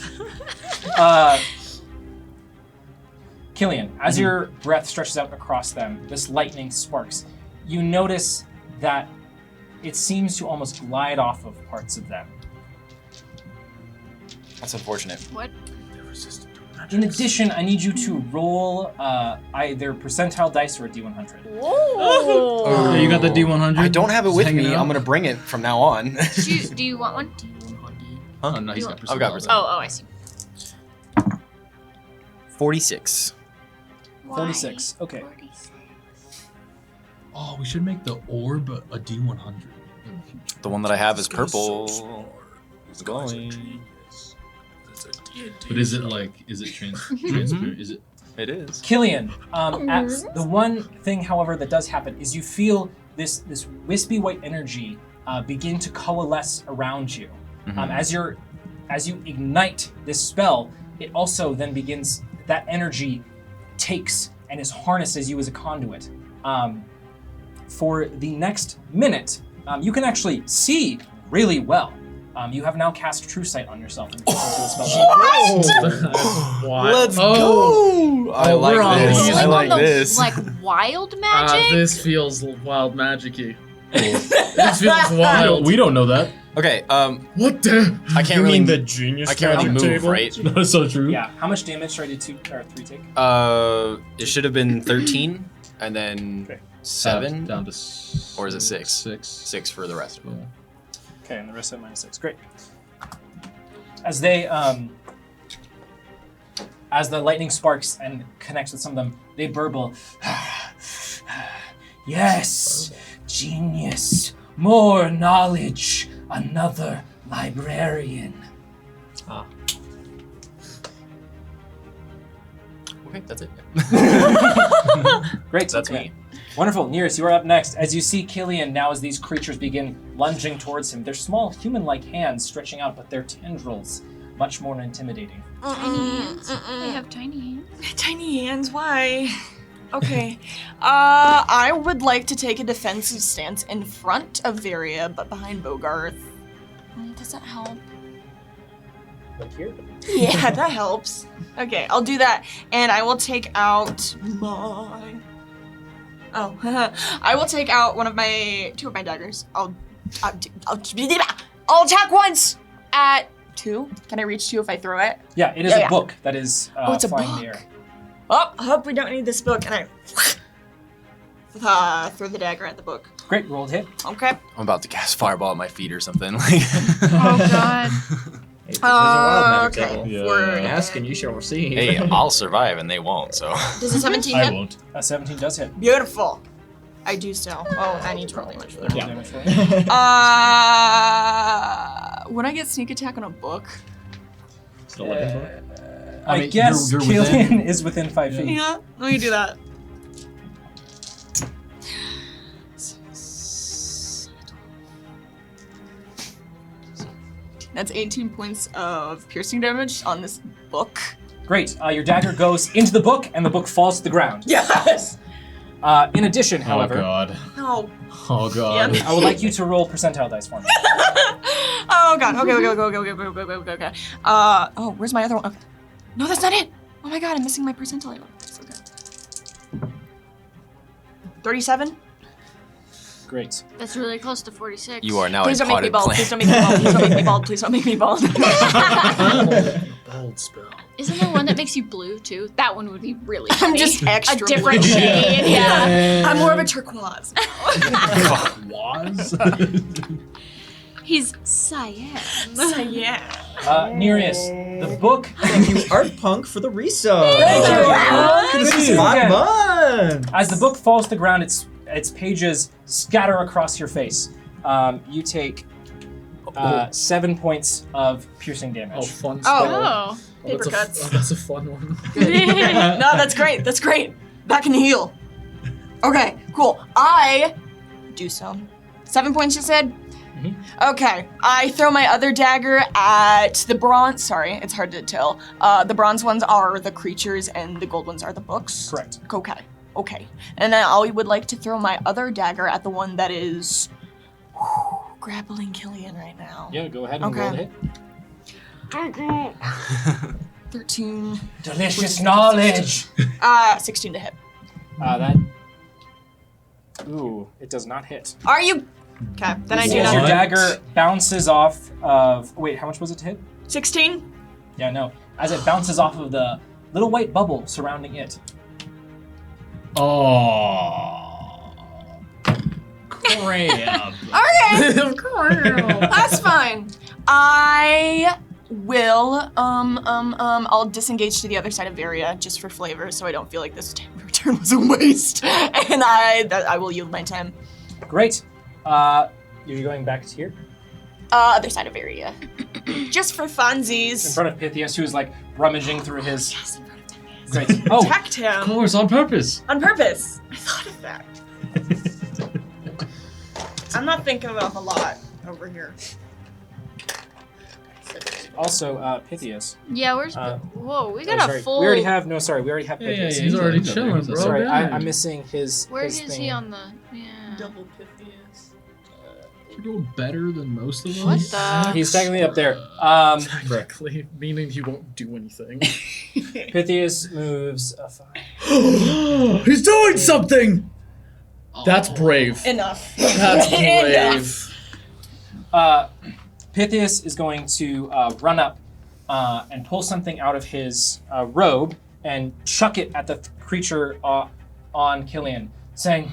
Killian, as your breath stretches out across them, this lightning sparks. You notice that it seems to almost glide off of parts of them. That's unfortunate. What? In addition, I need you to roll either percentile dice or a D100. Whoa. Yeah, you got the D100? I don't have it with Hanging me. out? I'm gonna bring it from now on. Do you want one? Oh, no, he's You got I've got percentile. Oh, I see. 46. 46. Okay. 46. Oh, we should make the orb a D100. The one that I have is purple. It's going. But is it transparent? Is it? It is. Killian, the one thing, however, that does happen is you feel this wispy white energy begin to coalesce around you. As you ignite this spell, it also then begins, that energy takes and is harnessed as you as a conduit. For the next minute, you can actually see really well. You have now cast True Sight on yourself. And the spell. Let's go! I Oh, like we're on this. easy. I like on the, this. Like wild magic? This feels wild magic-y. This feels wild. We don't know that. Okay, What the? I can't You really. mean the genius I can't really magic move, table? right? That's so true. Yeah. How much damage should I do 2 or 3 take? It should have been 13, and then Okay. 7, Down to or is it 6? 6. 6 for the rest of them. Okay, and the rest of it -6. Great. As they, as the lightning sparks and connects with some of them, they burble. Yes, genius, more knowledge, another librarian. Okay, that's it. Great, That's okay. me. Wonderful. Nearest, you are up next. As you see Killian now as these creatures begin lunging towards him, their small human-like hands stretching out, but their tendrils much more intimidating. Tiny hands? They have tiny hands? Tiny hands, why? Okay. I would like to take a defensive stance in front of Varia, but behind Bogarth. Does that help? Like here? Yeah, that helps. Okay, I'll do that. And I will take out my... Oh, I will take out 2 of my daggers. I'll attack once at 2. Can I reach 2 if I throw it? Yeah, it is Yeah, a yeah. book that is It's a flying book. in the air. Oh, I hope we don't need this book. And I throw the dagger at the book. Great, rolled hit. Okay. I'm about to cast fireball at my feet or something. Oh god. Hey, this is a wild magic Okay. table. Yeah. Ask and you shall receive. Hey, I'll survive and they won't, so. Does a 17 I hit? won't. A 17 does hit. Beautiful. I do still. Oh, I need to roll damage for that. Roll damage for it. Would I get sneak attack on a book? Still looking for it? I mean, guess you're Killian within- is within 5 feet. Yeah, let me do that. That's 18 points of piercing damage on this book. Great. Your dagger goes into the book, and the book falls to the ground. Yes! In addition, however, Oh god. No. Oh god. Yep. I would like you to roll percentile dice for me. Oh god. Okay. Oh, where's my other one? Okay. No, that's not it. Oh my god, I'm missing my percentile. It's okay. 37? Great. That's really close to 46. You are now Please a don't make me potted bald. plant. Please don't make me bald. Please don't make me bald. Please don't make me bald. Bald spell. Isn't there one that makes you blue too? That one would be really I'm funny. just extra a different blue. shade. Yeah. I'm more of a turquoise. Was? He's cyan. Yeah. Nereus, the book. Thank you, Art Punk, for the resub. Thank you. Good to see you again. again. As the book falls to the ground, its pages scatter across your face. You take 7 points of piercing Oh, damage. fun spell. Oh. Paper that's cuts. that's a fun one. No, that's great. That's great. That can heal. Okay, cool. I do some. 7 points, you said? Okay, I throw my other dagger at the bronze. Sorry, it's hard to tell. The bronze ones are the creatures and the gold ones are the books. Correct. Okay. And then I would like to throw my other dagger at the one that is grappling Killian right now. Yeah, go ahead and Okay. roll the hit. 13. Delicious knowledge. 16 to hit. That. Ooh, it does not hit. Are you? Okay, then I do As your not. dagger bounces off of. Wait, how much was it to hit? 16? Yeah, no. As it bounces off of the little white bubble surrounding it. Oh. Crap. Okay. That's fine. I will, I'll disengage to the other side of Varia just for flavor so I don't feel like this turn was a waste. And I will yield my time. Great. You're going back to here? Other side of Varia. Just for In funsies. front of Pythias, who's like rummaging through his. Yes, in front of Pythias. Great. Oh, Attacked him. Of course, on purpose. On purpose. I thought of that. I'm not thinking of a lot over here. also, Pythias. Yeah, where's. Whoa, we got a sorry. full. We already have. No, sorry. We already have Yeah, Pythias. He's already up there. chilling, He's up bro. there. Sorry, Yeah. I'm missing his. Where his is thing. he on the. Yeah. Double Pythias. You're doing better than most of us. What the? He's technically up there. Technically, meaning he won't do anything. Pythias moves a 5. He's doing something! That's brave. Enough. That's Enough. brave. Pythias is going to run up and pull something out of his robe and chuck it at the creature on Killian, saying,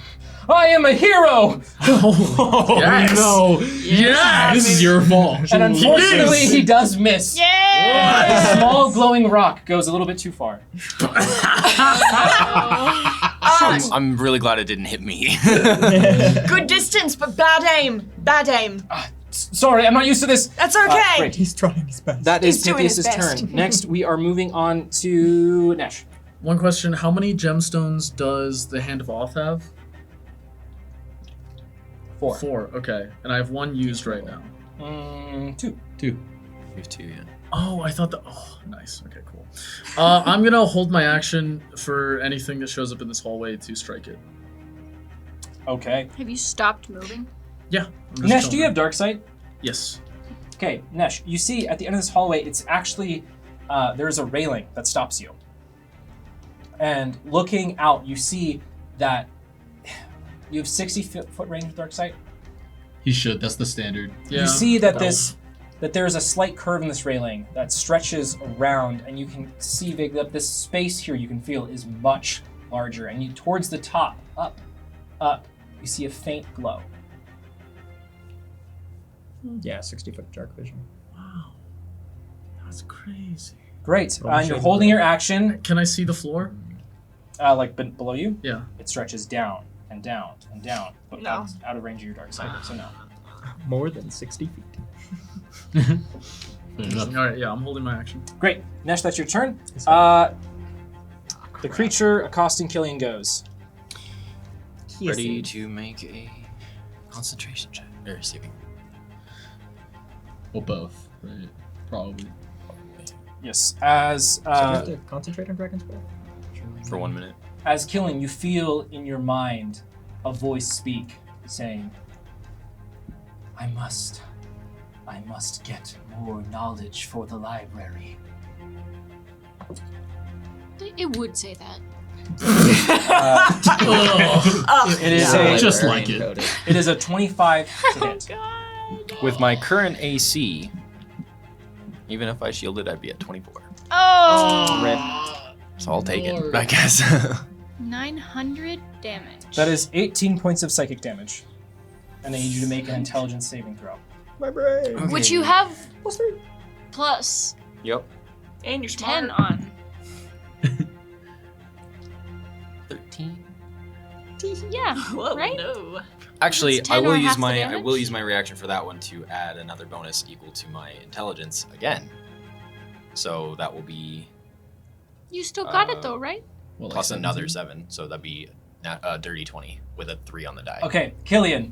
"I am a hero!" Oh, Yes. no. Yes! This is your fault. And unfortunately, Yes. he does miss. Yeah! A small glowing rock goes a little bit too far. I'm really glad it didn't hit me. Good distance, but bad aim. Bad aim. Sorry, I'm not used to this. That's okay. Great. He's trying his best. That is He's doing his Pythias' best. turn. Next, we are moving on to Nesh. One question, how many gemstones does the Hand of Oth have? 4. 4, okay. And I have 1 used right now. 2. You have 2, yeah. Oh, I thought oh, nice. Okay, cool. I'm gonna hold my action for anything that shows up in this hallway to strike it. Okay. Have you stopped moving? Yeah. I'm just Nesh, do chilling you have there. dark sight? Yes. Okay, Nesh, you see at the end of this hallway, it's actually, there's a railing that stops you. And looking out, you see that you have 60 foot range with dark sight. He should. That's the standard. Yeah. You see that Well, that there's a slight curve in this railing that stretches around, and you can see vaguely that this space here you can feel is much larger. And you towards the top, up, you see a faint glow. Yeah, 60-foot dark vision. Wow. That's crazy. Great. Roll a And you're shade holding of your action, Can I see the floor? like below you. Yeah. It stretches down and down and down, but No. out of range of your dark sight. So no. More than 60 feet. Fair enough. Alright, yeah, I'm holding my action. Great. Nesh, that's your turn. It's The creature accosting Killian goes. Ready to make a concentration check. Or saving. Well, both. right? Probably. Yes. As So you have to concentrate on Dragon's Breath. For 1 minute. as Killing, you feel in your mind a voice speak, saying, I must get more knowledge for the library. It would say that. It is Yeah, a, just like it. it is a 25 to hit. With my current AC, even if I shielded, I'd be at 24. Oh! So I'll take it, I guess. 900 damage. That is 18 points of psychic damage. And I need you to make an intelligence saving throw. My brain. Which you have +3. plus Yep. And you're smart. 10 on. 13. Yeah, Whoa, right? no. Actually, It's I 10 or will use half the my damage? reaction for that one to add another bonus equal to my intelligence again. So that will be You still got it though, right? Well, like plus another 17. 7, so that'd be a dirty 20 with a 3 on the die. Okay, Killian.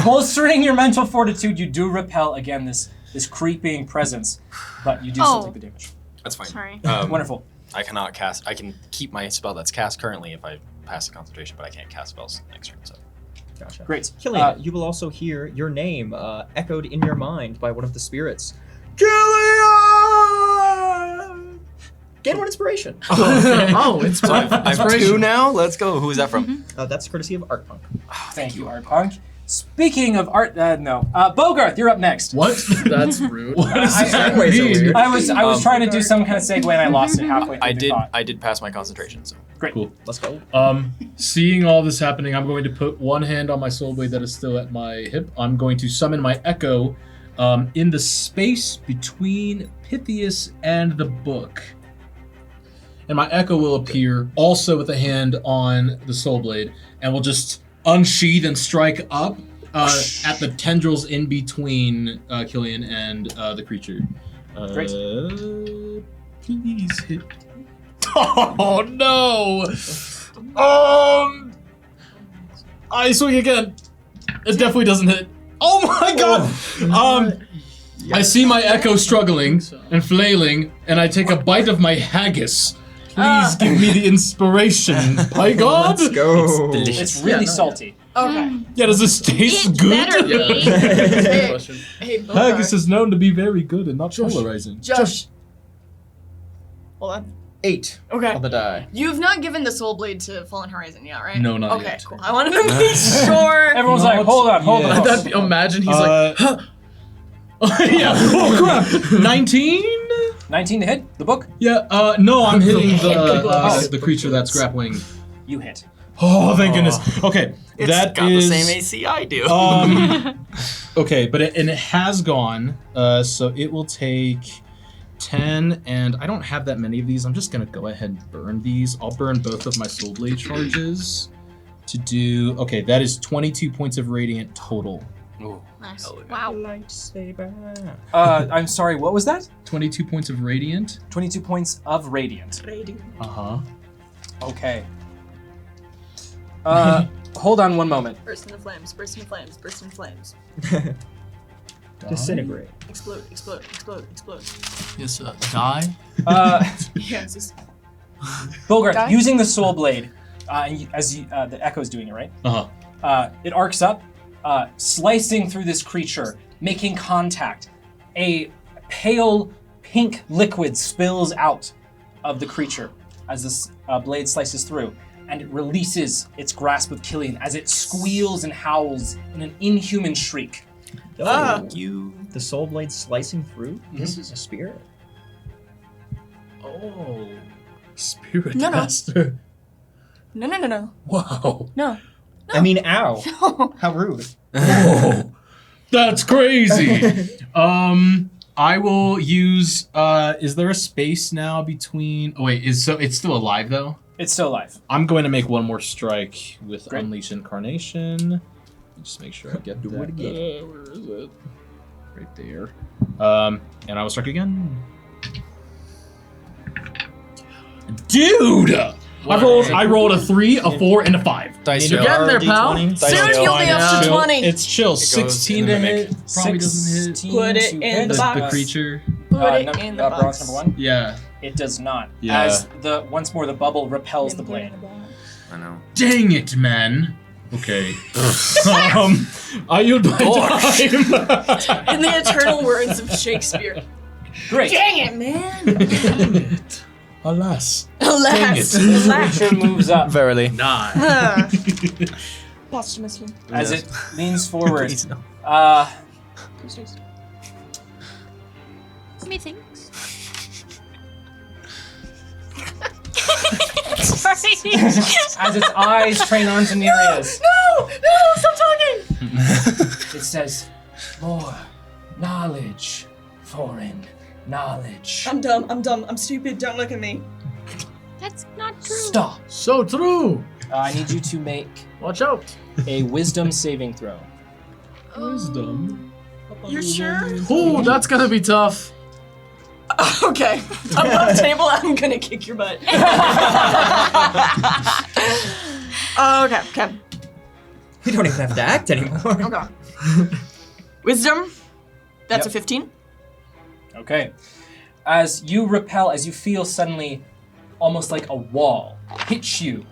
Bolstering your mental fortitude, you do repel again this creeping presence, but you do still take the damage. That's fine. Sorry. Wonderful. I cannot cast. I can keep my spell that's cast currently if I pass the concentration, but I can't cast spells next turn. So Gotcha. Great. Killian, you will also hear your name echoed in your mind by one of the spirits. Killian! Gain 1 inspiration. Oh, it's I have 2 now. Let's go. Who is that from? That's courtesy of Artpunk. Thank you, Art Punk. Speaking of art, no. Bogarth, you're up next. What? That's rude. What does I- that Segways are mean? weird. I was trying to do some kind of segue and I lost it halfway through the thought. I did pass my concentration. So Great. Cool. Let's go. Seeing all this happening, I'm going to put one hand on my soul blade that is still at my hip. I'm going to summon my echo in the space between Pythias and the book. And my echo will appear also with a hand on the soul blade and will just unsheath and strike up at the tendrils in between Killian and the creature. Great. Please hit. Oh no! I swing again. It definitely doesn't hit. Oh my god! I see my echo struggling and flailing, and I take a bite of my haggis. Please give me the inspiration. By God! Let's go. It's really salty. Okay. Yeah, does this taste It good? better be. Hey, Question. hey, Haggis Bogart. is known to be very good and not polarizing. Josh. Hold on. 8 Okay. on the die. You've not given the soul blade to Fallen Horizon yet, right? No, not Okay, yet. cool. I wanted to make sure. Everyone's like, hold on. Yeah. That'd be, imagine he's like, huh. yeah. Oh crap! 19? 19 to hit, the book, Yeah. No, I'm hitting Oh. the creature that's grappling. you hit. Oh, thank goodness. Okay, it's that got is the same AC I do. okay, but it has gone. So it will take 10, and I don't have that many of these. I'm just gonna go ahead and burn these. I'll burn both of my soul blade charges to do. Okay, that is 22 points of radiant total. Ooh. Nice. Wow. Lightsaber. I'm sorry, what was that? 22 points of radiant. 22 points of radiant. Uh-huh. Okay. Hold on one moment. Burst into flames, burst into flames, burst into flames. Disintegrate. Explode, explode, explode, explode. Yes, die. Yeah, it's just... Bogart, Die? using the soul blade, the echo's doing it, right? Uh-huh. It arcs up, slicing through this creature, making contact. A pale pink liquid spills out of the creature as this blade slices through, and it releases its grasp of Killian as it squeals and howls in an inhuman shriek. Thank you. The soul blade slicing through? This is a spirit. Oh. Spirit No, no. master. No. Wow. No. I mean, ow. How rude. Oh, that's crazy. I will use. Is there a space now between? Oh wait, it's still alive though. It's still alive. I'm going to make one more strike with Great. Unleash Incarnation. Just make sure I get Do that. it again. Where is it? Right there. And I will strike again. Dude! I rolled a 3, a 4, and a 5. Dice You're getting there, pal. D20. Soon you'll be up to Chill. 20. It's chill. goes 16 in the to mimic. hit. Probably doesn't hit. 16 Put it to in hit. the box. The creature. Put it in the bronze box. number 1. Yeah. It does not. Yeah. As once more the bubble repels the blade. I know. Dang it, man. Okay. I yield my time. In the eternal words of Shakespeare. Great. Dang it, man. Alas. Alas. Dang it. Alas. Creature moves up Verily. 9. Posthumously. as it leans forward. Please no. Methinks. Sorry. As its eyes train onto Nereus, No, stop talking. it says, "More knowledge, foreign knowledge." I'm dumb. I'm stupid. Don't look at me. That's not true. Stop. So true. I need you to make Watch out. a wisdom saving throw. Wisdom. You sure? Ooh, that's gonna be tough. Okay. Above table, I'm gonna kick your butt. Okay. We don't even have to act anymore. Okay. Wisdom. That's Yep. a 15. Okay. As you repel, as you feel suddenly almost like a wall hits you,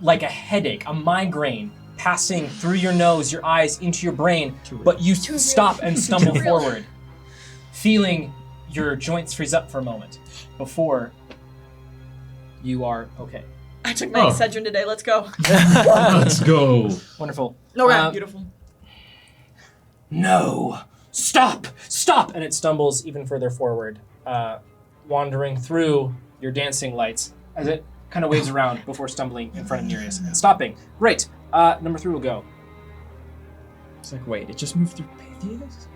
like a headache, a migraine passing through your nose, your eyes, into your brain, but you stop and stumble forward, feeling your joints freeze up for a moment before you are okay. I took my Excedrin today. Let's go. Let's go. Wonderful. Okay. Beautiful. No! Stop! Stop! And it stumbles even further forward, wandering through your dancing lights as it kind of waves around before stumbling in front of Nereus and stopping. Great. Number 3 will go. It's like, wait, it just moved through Pythias?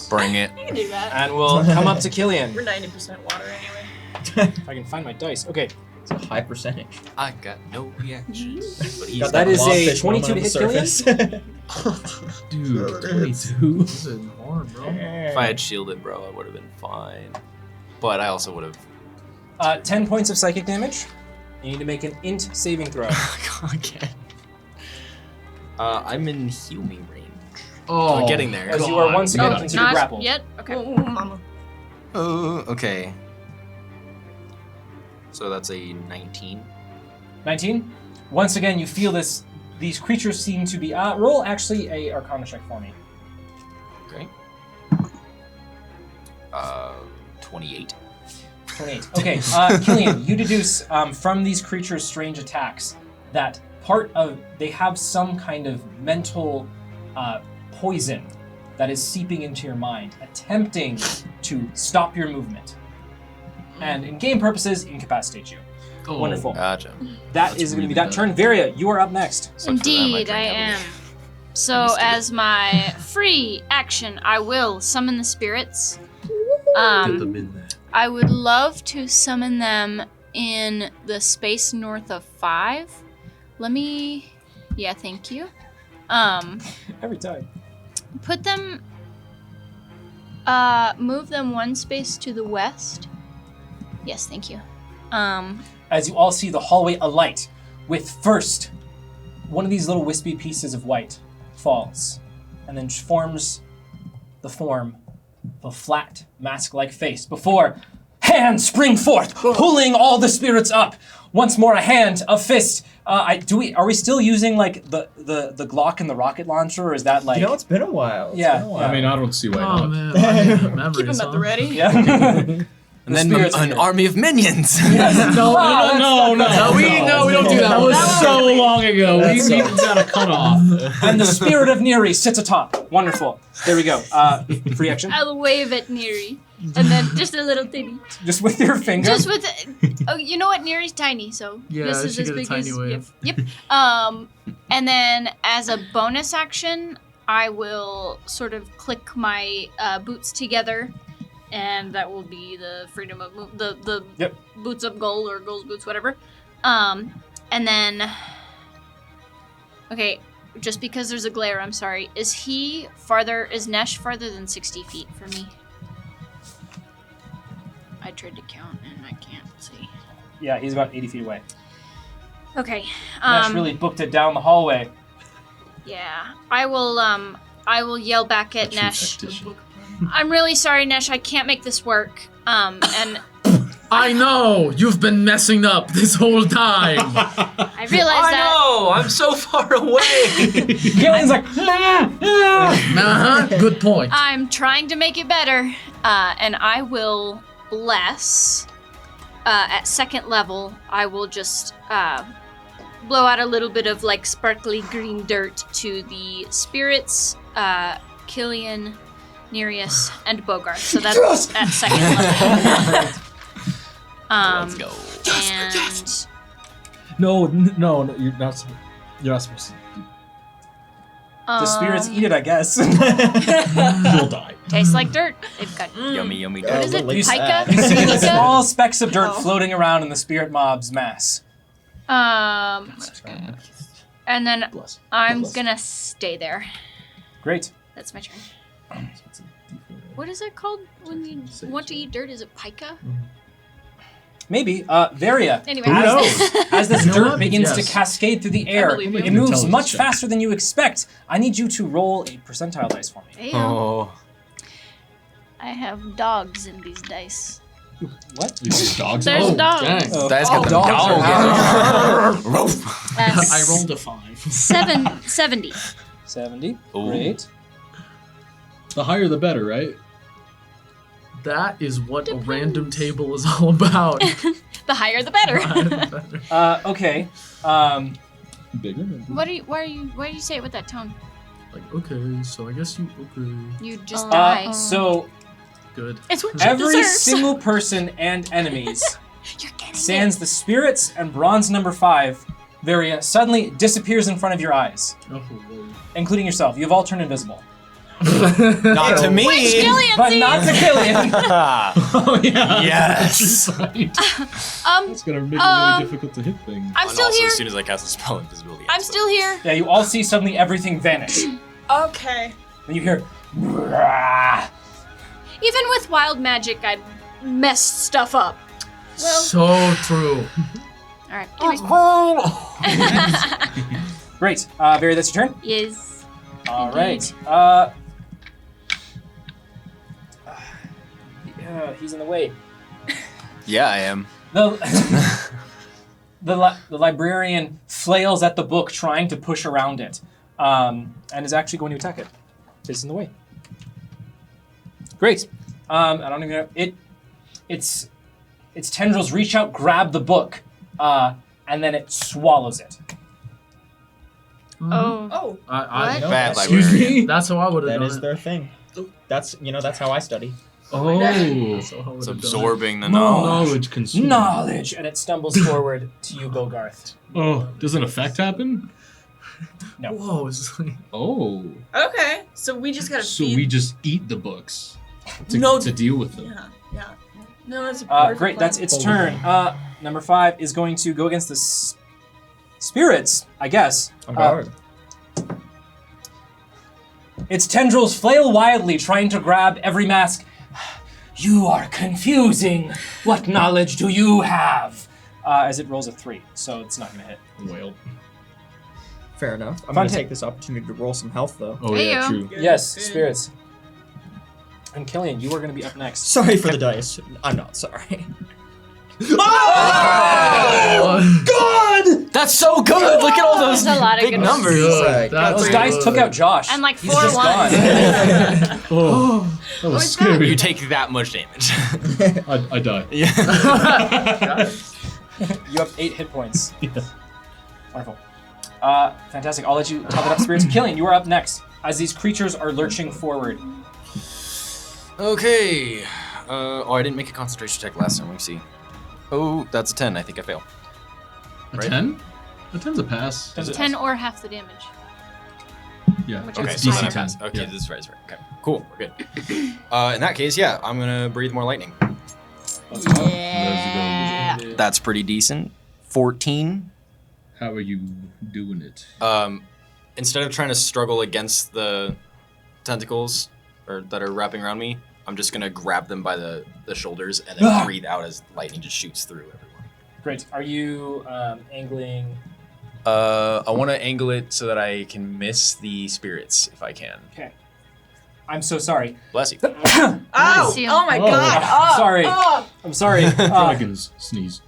Bring it. You can do that. And we'll come up to Killian. We're 90% water anyway. If I can find my dice. Okay. It's a high percentage. I got no reactions. But he's Got That is a blobfish 22 moment to on the hit surface. Dude, 22. This is hard, bro. If I had shielded, bro, I would have been fine. But I also would have. 10 points of psychic damage. You need to make an int saving throw. Again. I'm in heal me range. Oh, I'm getting there. As you are once again Oh, considered not grappled. yet? Okay. Oh, mama. Oh, okay. So that's a 19. 19. Once again, you feel this. These creatures seem to be. Roll actually a Arcana check for me. Okay. 28. 28. Okay, Killian, you deduce from these creatures' strange attacks that they have some kind of mental poison that is seeping into your mind, attempting to stop your movement, and in game purposes, incapacitate you. Oh. Wonderful. Gotcha. That is going to be that turn. Varia, you are up next. Except for that, my Indeed, drink I will be- am. So, as my free action, I will summon the spirits. Get them in there. I would love to summon them in the space north of 5. Yeah, thank you. Every time. Put them, move them one space to the west. Yes, thank you. As you all see the hallway alight, with first one of these little wispy pieces of white falls, and then forms the form of a flat, mask-like face before hands spring forth, pulling all the spirits up. Once more, a hand, a fist. Are we still using like the Glock and the rocket launcher, or is that like? You know, it's been a while. Yeah, I mean, I don't see why Oh not. man, I need memories, Keep him at the ready. Yeah. And then spirits are an here. army of minions. No, we don't do that. That was so long ago. We got a cut off. And the spirit of Neri sits atop. Wonderful. There we go. Free action. I'll wave at Neri. And then just a little titty. Just with your finger. Just with, oh, you know what? Neri's tiny, so Yeah, this is she as got a big tiny as. wave. Yep. And then as a bonus action, I will sort of click my boots together, and that will be the freedom of the Yep. boots of gold or gold's boots, whatever. And then, okay, just because there's a glare, I'm sorry. Is Nesh farther than 60 feet for me? I tried to count and I can't see. Yeah, he's about 80 feet away. Okay. Nash really booked it down the hallway. Yeah. I will yell back at A true Nesh. tactician. I'm really sorry, Nesh. I can't make this work. And I know! You've been messing up this whole time! I realize that. know. I'm so far away. Gillian's like, Uh-huh, good point. I'm trying to make it better. And I will bless. At second level, I will just blow out a little bit of like sparkly green dirt to the spirits, Killian, Nereus, and Bogart. So that's at second level. Let's go. And No, you're not supposed to. the spirits eat it, I guess. You'll die. tastes like dirt. They've got Yummy, yummy. what is it? Well, Pica? You see the Pica? small specks of dirt Oh. floating around in the spirit mob's mass. And then Bless. I'm Bless. gonna stay there. Great. That's my turn. What is it called when you want to eat dirt? Is it pica? Maybe. Varia. Anyway, As this You know dirt what? begins Yes. to cascade through the air, believe you. it moves Intelligence much check. faster than you expect. I need you to roll a percentile dice for me. Ayo. Oh. I have dogs in these dice. What? These dogs. There's Oh, dogs. dang. Oh, That's got oh, the dogs dog. That's I rolled a 5. 70. 70. Ooh. Great. The higher the better, right? That is what a random table is all about. The higher the better. Okay. Bigger. Why do you say it with that tone? Like, okay, so I guess you, okay, You just die. So good. It's what you every deserve. single person and enemies, You're getting sans the spirits and bronze number 5, Varia, suddenly disappears in front of your eyes, Oh, Lord. including yourself. You've all turned invisible. Not to me. Which Gillian But sees. not to Killian. Oh yeah. Yes. It's gonna make it really difficult to hit things. I'm And still also, here. as soon as I cast a spell, invisibility. I'm still here. Yeah, you all see suddenly everything vanish. Okay. Then you hear, "Rah." Even with wild magic, I messed stuff up. Well, So true. all right. Anyway. Great. Varia, that's your turn. Yes. All right. Yeah, he's in the way. Yeah, I am. The the librarian flails at the book, trying to push around it, and is actually going to attack it. It's in the way. Great. I don't even know. Its tendrils reach out, grab the book, and then it swallows it. Oh. Oh. I What? Bad Excuse librarian. me. That's how I would have That done is it. their thing. That's how I study. Oh. That's how I would've It's done it. absorbing the No. knowledge. Knowledge consumed. Knowledge, and it stumbles forward to you, Bogarth. Oh, does an effect happen? No. Whoa, it's like, Oh. Okay. So we just gotta So feed. we just eat the books to, No. to deal with them. Yeah. Yeah. No, that's a perfect Great, plan. that's its turn. Number 5 is going to go against the spirits, I guess. On guard. Its tendrils flail wildly, trying to grab every mask. You are confusing. What knowledge do you have? As it rolls a 3, so it's not going to hit. Well. Fair enough. I'm Fun gonna hit. take this opportunity to roll some health, though. Oh yeah, Heyo. true. Yes, spirits. And Killian, you are going to be up next. Sorry for the dice. I'm not sorry. God! That's so good! Look at all those There's a lot of big good numbers. good. That's Those dice good. took out Josh. And like He's 4 just ones. gone. Oh, that was scary. You take that much damage. I die. Yeah. You have 8 hit points. Yeah. Wonderful. Fantastic. I'll let you top it up, spirits. Killian, you are up next. As these creatures are lurching forward. Okay. Oh, I didn't make a concentration check last time. Let me see. Oh, that's a 10. I think I fail. A Right. 10? A 10's a pass. 10 or half the damage. Yeah. Which Okay, is so DC then I higher. 10. pass. Okay, Yeah. this is right. Okay, cool. We're good. In that case, yeah, I'm gonna breathe more lightning. Yeah. That's pretty decent. 14. How are you doing it? Instead of trying to struggle against the tentacles that are wrapping around me, I'm just gonna grab them by the shoulders and then breathe out as lightning just shoots through everyone. Great. Are you angling? I want to angle it so that I can miss the spirits if I can. Okay. I'm so sorry. Bless you. Oh! Bless you. Oh my god! I'm sorry. Oh. I'm sorry. Dragons sneeze.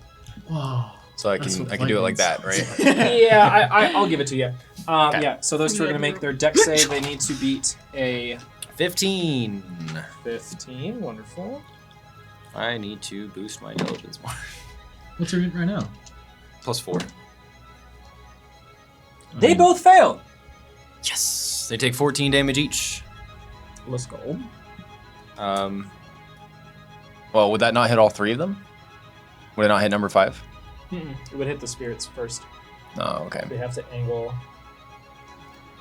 Wow. So I That's can what I can do it like lightning's- that, right? Yeah, I'll give it to you. Okay. Yeah. So those two are gonna make their deck save. They need to beat a 15. 15. Wonderful. I need to boost my intelligence more. What's your hit right now? +4. They both fail. Yes. They take 14 damage each. Let's go. Well, would that not hit all 3 of them? Would it not hit number 5? It would hit the spirits first. Oh, okay. They have to angle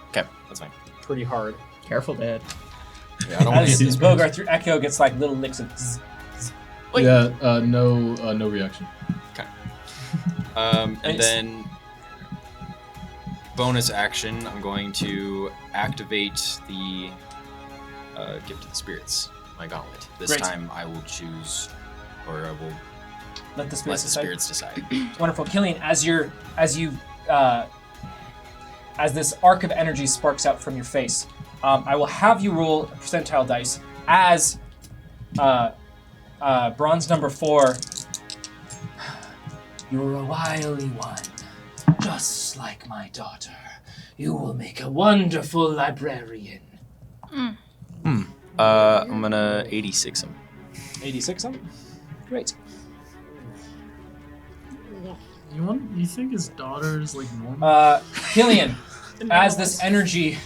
Okay, that's fine. pretty hard. Careful, Dad. Yeah, I don't want to As get these. Bogart through Echo gets like little licks of zzz. Wait. Yeah, no reaction. And Nice. then bonus action, I'm going to activate the Gift of the Spirits, my gauntlet. This Great. time I will choose, or I will Let the let spirits the decide. spirits decide. Wonderful, Killian. As this arc of energy sparks out from your face, I will have you roll a percentile dice as bronze number 4. You're a wily one, just like my daughter. You will make a wonderful librarian. I'm gonna 86 him. 86 them? Great. You think his daughter is like normal? Killian, as this energy,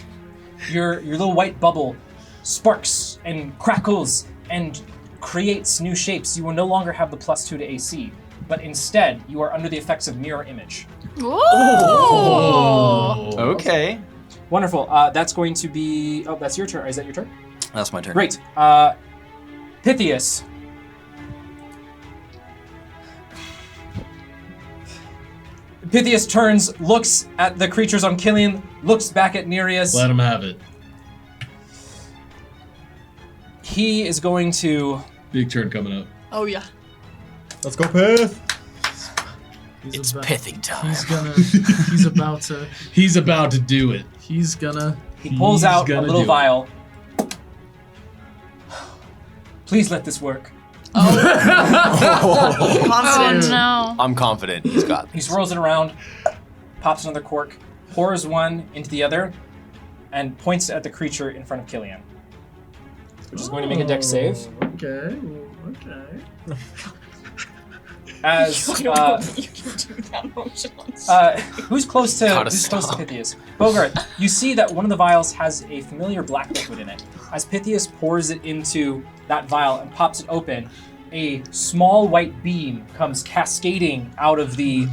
your little white bubble sparks and crackles and creates new shapes, you will no longer have the +2 to AC, but instead you are under the effects of mirror image. Ooh. Okay. Wonderful. That's going to be. Oh, that's your turn. Is that your turn? That's my turn. Great. Pythias. Pythias turns, looks at the creatures on Killian, looks back at Nereus. Let him have it. He is going to. Big turn coming up. Oh yeah. Let's go, Pith. It's pithing time. He's about to. He's about to do it. He's gonna. He pulls He's out a gonna little do it. vial. Please let this work. Oh Confident. no. I'm confident he's got He this. swirls it around, pops another cork, pours one into the other, and points at the creature in front of Killian, which is going to make a dex save. Okay. Okay. As You can do that motion on who's close to Gotta Pythias? stop. Bogart, you see that one of the vials has a familiar black liquid in it. As Pythias pours it into that vial and pops it open, a small white beam comes cascading out of the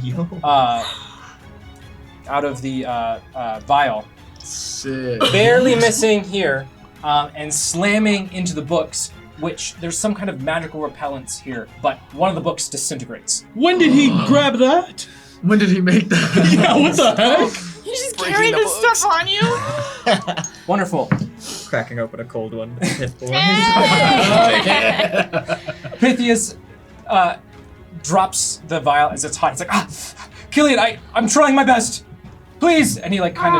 vial, Sick. barely missing here, and slamming into the books. Which there's some kind of magical repellence here, but one of the books disintegrates. When did he grab that? When did he make that? Yeah, what the heck? You just Breaking carry the this books. stuff on you? Wonderful. Cracking open a cold one. Pith boy. Pythias drops the vial as it's hot. It's like, Killian, I'm trying my best. Please! And he like kind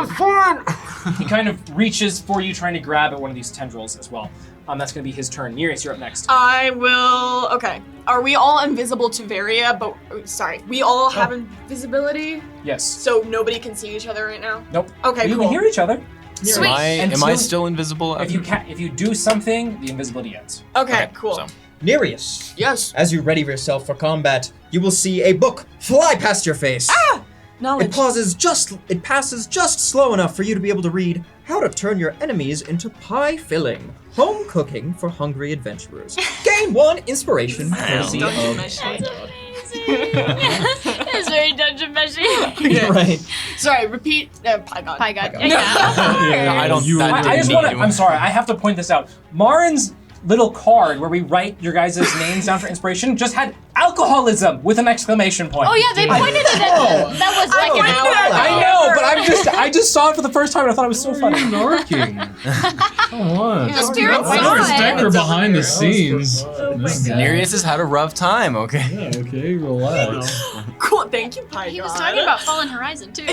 of reaches for you, trying to grab at one of these tendrils as well. That's gonna be his turn. Nereus, you're up next. I will. Okay. Are we all invisible to Varia? But sorry, we all have invisibility, Yes. so nobody can see each other right now. Nope. Okay, You cool. can hear each other. Sweet. Am I Until- still invisible? If you do something, the invisibility ends. Okay, cool. So, Nereus, Yes. as you ready yourself for combat, you will see a book fly past your face. It Knowledge. passes just slow enough for you to be able to read how to turn your enemies into pie filling. Home cooking for hungry adventurers. Gain 1 inspiration. courtesy Dungeon of- meshing. It's very dungeon meshing. Right. Sorry, repeat. Pie God. Pie God. God. Yeah. I don't. You- that I didn't just need want to. to. I'm sorry. I have to point this out. Marin's little card where we write your guys' names down for inspiration just had alcoholism with an exclamation point. Oh yeah, they pointed at it. That was like an hour. I know, but I just saw it for the first time and I thought it was so funny. Narking. Come on. The spirit I saw respect her it. behind the scenes. Nereus has had a rough time, okay? Yeah, okay, relax. Cool, thank you, Pie He was God. talking about Fallen Horizon too.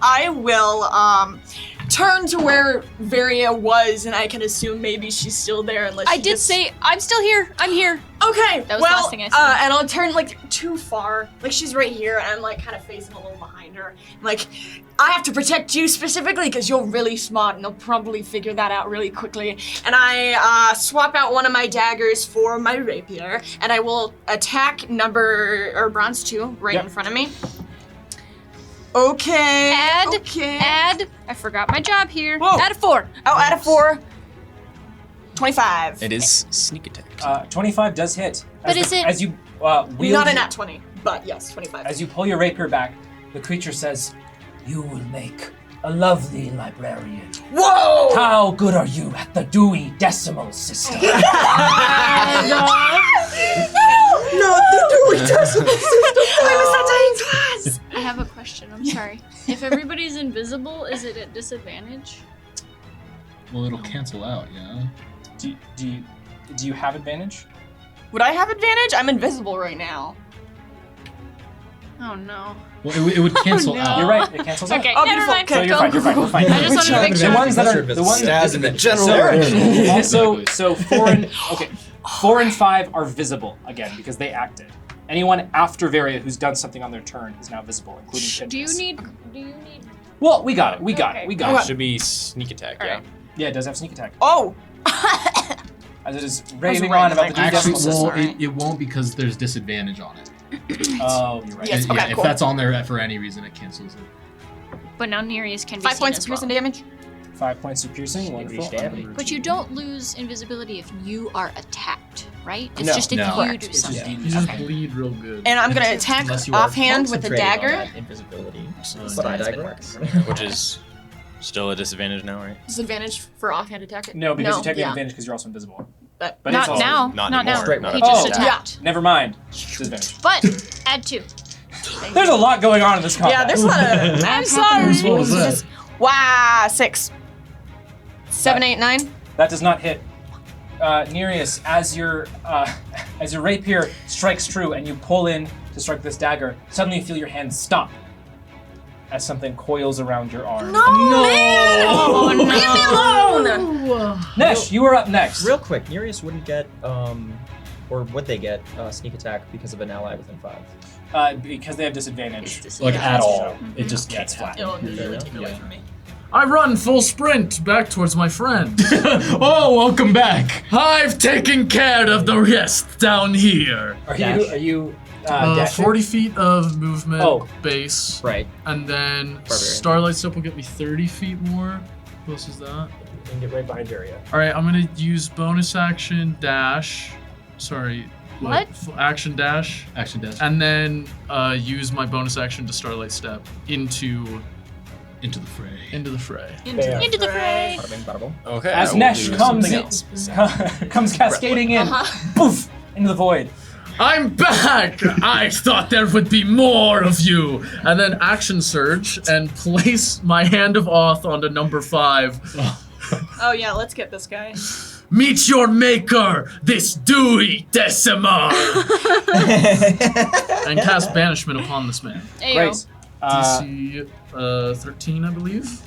I will turn to where Varia was, and I can assume maybe she's still there unless I she did just- say I'm still here. I'm here. Okay, That was the well, last thing I said. and I'll turn like too far. Like she's right here, and I'm like kind of facing a little behind her. I'm like, I have to protect you specifically because you're really smart, and you'll probably figure that out really quickly. And I swap out one of my daggers for my rapier, and I will attack bronze 2 right in front of me. Okay. Add. I forgot my job here. Whoa. Add a 4. Oh, add a 4. 25. It is sneak attack. 25 does hit. But is it- As you wield Not a nat 20, but yes, 25. As you pull your rapier back, the creature says, "You will make a lovely librarian. Whoa! How good are you at the Dewey Decimal System?" No, the Dewey Decimal System. I was not taking class. I have a question. I'm sorry. If everybody's invisible, is it at disadvantage? Well, it'll cancel out, yeah. Do you have advantage? Would I have advantage? I'm invisible right now. Oh no. Well, it would cancel no. out. You're right. It cancels out. Okay, Oh, never beautiful. mind. So you're fine. You're fine. You're fine. I just wanted to make The sure. ones that are the ones Stabs in the general so, direction. Also, Exactly. so 4 and 5 are visible again because they acted. Anyone after Varia who's done something on their turn is now visible, including Do you Shinjas. need? Well, we got it. We got Okay. it. We got it. Should be sneak attack, yeah. Alright. Yeah, it does have sneak attack. Oh! As it is raving right, on about the Actually, decimal system. well, it won't because there's disadvantage on it. Oh, you're right. Yes. Yeah, Okay, if cool. that's on there for any reason, it cancels it. But now Nereus can be 5 seen points as of piercing well. damage. 5 points of piercing. Wonderful. But you don't lose invisibility if you are attacked, right? It's No. just if No. you do It's just something. You just bleed real good. And I'm gonna attack Unless you are offhand with a concentrating on dagger. that invisibility. But Side works. Which is still a disadvantage now, right? Disadvantage for offhand attack. No, because you take yeah. advantage because you're also invisible. But But Not it's also now. not Not anymore. now. Straight He one. just Oh. attacked. Never mind. Disadvantage. But add 2. There's a lot going on in this combat. Yeah, there's a lot of. I'm sorry. What was that? Wow, 6. 7, 8, 9. That does not hit. Nereus, as your rapier strikes true and you pull in to strike this dagger, suddenly you feel your hand stop as something coils around your arm. Oh, no! Leave me alone! Nesh, you are up next. Real quick, Nereus wouldn't get, or would they get sneak attack because of an ally within 5? Because they have disadvantage. Like at all. Mhm. It just Yeah, gets it's flat. It'll immediately take it away from me. I run full sprint back towards my friend. Oh, welcome back. I've taken care of the rest down here. Are Dash? you dashing? 40 feet of movement Oh. base. Right. And then Barbarian. Starlight Step will get me 30 feet more. What else is that? You can get right behind Daria. Alright, I'm gonna use bonus action dash. Sorry. What? Action dash. Action dash. And then use my bonus action to Starlight Step into Into the fray. the fray. Into the fray. Bada bing, bada boom. Okay. As I will Nesh do comes something else. comes cascading in, poof, into the void. I'm back! I thought there would be more of you! And then action surge and place my hand of Oath onto number 5. Oh, yeah, let's get this guy. Meet your maker, this Dewey Decimal! And cast banishment upon this man. Ayo. Great. DC 13, I believe.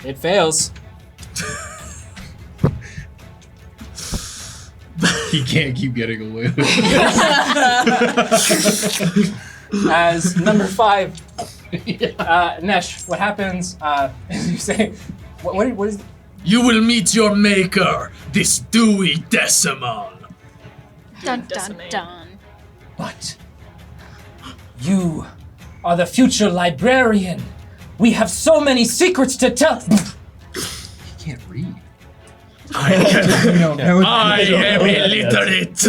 It fails. He can't keep getting away with it. As number 5, Nesh, what happens? You say, what is? You will meet your maker, this Dewey Decimal. Dun dun Decimate. dun. But you are the future librarian. We have so many secrets to tell. He can't read. I am illiterate.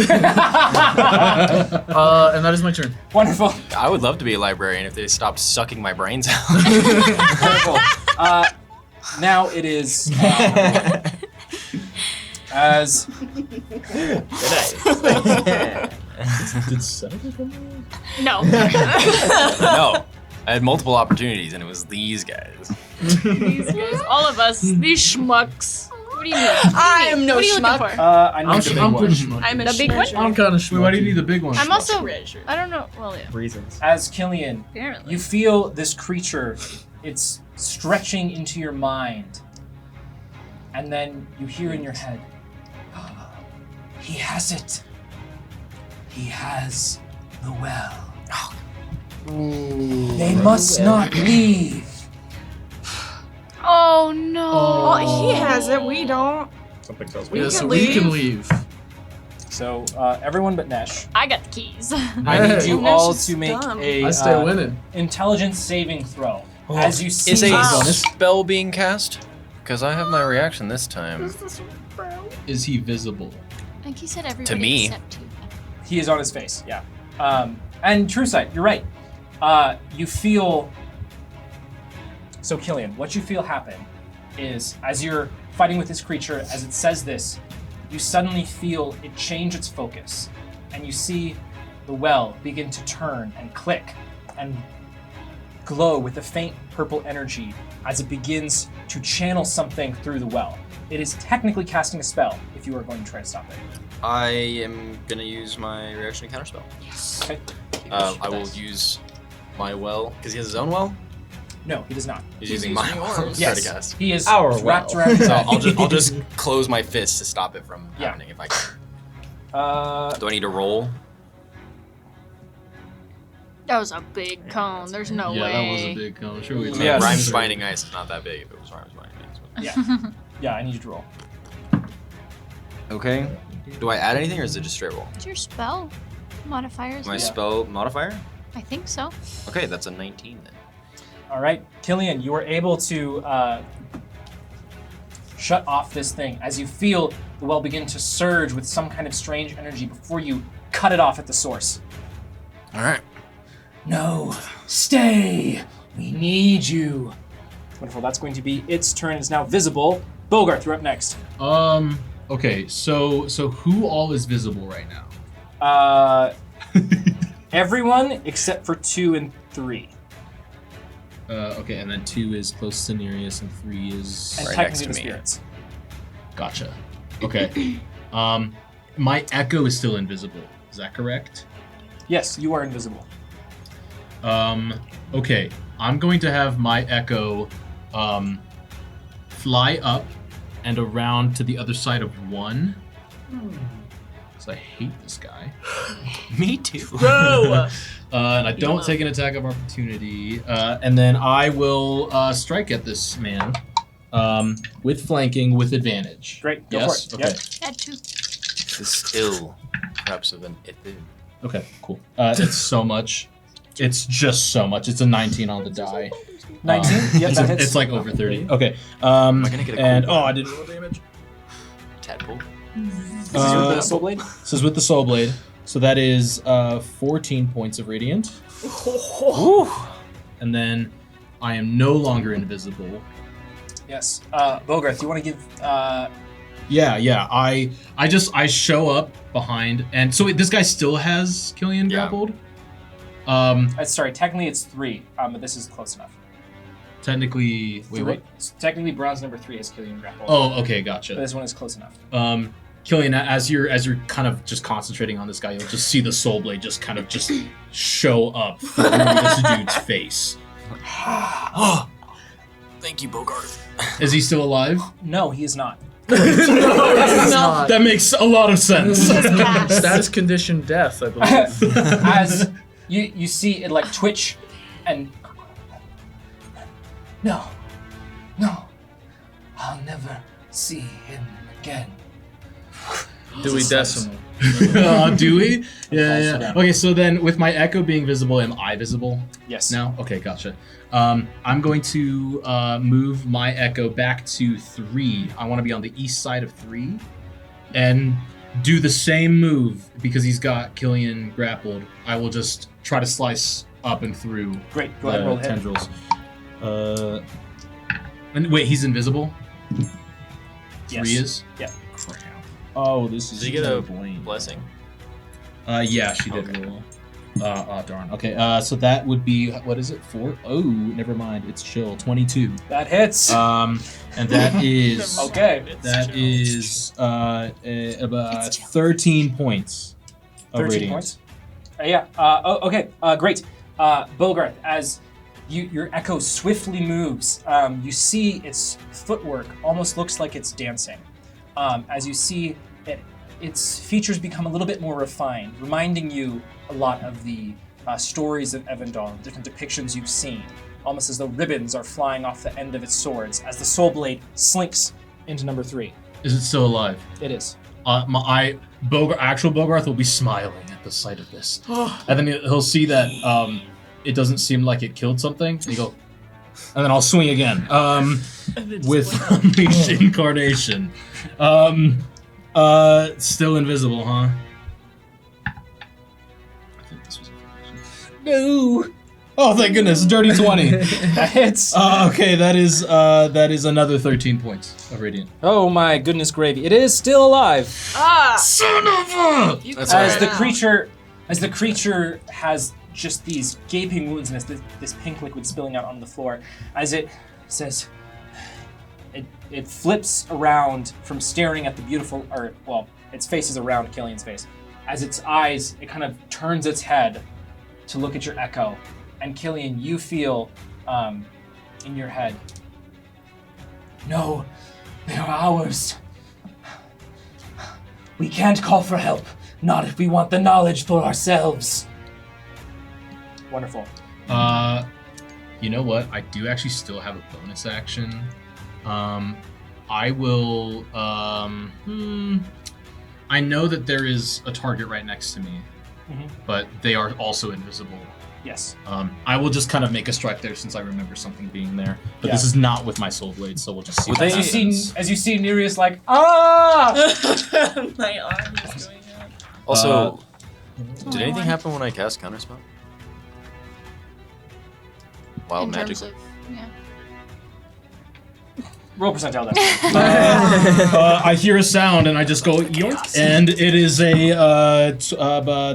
And that is my turn. Wonderful. I would love to be a librarian if they stopped sucking my brains out. Wonderful. Now it is As Did Seneca come in? No. No, I had multiple opportunities, and it was these guys. These guys, all of us, these schmucks. What do you need? I am no What are you schmuck. looking for? I need the big I'm one. pretty schmucky. I'm a The big one? treasure. I'm kind of Wait, why do you need the big one? I'm also. Treasure. I don't know. Well, yeah. Reasons. As Killian, Apparently. you feel this creature, it's stretching into your mind. And then you hear in your head, he has it. He has the well. They must not leave. Oh no. Well, he has it. We don't. Something tells me. Yeah, can so we can leave. leave. So everyone but Nesh, I got the keys. I need you Nesh all is to make dumb. a I stay winning. intelligence saving throw. As you see Is a bonus. spell being cast? Because I have my reaction this time. Is he visible? I think he said everybody me. except you. He is on his face, yeah. And True Sight, you're right. You feel. So, Killian, what you feel happen is as you're fighting with this creature, as it says this, you suddenly feel it change its focus. And you see the well begin to turn and click and glow with a faint purple energy as it begins to channel something through the well. It is technically casting a spell if you are going to try to stop it. I am gonna use my reaction to counterspell. Okay? I will use my well because he has his own well. No, he does not. He's using my well to try to Yes, cast. he is Our wrapped well. around his So head. I'll just close my fist to stop it from Yeah. happening if I can. Uh, Do I need to roll? That was a big cone. There's no yeah, way. that was a big cone. Sure, we Yes. Rhymes binding ice is not that big if it was rhymes binding ice. but- yeah, yeah. I need you to roll. Okay. Do I add anything or is it just straight roll? What's your spell modifiers? My Yeah. spell modifier? I think so. Okay, that's a 19 then. All right, Killian, you are able to shut off this thing as you feel the well begin to surge with some kind of strange energy before you cut it off at the source. All right. No, stay. We need you. Wonderful. That's going to be its turn. It's now visible. Bogart, you're up next. Okay, so who all is visible right now? Everyone except for 2 and 3, Okay, and then 2 is close to Nereus, and 3 is and Right technically next the to me. spirits. gotcha. Okay, my echo is still invisible. Is that correct? Yes, you are invisible. Okay, I'm going to have my echo fly up and around to the other side of 1. Because I hate this guy. Me too. And I don't take an attack of opportunity. And then I will strike at this man with flanking with advantage. Great, go Yes? for it. Okay. Yep. Had to. This is ill. Perhaps of an ithid. Okay, cool. It's so much. It's just so much. It's a 19 on the die. 19? Yep, that hits. It's like over 30. Okay. Am I gonna get a and cool oh, I didn't roll damage. Tadpole. This is your soul blade? This is with the soul blade. So that is 14 points of radiant. And then I am no longer invisible. Yes. Bogart, do you want to give... Yeah. I show up behind, and so wait, this guy still has Killian Yeah. grappled. sorry, technically it's 3, but this is close enough. Technically, wait, what? Technically, bronze number 3 is Killian grapple. Oh, okay, But gotcha. this one is close enough. Killian, as you're kind of just concentrating on this guy, you'll just see the soul blade just kind of just show up through this dude's face. Oh, thank you, Bogart. Is he still alive? No, he is not. That makes a lot of sense. Status condition death, I believe. As you see it like twitch and... No. I'll never see him again. Dewey Decimal. Do we? Yeah. down. Okay, so then with my echo being visible, am I visible Yes. now? Okay, gotcha. I'm going to move my echo back to 3. I want to be on the east side of 3. And do the same move because he's got Killian grappled. I will just try to slice up and through Great. Go ahead and roll the hit. tendrils. And wait, he's invisible? 3 Yes. is? Yeah. Crap. Oh, this is Did you get a blame. blessing? Yeah, she did Okay. roll. Darn. Okay, so that would be, what is it, 4? Oh, never mind, it's chill, 22. That hits. And that is, Okay. that is, about 13 points of 13 radiant. points. Yeah. Okay. Great. Bogarth, as your echo swiftly moves, you see its footwork almost looks like it's dancing. As you see its features become a little bit more refined, reminding you a lot of the stories of Evandal, different depictions you've seen, almost as though ribbons are flying off the end of its swords as the soul blade slinks into number 3. Is it still alive? It is. Actual Bogarth will be smiling at the sight of this. And then he'll see that it doesn't seem like it killed something. And he'll go, and then I'll swing again with Unleashed Incarnation. Still invisible, huh? I think this was information. No! Oh, thank goodness, dirty 20. That hits. Okay, that is another 13 points of radiant. Oh my goodness gravy. It is still alive. Son of a! You That's cried As the out. creature has just these gaping wounds and this pink liquid spilling out on the floor, as it says, it flips around from staring at the beautiful, its face is around Killian's face. As its eyes, it kind of turns its head to look at your echo, and Killian, you feel in your head, no, they are ours. We can't call for help, not if we want the knowledge for ourselves. Wonderful. You know what? I do actually still have a bonus action. I will. I know that there is a target right next to me, but they are also invisible. Yes. I will just kind of make a strike there since I remember something being there. But Yeah. this is not with my soul blade, so we'll just see. Would what they- happens. As you see Nereus like, ah! My arm is going out. Also, did anything happen when I cast Counterspell? Wild in magic. terms of, yeah. Roll percentile then. I hear a sound and I just go yoink, and it is a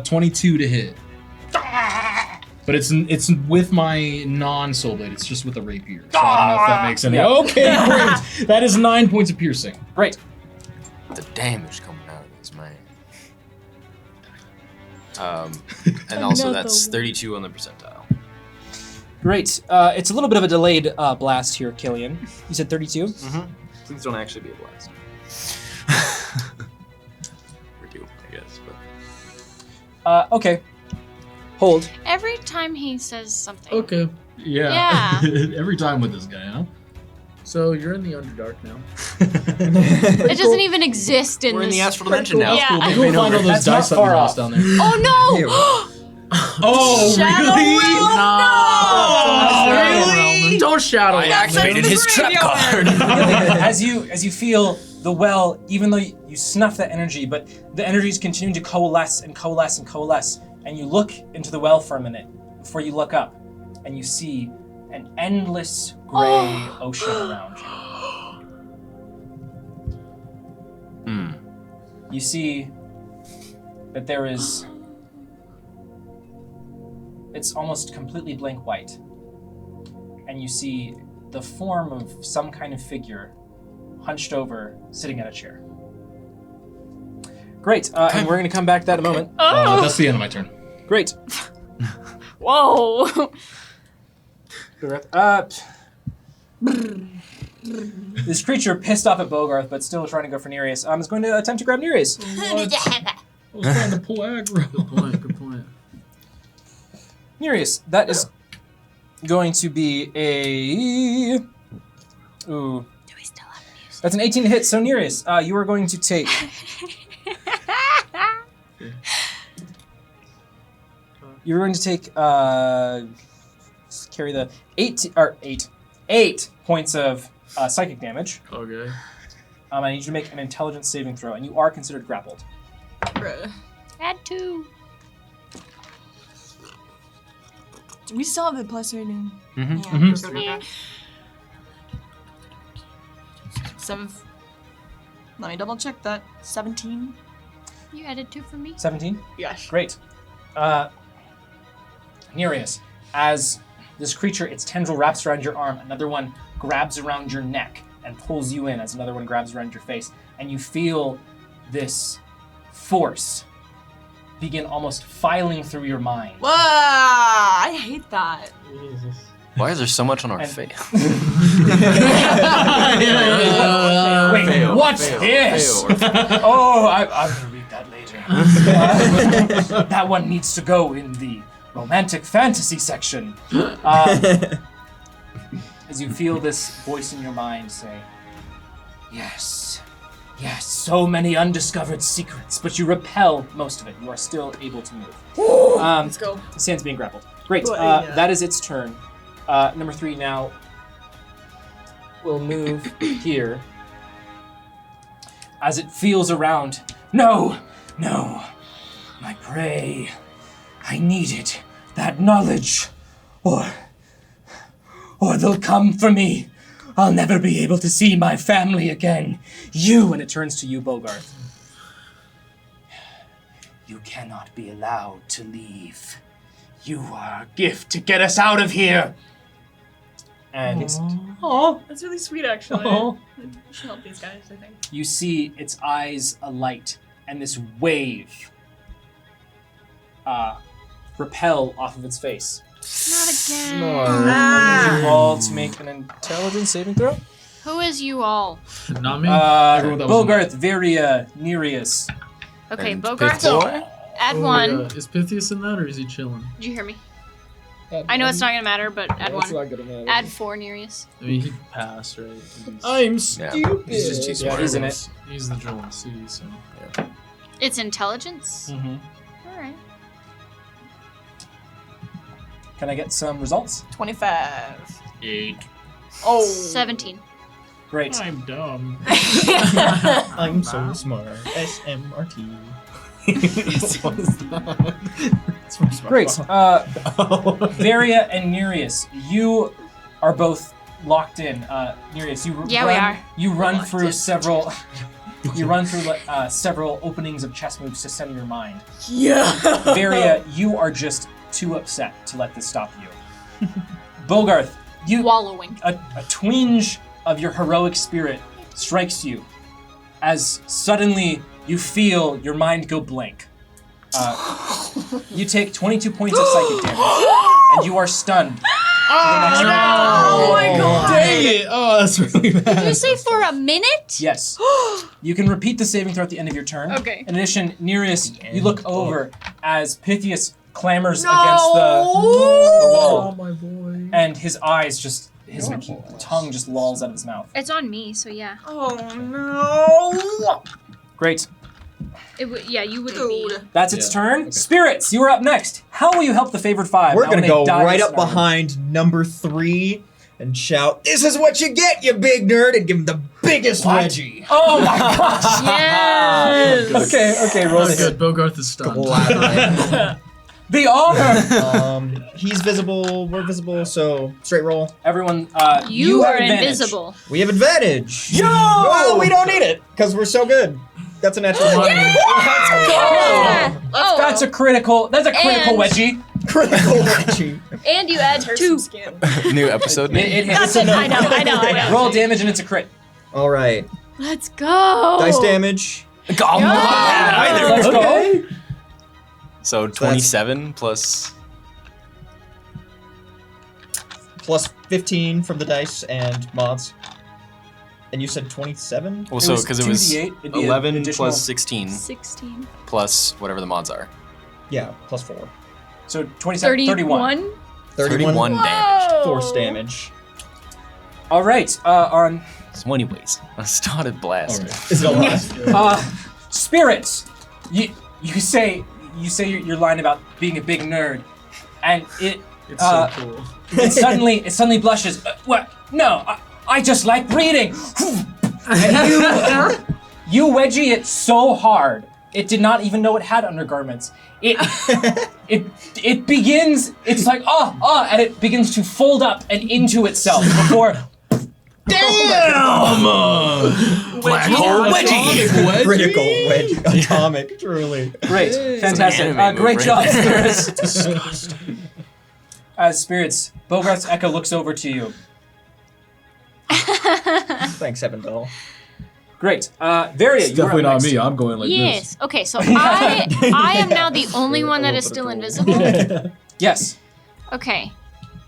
22 to hit. But it's with my non-soul blade. It's just with a rapier. So I don't know if that makes any. Yeah. Okay, great. That is 9 points of piercing. Great. The damage coming out of this, man. And also that's 32 on the percentile. Great. It's a little bit of a delayed blast here, Killian. You said 32? Please don't actually be a blast. Or do, I guess. But Okay. Hold. Every time he says something. Okay. Yeah. Yeah. Every time with this guy, huh? So you're in the Underdark now. It doesn't even exist in we're in this. the astral dimension now. Yeah. Maybe we'll find all those That's not dice that far we off. lost down there. Oh no! Oh, really? Really? Don't shadow. I activated his trap card. as you feel the well, even though you snuff that energy, but the energy is continuing to coalesce and coalesce and coalesce, and you look into the well for a minute before you look up, and you see an endless gray ocean around you. You see that there is. It's almost completely blank white. And you see the form of some kind of figure hunched over, sitting at a chair. Great, and we're going to come back to that in a moment. That's the end of my turn. Great. Whoa. This creature, pissed off at Bogarth, but still trying to go for Nereus, is going to attempt to grab Nereus. I was trying to pull aggro. Good point. Nereus, that is going to be a... Ooh. Do we still have music? That's an 18 to hit, so Nereus, you are going to take... You're going to take, carry the 8 points of psychic damage. Okay. I need you to make an intelligence saving throw, and you are considered grappled. Bruh. Add 2. We still have the plus rating. Yeah. 7. Let me double check that. 17. You added 2 for me? 17? Yes. Great. Nereus, as this creature, its tendril wraps around your arm, another one grabs around your neck and pulls you in as another one grabs around your face. And you feel this force begin almost filing through your mind. Whoa! I hate that. Why is there so much on our And- face? Wait, Fail, what's fail, this? fail. Oh, I'm gonna read that later. That one needs to go in the romantic fantasy section. As you feel this voice in your mind say, yes, yes, so many undiscovered secrets, but you repel most of it. You are still able to move. Let's go. Sans being grappled. Great, Well, yeah. that is its turn. Number 3 now will move here as it feels around. No, no, my prey. I needed that knowledge, or they'll come for me. I'll never be able to see my family again. You, and it turns to you, Bogart. You cannot be allowed to leave. You are a gift to get us out of here. And That's really sweet, actually. Aw. I should help these guys, I think. you see its eyes alight, and this wave repel off of its face. Not again. I need you all to make an intelligence saving throw. Who is you all? Not me. Everyone that was Bogarth, Viria, Nereus. Okay, And Bogart. Pithboy? Add Oh, 1. yeah. Is Pythias in that, or is he chilling? Did you hear me? I know it's not gonna matter, but add 1. gonna matter. Add 4, Nereus. I mean, he passed, right? I'm Yeah. stupid. He's just too smart. He's in it. He's the Joel C, so. It's intelligence? Mm-hmm. Alright. Can I get some results? 25. 8. Oh. 17. Great. I'm dumb. I'm so smart. SMRT. What is that? It's from Great. SpongeBob. Varia and Nereus, you are both locked in. Nereus, you Yeah, run, we are. You run Locked through in. several. You run through several openings of chess moves to center your mind. Yeah. Varia, you are just too upset to let this stop you. Bogarth, you Wallowing. a twinge of your heroic spirit strikes you as suddenly you feel your mind go blank. You take 22 points of psychic damage, and you are stunned. Oh my god. Dang it! Oh, that's really bad. Did you say for a minute? Yes. You can repeat the saving throw at the end of your turn. Okay. In addition, Nereus, you look over as Pythias clambers against the wall, Oh, my boy. and his eyes just, his tongue just lolls out of his mouth. It's on me, so yeah. Oh no. Great. Yeah, you wouldn't be. Dude. That's its Yeah, turn. okay. Spirits, you are up next. How will you help the favored 5? We're now gonna when go they die right this up round? behind number 3 and shout, "This is what you get, you big nerd!" and give him the biggest What? wedgie. Oh my gosh! Yes! Okay, roll That's the good. Bogarth is stunned. The honor! He's visible, we're visible, so straight roll. Everyone, You have are advantage. invisible. We have advantage. Yo! Oh, we don't need it, because we're so good. That's a natural 20. Yeah! Oh, That's a critical And- wedgie. Critical wedgie. and you add 2. Skin. New episode It name. hits. That's it. I know. Roll damage and it's a crit. All right. Let's go. Dice damage. Oh, my God, either. Let's go. So 27 plus. Plus 15 from the dice and mods. And you said 27? Well, so because it was 2d8, it'd be an 11 additional- plus 16 16. plus whatever the mods are. Yeah, plus 4. So 27, 31. 31 damage. Whoa. Force damage. All right, on So anyways, I started blast. Is it a lot? spirits. You say your line about being a big nerd, and it It's so cool. it suddenly blushes. What? No, I just like reading. And you wedgie it so hard, it did not even know it had undergarments. It begins. It's like and it begins to fold up and into itself before Damn! Black hole wedgie. Critical wedge. Atomic, truly. Great, fantastic. anime Great move, job, right? Spirits. As Spirits, Bogarth's echo looks over to you. Thanks, Heaven Bell. Great. Varia, It's you're definitely up not next. me. I'm going like this. Yes. Okay, so I am now the only one that is still invisible. Yes. Okay.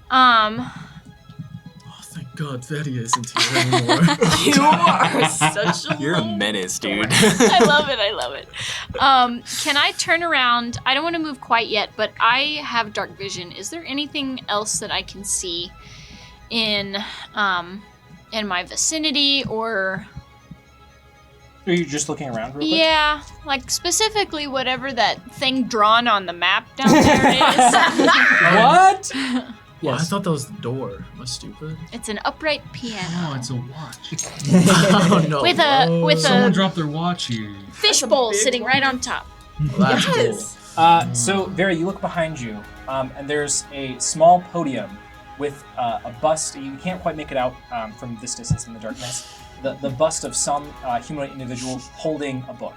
Oh, thank God Veria isn't here anymore. You are such a You're a menace, dude. I love it. I love it. Can I turn around? I don't want to move quite yet, but I have dark vision. Is there anything else that I can see in my vicinity or? Are you just looking around real quick? Yeah, like specifically whatever that thing drawn on the map down there is. What? Well, I thought that was the door. Am I stupid? It's an upright Oh, piano it's a watch. Oh no. with Someone a dropped their watch here. fishbowl sitting right on top. That's cool. So, Vera, you look behind you, and there's a small podium with a bust. You can't quite make it out from this distance in the darkness. The bust of some humanoid individual holding a book.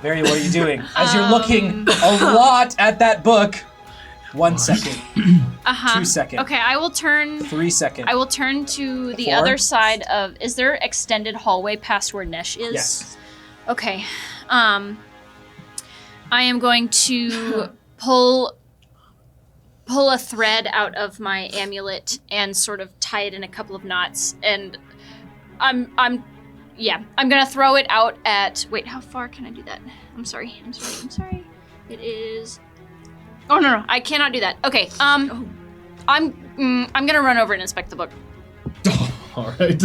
Vera, what are you doing? As you're looking a lot at that book. 1 second. 2 seconds. Okay, I will turn 3 seconds. I will turn to the 4. other side of. Is there extended hallway past where Nesh is? Yes. Okay. I am going to pull a thread out of my amulet and sort of tie it in a couple of knots, and I'm gonna throw it out at. Wait, how far can I do that? I'm sorry. It is. Oh no, I cannot do that. Okay. I'm gonna run over and inspect the book. All right.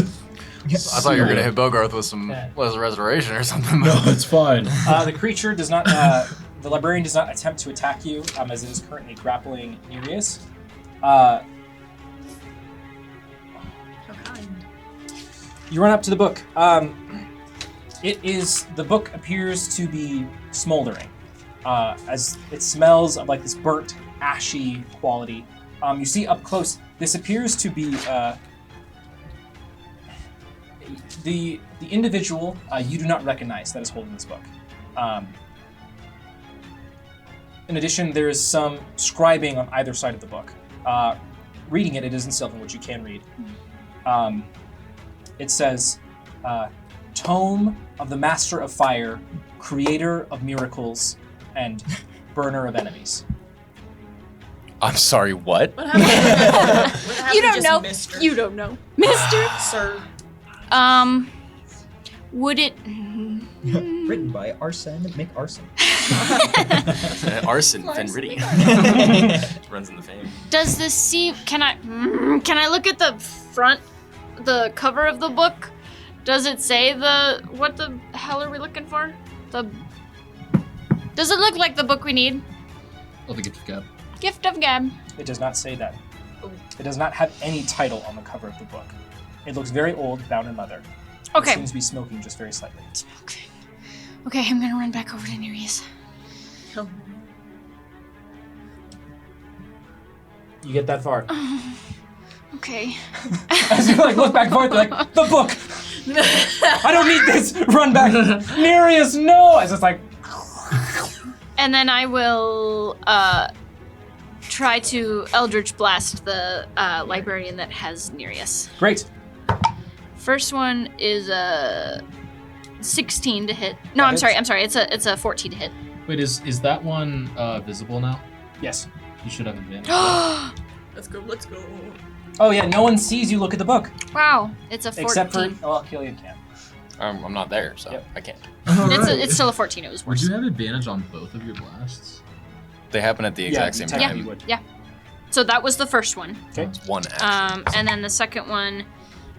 I thought you were gonna hit Bogarth with some restoration or something. No, it's fine. The creature does not. The librarian does not attempt to attack you, as it is currently grappling Nereus. You run up to the book. The book appears to be smoldering, as it smells of like this burnt, ashy quality. You see up close, this appears to be the individual you do not recognize that is holding this book. In addition, there is some scribing on either side of the book. Reading it is in Sylvan, which you can read. It says, Tome of the Master of Fire, Creator of Miracles, and Burner of Enemies. I'm sorry, what? What happened You to don't just know. Mr. You don't know, Mister. Sir. Would it? Written by Arson McArson. Arson Fenridian. Runs in the fame. Does this seem? Can I look at the front, the cover of the book? Does it say what the hell are we looking for? Does it look like the book we need? I'll the gift of gab. Gift of Gab. It does not say that. It does not have any title on the cover of the book. It looks very old, bound in leather. Okay. It seems to be smoking just very slightly. Okay, I'm gonna run back over to Nereus. You get that far. Okay. As you look back and forth, you're like, the book! I don't need this! Run back! Nereus, no! As it's like... And then I will try to Eldritch Blast the librarian that has Nereus. Great. First one is a 16 to hit. No, I'm sorry. It's a 14 to hit. Wait, is that one visible now? Yes. You should have advantage. Let's go. Oh yeah, no one sees you look at the book. Wow, it's a 14. Except for... Well, Killian can. I'm not there, so Yep. I can't. It's still a 14. It was Would worse. you have advantage on both of your blasts? They happen at the exact same technically time. would. Yeah. So that was the first one. Okay. It's one action. And then the second one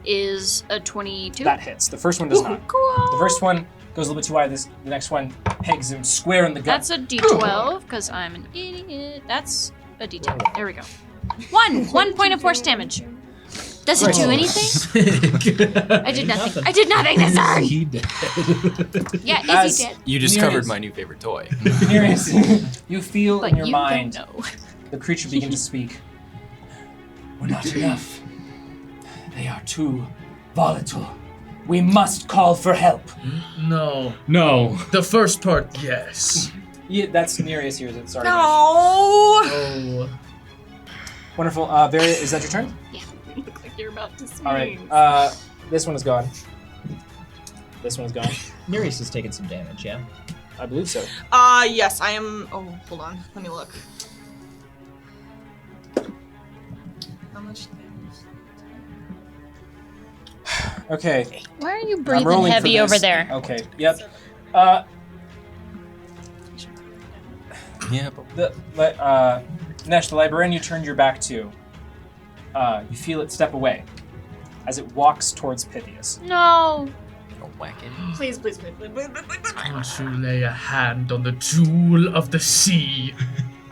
is a 22. That hits. The first one does not. Cool. The first one goes a little bit too wide. The next one pegs him square in the gut. That's a D12 because I'm an idiot. That's a D10. There we go. 1 point of force damage. Does it do anything? I did nothing. I did nothing this turn. He dead. Yeah, As- Izzy did. You discovered Nearest. my new favorite toy. Nearest, you feel But in your you mind don't know. the creature begin to speak. We're not enough. They are too volatile. We must call for help. No. No. The first part, yes. Yeah, that's Nereus here. Sorry. No. Oh. Wonderful. Varia, is that your turn? Look like you're about to sneeze. All right. This one is gone. This one is gone. Nereus has taken some damage, yeah? I believe so. Yes, I am. Oh, hold on. Let me look. How much damage? Okay. Why are you I'm breathing rolling for heavy over this. there? Okay. Yep. Yeah, but Nesh, the librarian you turned your back to, you feel it step away as it walks towards Pythias. No. don't whack it. Please, please, please, please, please, please, please. Don't you lay a hand on the jewel of the sea.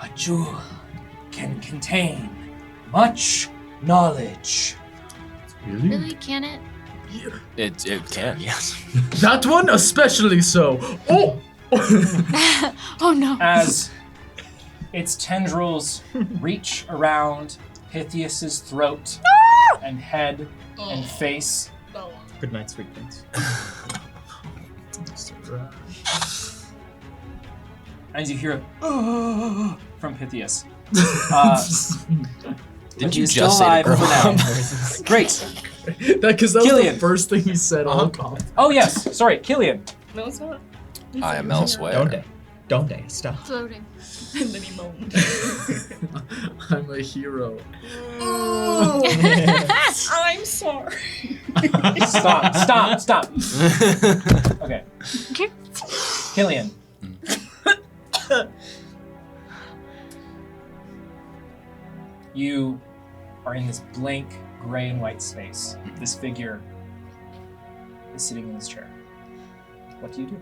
A jewel can contain much knowledge. Really, can it? It can, yes. That one especially so. Oh! Oh no. As its tendrils reach around Pythias's throat and head and face. Good night, sweet prince. And you hear from Pythias. Did you you still just say to alive grow for now? up? Great. Because that was Killian. the first thing he said all comment. Oh yes, sorry, Killian. No, it's not. I am elsewhere. Don't stop. Floating. And then he moaned. I'm a hero. I'm sorry. Stop. Okay. Killian. You are in this blank gray and white space. This figure is sitting in this chair. What do you do?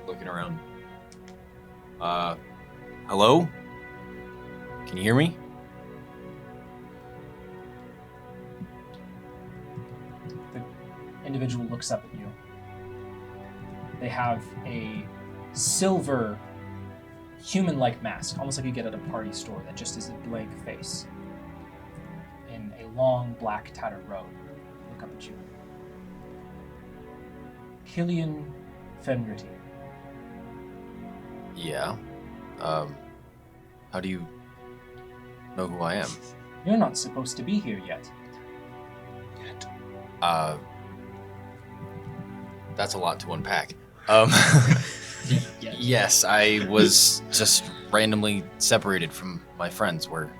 Looking around. Hello? Can you hear me? The individual looks up at you. They have a silver human-like mask, almost like you get at a party store, that just is a blank face. In a long, black, tattered robe. Look up at you. Killian Fenrity. Yeah. How do you know who I am? You're not supposed to be here yet. That's a lot to unpack. Yes, I was just randomly separated from my friends. We're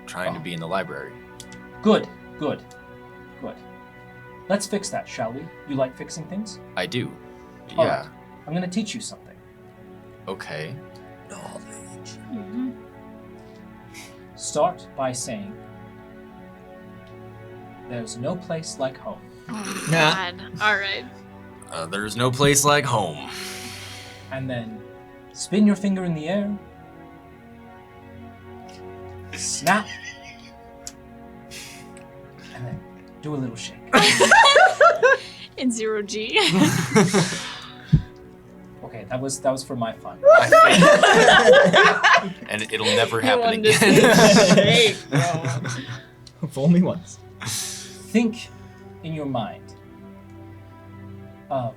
trying to be in the library. Good. Let's fix that, shall we? You like fixing things? I do. All Yeah. right. I'm going to teach you something. Okay. Start by saying, there's no place like home. Oh Nah. God. All right. There's no place like home. And then spin your finger in the air. Snap. And then do a little shake. In 0G. Okay, that was for my fun. And it'll never happen wanted to again. Fool me once. Think in your mind of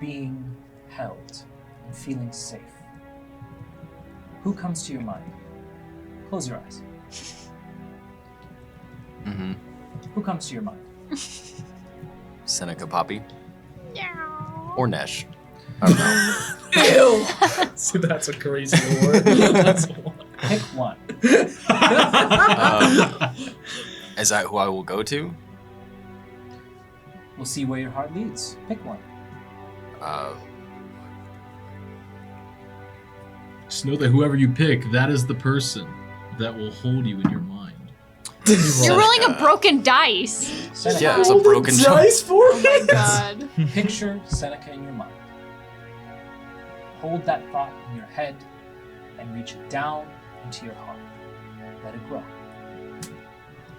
being held and feeling safe. Who comes to your mind? Close your eyes. Mm-hmm. Who comes to your mind? Seneca Poppy. Yeah. Or Nesh. I don't know. So that's a crazy word. That's a lot. Pick one. Is that who I will go to? We'll see where your heart leads. Pick one. Just know that whoever you pick, that is the person that will hold you in your mind. You're rolling a broken dice. Seneca. Yeah, it's a broken joke. for Oh my God. Picture Seneca in your mind. Hold that thought in your head and reach it down into your heart. Let it grow.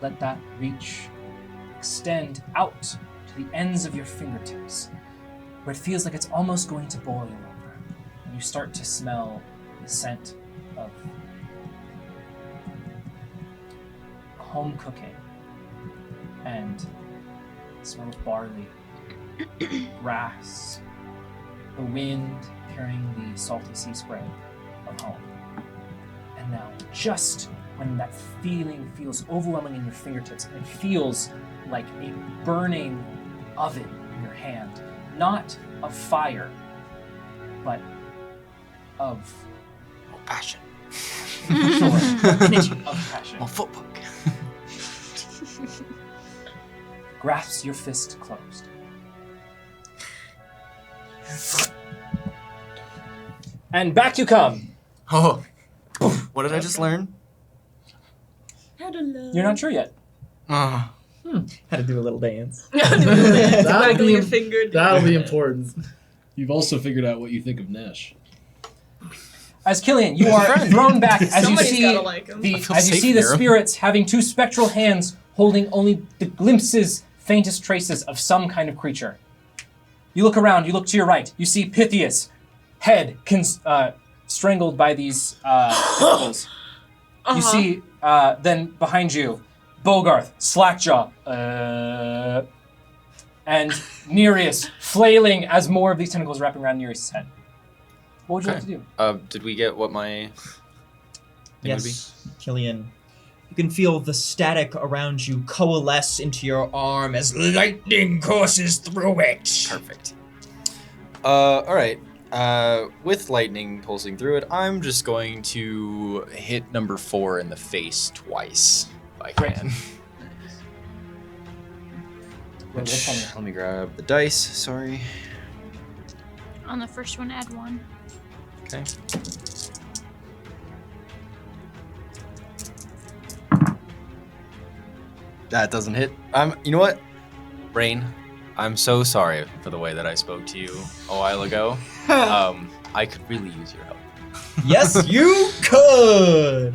let that reach extend out to the ends of your fingertips, where it feels like it's almost going to boil over. And you start to smell the scent of home cooking and the smell of barley, grass, the wind carrying the salty sea spray of home. And now, just when that feeling feels overwhelming in your fingertips, and it feels like a burning oven in your hand, not of fire, but of passion. of passion. Oh, footbook. Grasps your fist closed. And back you come. Oh, what did I just learn? You're not sure yet. Had to do a little dance. Waggle your finger. That'll be important. You've also figured out what you think of Nash. As Killian, you are thrown back as you Somebody's see gotta like him. the I feel as you safe see the near him. spirits having two spectral hands holding only the glimpses, faintest traces of some kind of creature. You look around. You look to your right. You see Pythias, head strangled by these tentacles. You see then behind you, Bogarth, Slackjaw, and Nereus flailing as more of these tentacles wrapping around Nereus' head. What would you like to do? Did we get what my thing would be? Yes, Killian. You can feel the static around you coalesce into your arm as lightning courses through it. Perfect. All right. With lightning pulsing through it, I'm just going to hit number 4 in the face twice, if I can. Let me grab the dice. Sorry. On the first one, add 1. Okay. That doesn't hit. You know what? Rain, I'm so sorry for the way that I spoke to you a while ago. I could really use your help. Yes, you could.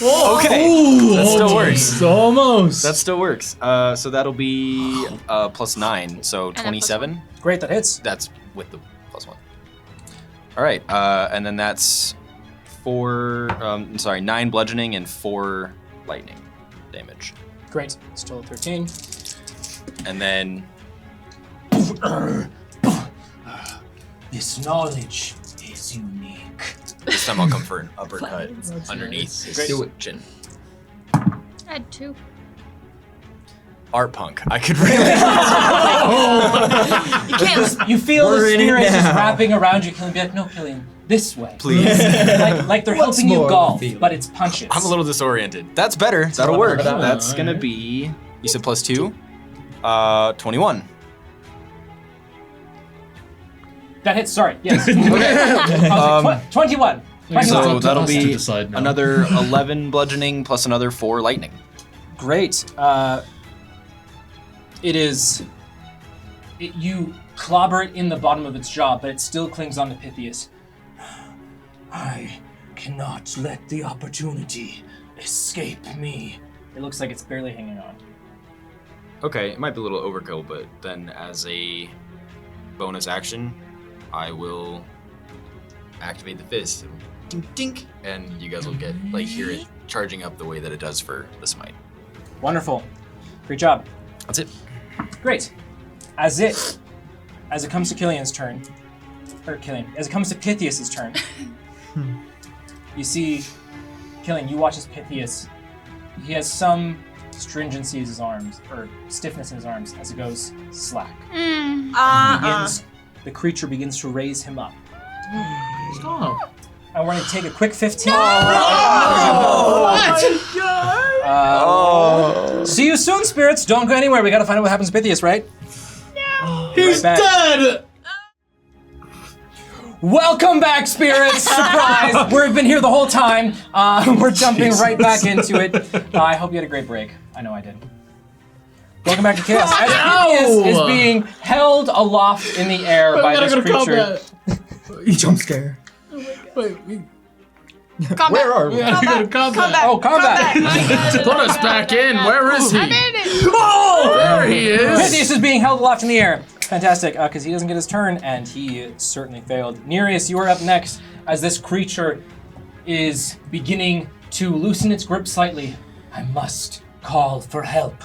Okay. Ooh, That still works. Almost. That still works. So that'll be plus 9, so plus 27. Great, that hits. That's with the plus 1. All right, and then that's 9 bludgeoning and 4 lightning damage. Great, still a 13. And then This knowledge is unique. this time I'll come for an uppercut underneath his Do it. chin. Add 2. Art punk. I could really. You can't. You feel We're the in it spirits just now. wrapping around you, Killian. Be like, no, Killian, this way. Please. like they're What's helping you more golf, feeling? but it's punches. I'm a little disoriented. That's better. That'll work. better. That's gonna Alright. be. You said plus 2. 21. That hits. Sorry. Yes. Um, 21. It's So up to that'll us to be decide now. another 11 bludgeoning plus another 4 lightning. Great. You clobber it in the bottom of its jaw, but it still clings on to Pythias. I cannot let the opportunity escape me. It looks like it's barely hanging on. Okay, it might be a little overkill, but then as a bonus action, I will activate the fist. Dink, dink, and you guys will hear it charging up the way that it does for the smite. Wonderful. Great job. That's it. Great. As it comes to Killian's turn, as it comes to Pythias' turn, you see, Killian, you watch as Pythias, he has some stringency in his arms, or stiffness in his arms, as it goes slack. The creature begins to raise him up. Stop. And we're going to take a quick 15. See you soon, spirits. Don't go anywhere. We got to find out what happens to Pythias, right? No. He's dead! Welcome back, spirits! Surprise! We've been here the whole time. We're jumping right back into it. I hope you had a great break. I know I did. Welcome back to Chaos. As Pythias is being held aloft in the air by this creature. Jump scare. Wait, Combat. Where are we? Combat. Combat. Oh, combat. Put us back in. Where is he? I made it. Oh, there he is. Pythias is being held aloft in the air. Fantastic, because he doesn't get his turn, and he certainly failed. Nereus, you are up next, as this creature is beginning to loosen its grip slightly. I must call for help.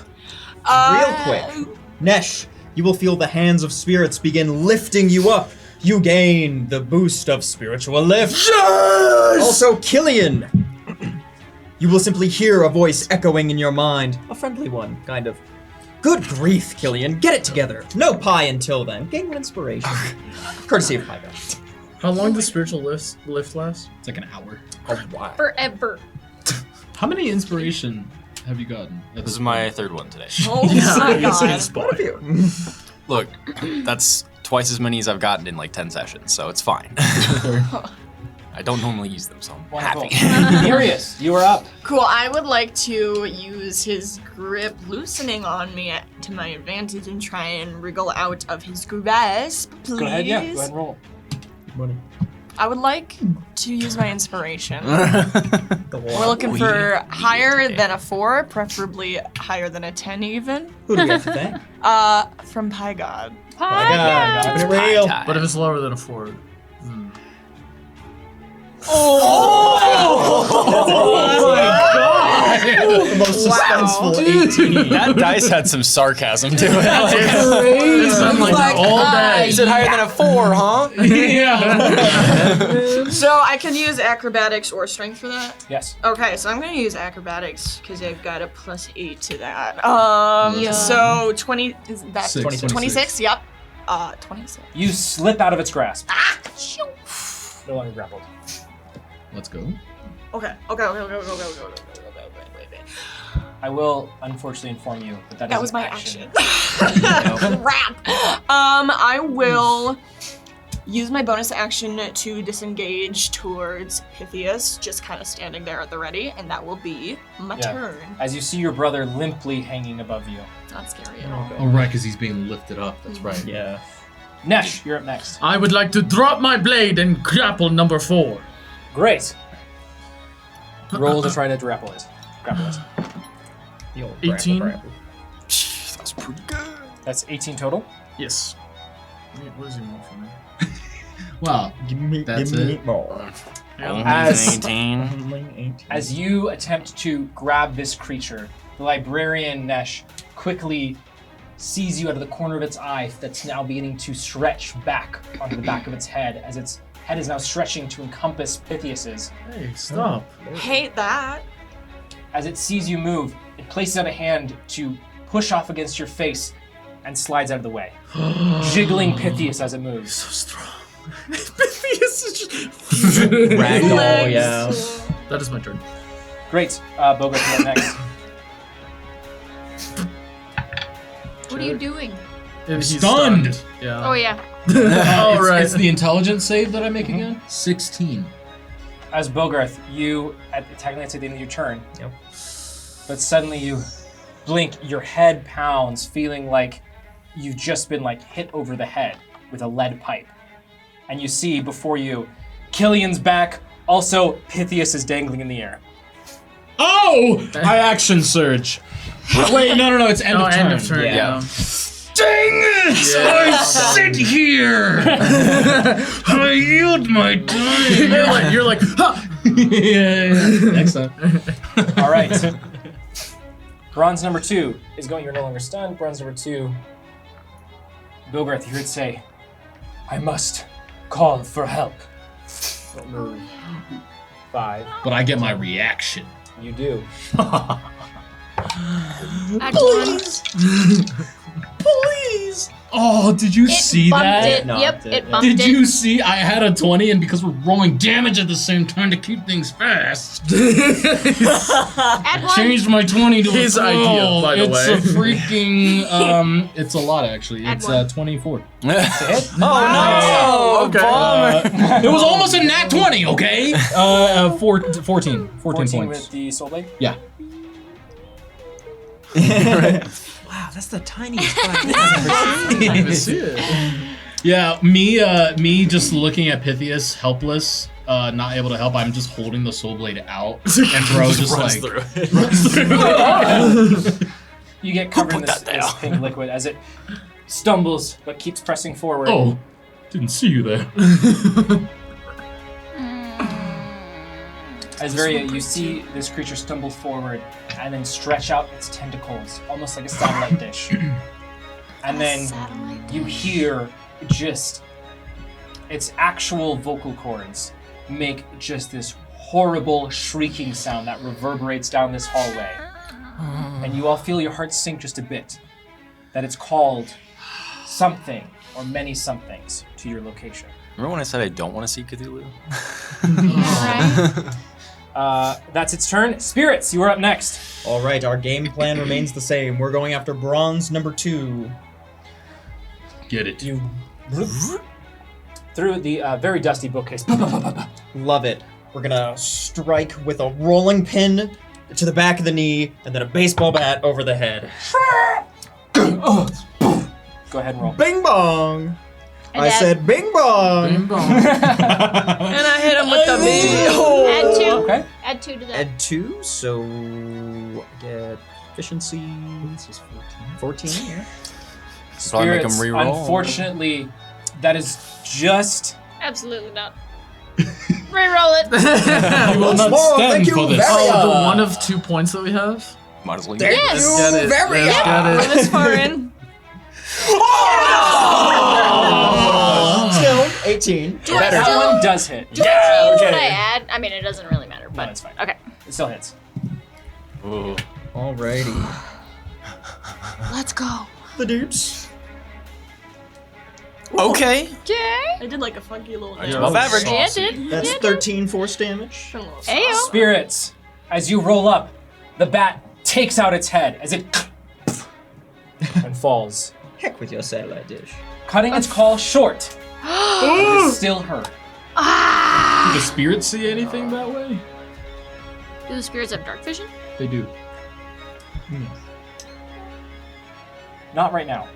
Real quick. Nesh, you will feel the hands of spirits begin lifting you up. You gain the boost of spiritual lift. Yes! Also, Killian, you will simply hear a voice echoing in your mind. A friendly one, kind of. Good grief, Killian. Get it together. No pie until then. Gain one inspiration. Courtesy of Pie. How long does spiritual lift last? It's like an hour. Oh, wow. Forever. How many inspiration have you gotten? This is my third one today. Oh my god. Look, that's twice as many as I've gotten in like 10 sessions, so it's fine. I don't normally use them, so I'm Wonderful. happy. Nereus, you are up. Cool. I would like to use his grip loosening on me to my advantage and try and wriggle out of his grasp, please. Go ahead, yeah. Go ahead and roll. I would like to use my inspiration. We're looking for higher than a 4, preferably higher than a 10 even. Who do we have to thank? From Pie God. My God, keeping it real. But if it's lower than a 4, The most suspenseful 18. That dice had some sarcasm to it. it's been like all day. You said higher than a 4, huh? Yeah. So I can use acrobatics or strength for that? Yes. Okay, so I'm gonna use acrobatics because I've got a +8 to that. Yeah. So 20, is that 26. 26? Yep. 26. You slip out of its grasp. No longer grappled. Let's go. Okay. I will unfortunately inform you that That is was an my action. action. Crap. I will use my bonus action to disengage towards Pythias, just kind of standing there at the ready, and that will be my Yeah. turn. As you see your brother limply hanging above you. Not scary at all. Oh, right, because he's being lifted up. That's right. Yeah. Nesh, you're up next. I would like to drop my blade and grapple number 4. Great. Roll to try to grapple it. Grapple it. The old 18. grapple. That's pretty good. That's 18 total. Yes. Wait, what does he want from me? Wow. That's give me it. more. As- 18. As you attempt to grab this creature, the librarian Nesh quickly sees you out of the corner of its eye that's now beginning to stretch back onto the back of its head, as its head is now stretching to encompass Pythias's. Hey, stop. Hate that. As it sees you move, it places out a hand to push off against your face and slides out of the way, jiggling Pythias as it moves. So strong. Pythias is just... Ragdoll, yeah. That is my turn. Great. Bogart, you're up next. What are you doing? And he's Stunned. Yeah. Oh yeah. All right. It's the intelligence save that I make again? 16. As Bogarth, you, technically it's at the end of your turn. Yep. But suddenly you blink, your head pounds, feeling like you've just been like hit over the head with a lead pipe. And you see before you, Killian's back, also Pythias is dangling in the air. Oh! I action surge. Wait, no, it's end of turn. End of turn. Yeah. Dang it! Yeah. I sit here! I yield my time! You're like, ha! yeah. Next time. All right. Bronze number 2 is going, you're no longer stunned. Bronze number 2, Bogarth, you heard it say, I must call for help. Don't move. 5. But I get my reaction. You do. Please. Please! Oh, did you see that? It. No, Yep, it- it bumped Did it. you see? I had a 20, and because we're rolling damage at the same time to keep things fast, Add one. changed my 20 to His a 12. idea, by the it's way. a freaking, it's a lot actually. Add It's one. 24. Oh, okay. It was almost a nat 20, okay? 14 14 points. with the soul blade. Yeah. Wow, that's the tiniest five I've ever seen. I see it. Yeah, me just looking at Pythias helpless not able to help. I'm just holding the soul blade out, and bro just runs like through it. runs through. You get covered in put this, that down? this pink liquid as it stumbles but keeps pressing forward. Oh, didn't see you there. As Varia, you see this creature stumble forward and then stretch out its tentacles, almost like a satellite dish. And then you hear just its actual vocal cords make just this horrible shrieking sound that reverberates down this hallway. And you all feel your hearts sink just a bit. That it's called something or many somethings to your location. Remember when I said I don't want to see Cthulhu? That's its turn. Spirits, you are up next. All right, our game plan remains the same. We're going after bronze number 2. Get it. You through the very dusty bookcase. Love it. We're gonna strike with a rolling pin to the back of the knee, and then a baseball bat over the head. Go ahead and roll. Bing bong! And I add- said bing bong! Bing bong. And I hit him with the big. Add 2. Okay. Add 2 to that. Add 2, so get efficiency. This is 14, yeah. Probably make 'em Spirits, re-roll. unfortunately, that is just Absolutely not. Reroll it. You will Once not more, stand thank you for this. very Oh, the much. one of 2 points that we have? Might as well. Thank Yes. you Get it. very Let's much. get it. This far in. Still, 18. Do I that still, one does hit. do I change what I add? I mean, it doesn't really matter, No, but it's fine. okay. It still hits. Ooh. Alrighty. Let's go. The dudes. Okay. Okay. I did like a funky little. You're above average. Yeah, it did. That's Yeah, it 13 force damage. did. Ayo. Spirits, as you roll up, the bat takes out its head as it and falls, Heck with your satellite dish. cutting its call short. It is still her. Do Ah! the spirits see anything that way? Do the spirits have dark vision? They do. Not right now.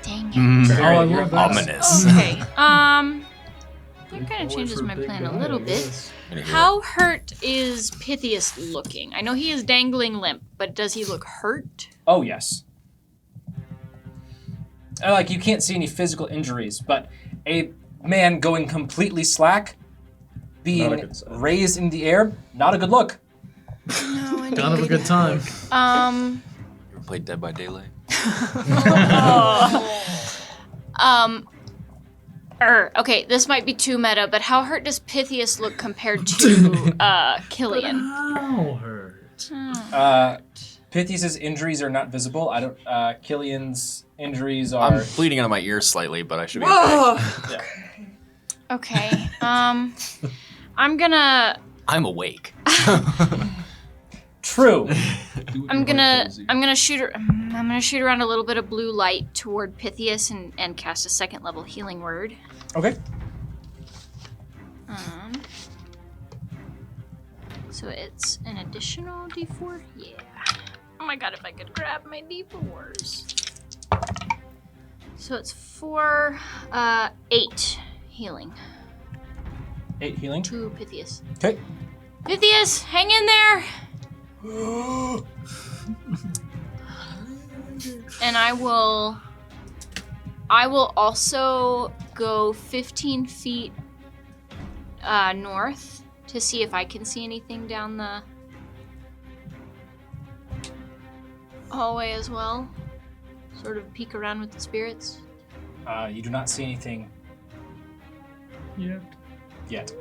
Dang it. Oh, I You're love that. Ominous. Okay. That kind of changes my plan a little bit. How hurt is Pythias looking? I know he is dangling limp, but does he look hurt? Oh yes. Like you can't see any physical injuries, but a man going completely slack, Not a being good sign. raised in the air, not a good look. No, Gonna have a good time. You ever played Dead by Daylight? Okay, this might be too meta, but how hurt does Pythias look compared to Killian? How hurt? Pythias' injuries are not visible. I don't. Killian's injuries are. I'm bleeding out of my ears slightly, but I should be okay. Okay, I'm gonna I'm awake. True. I'm gonna shoot around a little bit of blue light toward Pythias and cast a 2nd level healing word. Okay. So it's an additional D4? Yeah. Oh my god, if I could grab my D4s. So it's 4, 8 healing 8 healing. to Pythias. Okay. Pythias, hang in there! And I will also go 15 feet north to see if I can see anything down the hallway as well. Sort of peek around with the spirits. You do not see anything Yeah. yet.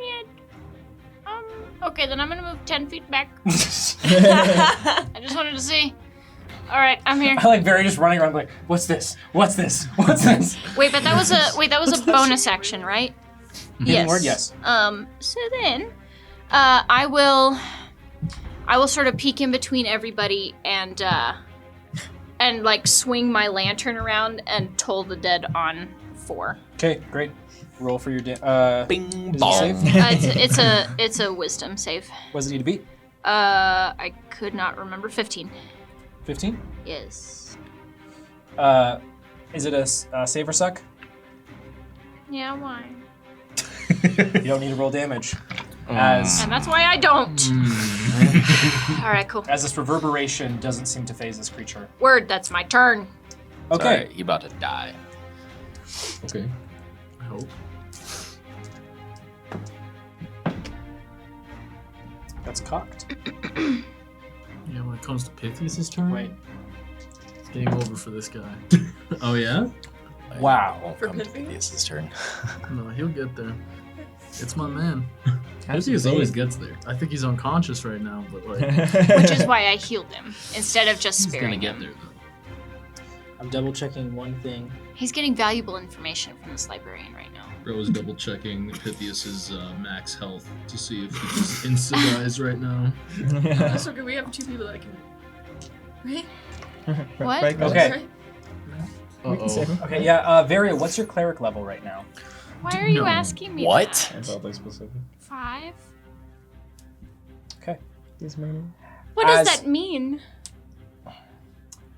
Okay, then I'm gonna move 10 feet back. I just wanted to see. All right, I'm here. I like Barry just running around like, what's this? What's this? What's this? Wait, but that was a bonus action, right? Healing word, yes. So then, I will sort of peek in between everybody and like swing my lantern around and toll the dead on 4. Okay, great. Roll for your Bing Is it bong. safe? It's a wisdom save. What does it need to beat? I could not remember. 15. 15? Yes. Is it a save or suck? Yeah, why? You don't need to roll damage. As And that's why I don't. All right, cool. as this reverberation doesn't seem to phase this creature. Word, that's my turn. It's Okay. alright, he about to die. Okay. I hope. That's cocked. Yeah, when it comes to Pythias' turn, Wait. it's game over for this guy. Oh yeah. Wow. Won't For come to Pythias? Pythias' turn. No, he'll get there. It's my man. Pythias always gets there. I think he's unconscious right now, but like, Which is why I healed him instead of just He's gonna sparing get him. there though. I'm double checking one thing. He's getting valuable information from this librarian right now. Bro is double checking Pythias's max health to see if he just insta dies right now. That's okay. We have 2 people that can. Right? What? Right, guys? Okay. Right? We can save him. Okay, yeah, Varia, what's your cleric level right now? Why are you No. asking me What? that? That's oddly specific. 5? Okay. He's murdered. What does As- that mean?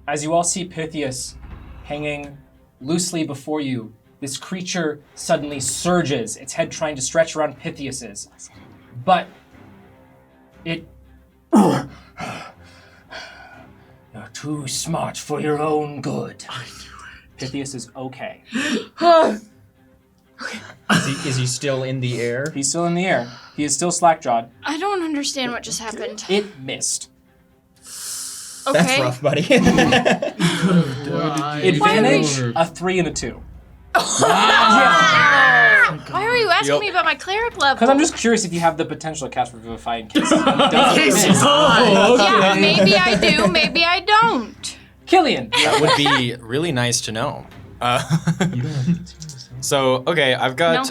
As you all see Pythias hanging loosely before you, this creature suddenly surges, its head trying to stretch around Pythias's. But it... You're too smart for your own good. I knew it. Pythias is okay. Is he still in the air? He's still in the air. He is still slack-jawed. I don't understand what just happened. It missed. Okay. That's rough, buddy. Advantage, a 3 and a 2. Why are you asking Yup. me about my cleric level? Because I'm just curious if you have the potential to cast Revivify in case it doesn't miss. Yeah, maybe I do, maybe I don't. Killian. That would be really nice to know. So, okay, I've got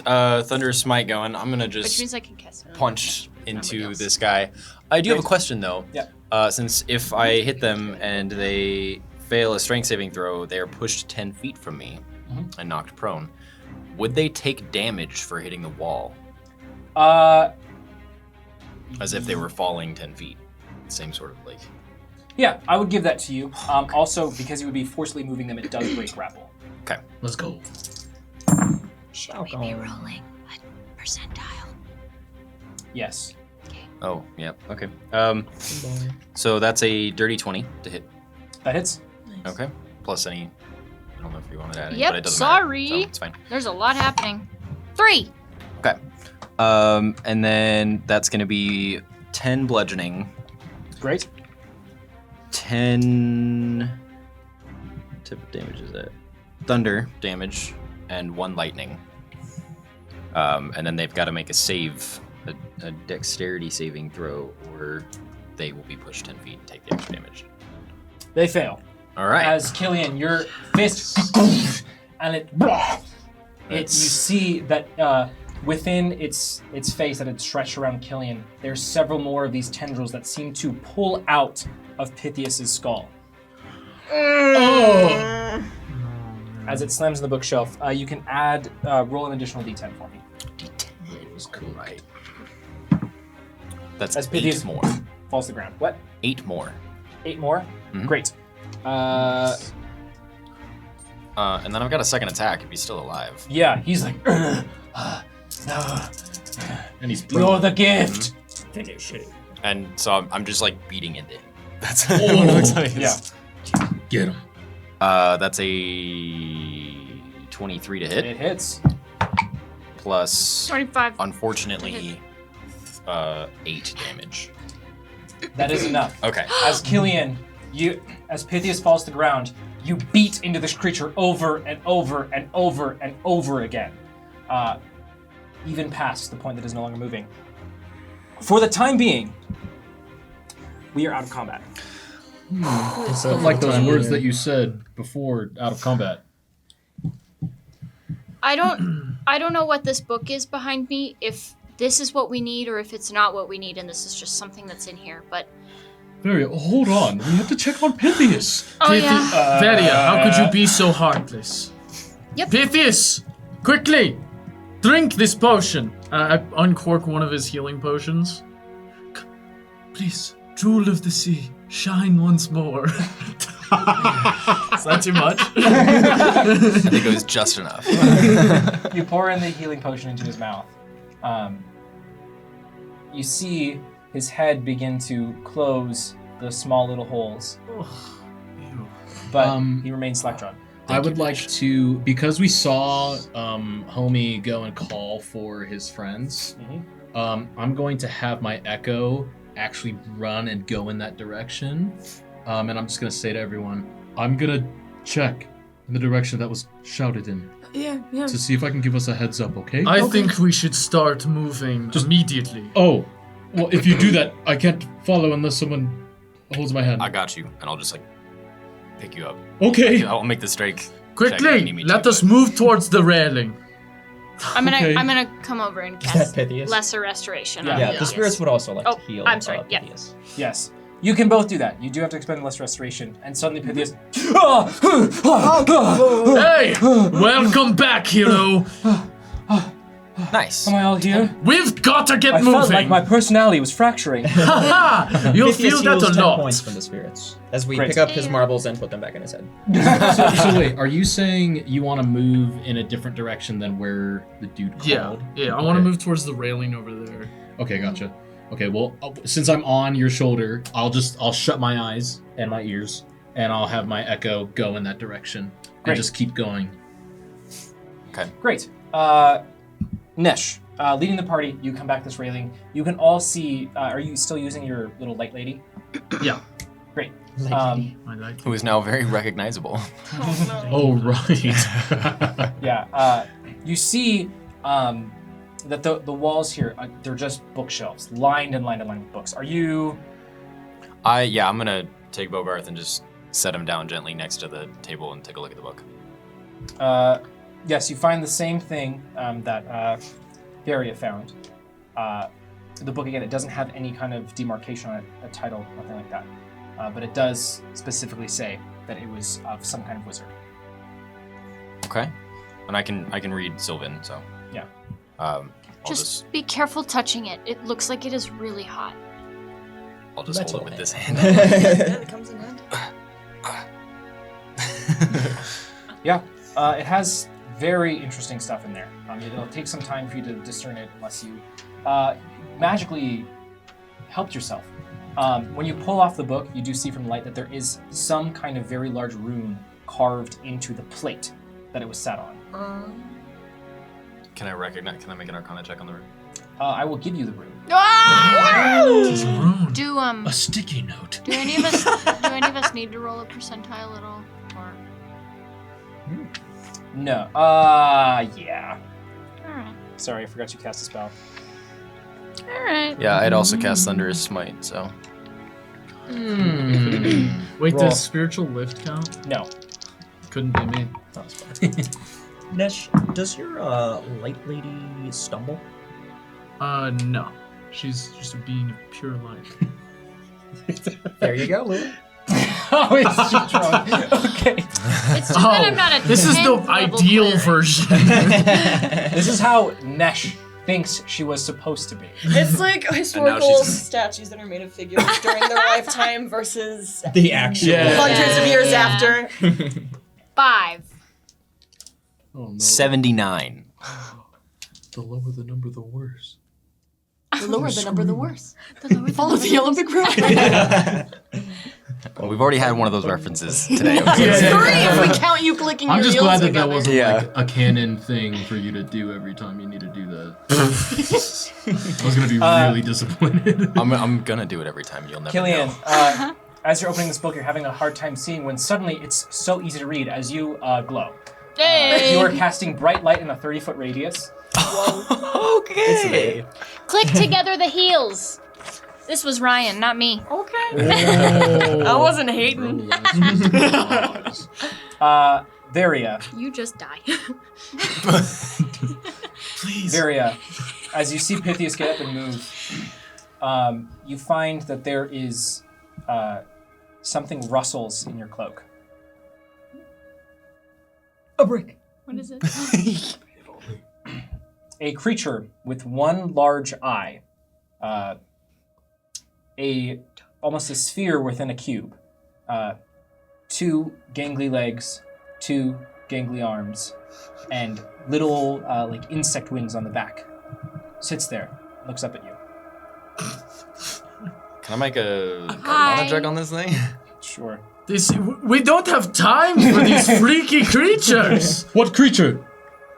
Thunder Smite going. I'm gonna Which just means I can cast it. punch Nobody into else. this guy. I do have a question though. Yeah. Since if I hit them and they fail a strength saving throw, they are pushed 10 feet from me and knocked prone. Would they take damage for hitting the wall? As if they were falling 10 feet. Same sort of like. Yeah, I would give that to you. Also, because you would be forcibly moving them, it does break grapple. Okay. Let's go. Should we be rolling a percentile? Yes. Oh, yeah. Okay. So that's a dirty 20 to hit. That hits. Okay. Plus any. I don't know if you wanted to add any, Yep, but it doesn't sorry. matter. So it's fine. There's a lot happening. 3. Okay. And then that's going to be 10 bludgeoning, Great. 10 tip damage is that? Thunder damage, and 1 lightning. And then they've got to make a save, a dexterity saving throw, or they will be pushed 10 feet and take the extra damage. They fail. All right. As Killian, your fist, and it you see that within its face that had stretched around Killian, there's several more of these tendrils that seem to pull out of Pythias's skull. Oh. As it slams in the bookshelf, you can add roll an additional d10 for me. It was cool. Right. That's As 8 Pythias more. falls to the ground. What? 8 more. 8 more? Mhm. Great. And then I've got a second attack if he's still alive. Yeah, he's like, And he's you're the gift. And so I'm just like beating into him. That's Oh. what it looks like. Yeah. Get him. That's a 23 to hit, It hits. plus 25. unfortunately 8 damage. That is enough. Okay. As Killian, as Pythias falls to the ground, you beat into this creature over and over and over and over again, even past the point that is no longer moving. For the time being, we are out of combat. Like those words that you said before out of combat. I don't know what this book is behind me, if this is what we need or if it's not what we need and this is just something that's in here, but Varia, hold on. We have to check on Pythias. oh yeah. Varia, how could you be so heartless? Yep. Pythias, quickly, drink this potion. I uncork one of his healing potions. Please, jewel of the sea, shine once more. Is that too much? I think it was just enough. You pour in the healing potion into his mouth. you see his head begin to close the small little holes. But he remains slack-jawed. I would like to, because we saw Homie go and call for his friends, I'm going to have my Echo actually run and go in that direction. And I'm just going to say to everyone, I'm going to check in the direction that was shouted in. Yeah. To see if I can give us a heads up, okay? I think we should start moving immediately. Oh, well, if you do that, I can't follow unless someone holds my hand. I got you, and I'll just pick you up. Okay. I'll make the strike. Quickly, let us move towards the railing. I'm gonna Okay. I'm gonna come over and Is cast that Pythias? lesser restoration. on Yeah, the Pythias. spirits would also like Oh, to heal. I'm sorry, yeah. Pythias. Yes. You can both do that. You do have to expend less restoration. And suddenly Pythias... Hey, welcome back, hero. Nice. Am I all here? We've got to get I moving. felt like my personality was fracturing. Haha, you'll Pythias feel that heals a 10 lot. points from the spirits as we Great. pick up his marbles and put them back in his head. So wait, are you saying you want to move in a different direction than where the dude called? Yeah, I want to move towards the railing over there. Okay, gotcha. Okay, well, since I'm on your shoulder, I'll shut my eyes and my ears, and I'll have my Echo go in that direction Great. and just keep going. Great. Nesh, leading the party, you come back this railing. You can all see... are you still using your little light lady? Yeah. Great. I like Who is now very recognizable. Oh right. Yeah. You see that the walls here, they're just bookshelves, lined and lined and lined with books. Are you... I'm gonna take Bogarth and just set him down gently next to the table and take a look at the book. Yes, you find the same thing that Varia found. The book, again, it doesn't have any kind of demarcation on it, a title, nothing like that. But it does specifically say that it was of some kind of wizard. Okay. And I can read Sylvan, so. Yeah. I'll Just be careful touching it. It looks like it is really hot. I'll just hold it with this hand. That comes in handy. Yeah, it has very interesting stuff in there. It'll take some time for you to discern it unless you magically helped yourself. When you pull off the book, you do see from the light that there is some kind of very large rune carved into the plate that it was sat on. Can I make an Arcana check on the room? I will give you the rune. Do A sticky note. do any of us need to roll a percentile at all? Or No. Yeah. alright. Sorry, I forgot you cast a spell. Alright. Yeah, I'd also cast Thunderous Smite, so. Wait, Roll. does spiritual lift count? No. Couldn't be me. Nesh, does your light lady stumble? No. She's just a being of pure light. There you go, Lou. Oh, it's too strong. Okay. It's too bad I'm not a this is the 10th level ideal cleric. version. This is how Nesh thinks she was supposed to be. It's like historical she's- statues that are made of figures during their lifetime versus The actual. hundreds of years Yeah. after. 5. Oh no. 79. The lower the number, the worse. The lower the number, the worse. The lower the Follow the Olympic route. Well, we've already had one of those references today. It's 3 if we count you clicking I'm your just heels glad that together. that wasn't Yeah. like a canon thing for you to do every time you need to do that. I was gonna be really disappointed. I'm gonna do it every time. You'll never Killian, know. as you're opening this book, you're having a hard time seeing when suddenly it's so easy to read as you glow. Hey! You are casting bright light in a 30-foot radius. Okay. Click together the heels. This was Ryan, not me. Okay. I wasn't hating. Varia, You just die. Please. Varia, as you see Pythias get up and move, you find that there is something rustles in your cloak. A brick. What is it? A creature with one large eye, almost a sphere within a cube, 2 gangly legs, 2 gangly arms, and little like insect wings on the back. Sits there, looks up at you. Can I make a Hi. Arcana check on this thing? Sure. We don't have time for these freaky creatures. What creature?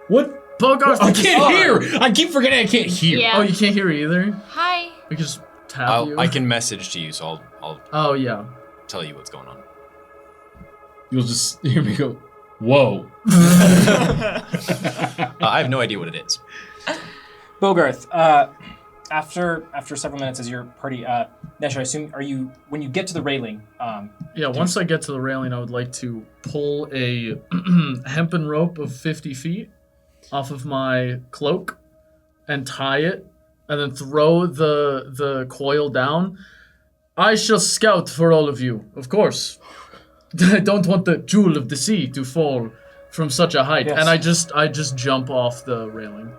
What? Bogart, I can't hear. I keep forgetting I can't hear. Yeah. Oh, you can't hear either? Hi. We can just tap you. I can message to you, so I'll Oh, yeah. tell you what's going on. You'll just hear me go, whoa. I have no idea what it is. Bogarth, after several minutes as your party, Nesh, I assume, when you get to the railing, Yeah, once I get to the railing, I would like to pull a hempen rope of 50 feet off of my cloak and tie it, and then throw the coil down. I shall scout for all of you, of course. I don't want the jewel of the sea to fall from such a height. Yes. And I just jump off the railing.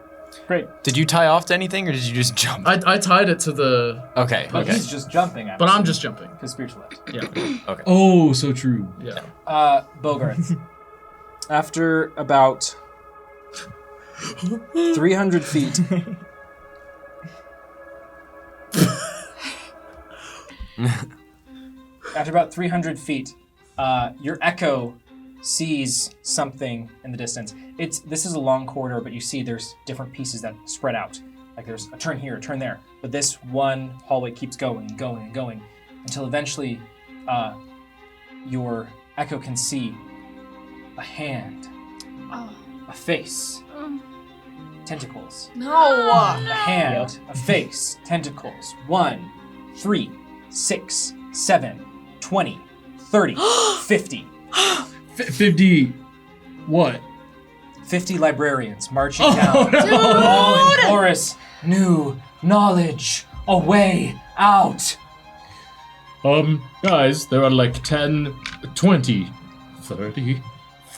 great. Did you tie off to anything, or did you just jump? I tied it to the... Okay, But okay. he's just jumping. But I'm just jumping. Because spiritual left. Yeah. Oh, so true. Yeah. Bogarth, after about 300 feet. After about 300 feet, your echo sees something in the distance. This is a long corridor, but you see there's different pieces that spread out. Like there's a turn here, a turn there. But this one hallway keeps going and going and going until eventually your echo can see a hand, a face, tentacles. No. A hand, a face, tentacles. 1, 3, 6, 7, 20, 30, 50. 50. What? 50 librarians marching down, all in chorus. New knowledge, a way out. Guys, there are like 10, 20, 30,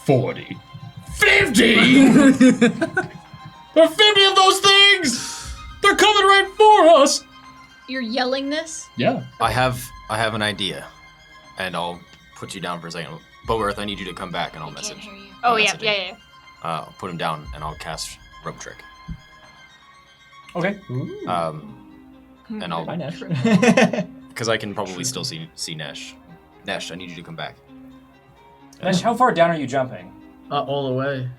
40, 50! There are 50 of those things! They're coming right for us! You're yelling this? Yeah. I have an idea, and I'll put you down for a second. Bogarth, I need you to come back, and I'll Can't message. hear you. Oh, yeah, message yeah, him. yeah. I'll put him down, and I'll cast rope trick. Okay. And I'll Bye, Nash. because I can probably still see Nesh. Nesh, I need you to come back. Nesh, how far down are you jumping? All the way.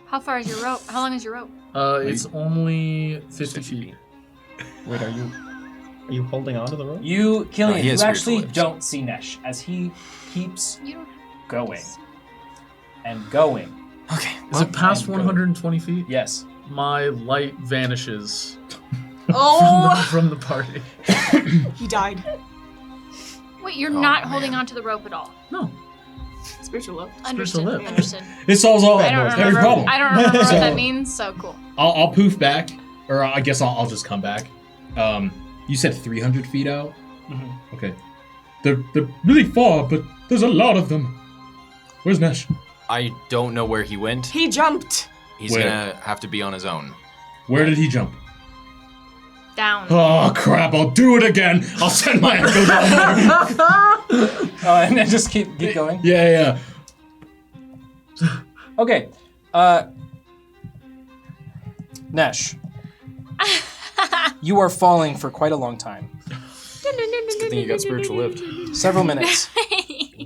How far is your rope? How long is your rope? It's only 50 feet. Wait, are you holding on to the rope? You, Killian, he you has actually spiritual lips. don't see Nesh as he keeps You don't have going and going. Okay. Is it past and go. 120 feet? Yes. My light vanishes Oh, from the party. he died. Wait, you're Oh, not man. holding on to the rope at all. No. Spiritual love. Understood. lip. Understood. It solves all I don't every remember. problem. I don't remember what So- that means. So cool. I'll poof back, or I guess I'll just come back. You said 300 feet out? Mhm. Okay. They're really far, but there's a lot of them. Where's Nesh? I don't know where he went. He jumped. He's Where? gonna have to be on his own. Where did he jump? Down. Oh crap, I'll do it again! I'll send my echo down there. And then just keep going. Yeah. Okay. Nesh. You are falling for quite a long time. Good thing you got spiritual lift. Several minutes.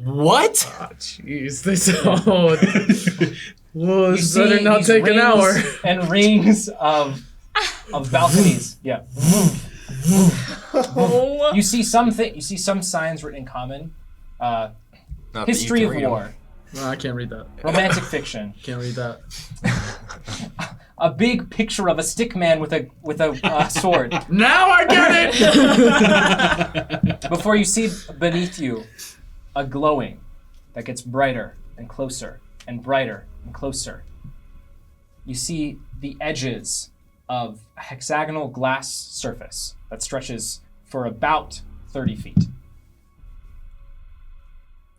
What? Jeez, this Whoa, this You better see not these take an rings hour. And rings of balconies. Yeah. You see some signs written in common. Not that you History can of read 'em. war. No, I can't read that. Romantic fiction. Can't read that. A big picture of a stick man with a sword. Now I get it! Before you see beneath you a glowing that gets brighter and closer and brighter and closer. You see the edges of a hexagonal glass surface that stretches for about 30 feet.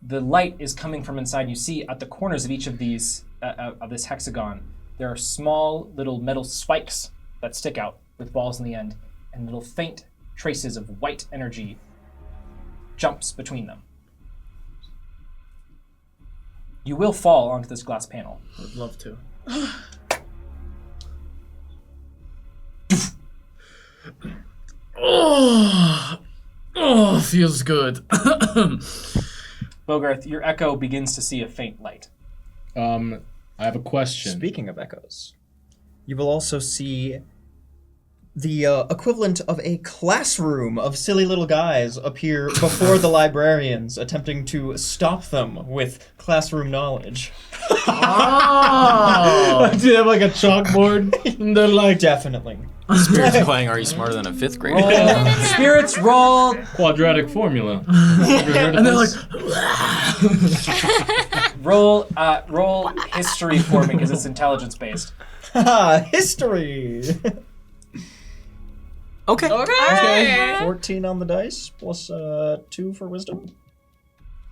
The light is coming from inside. You see at the corners of each of these, of this hexagon, there are small little metal spikes that stick out with balls in the end, and little faint traces of white energy jumps between them. You will fall onto this glass panel. I'd love to. feels good. Bogarth, your echo begins to see a faint light. I have a question. Speaking of echoes, you will also see the equivalent of a classroom of silly little guys appear before the librarians, attempting to stop them with classroom knowledge. Oh! Do you have like a chalkboard? And they're like, Definitely. Spirits playing Are You Smarter Than a Fifth Grader? Spirits roll. quadratic formula. And they're like, Roll history for me because it's intelligence based. History! Okay. Okay. 14 on the dice, plus 2 for wisdom.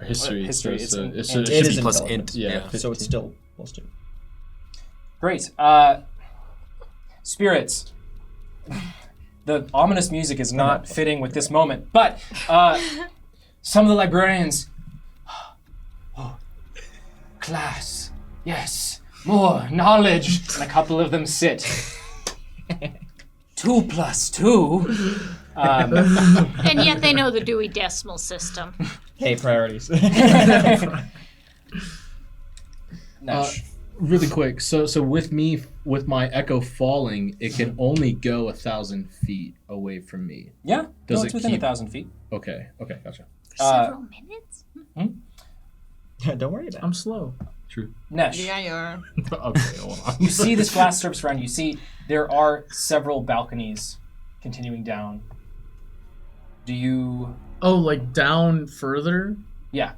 History. History, So it's so in- it It should is be plus intelligence. int, yeah. So it's still plus 2. Great. Spirits. The ominous music is not fitting with this moment, but some of the librarians. Oh, class. Yes. More knowledge. And a couple of them sit. 2 plus 2. And yet they know the Dewey Decimal System. Hey, priorities. Nash. Really quick. So with my echo falling, it can only go 1,000 feet away from me. Yeah. Does No, it it's within keep- 1,000 feet. Okay, gotcha. Several minutes? Don't worry about it. I'm slow. True. Nesh. Yeah, you are. Okay, hold on. You see this glass surface around you. You see there are several balconies continuing down. Do you... Oh, like down further? Yeah.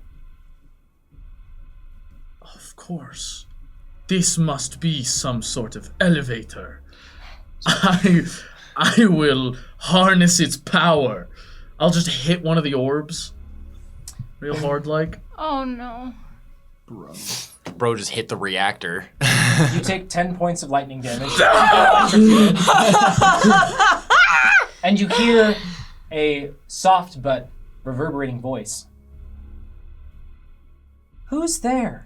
Of course. This must be some sort of elevator. I will harness its power. I'll just hit one of the orbs. Real hard like. Oh no. Bro just hit the reactor. You take 10 points of lightning damage. And you hear a soft but reverberating voice. Who's there?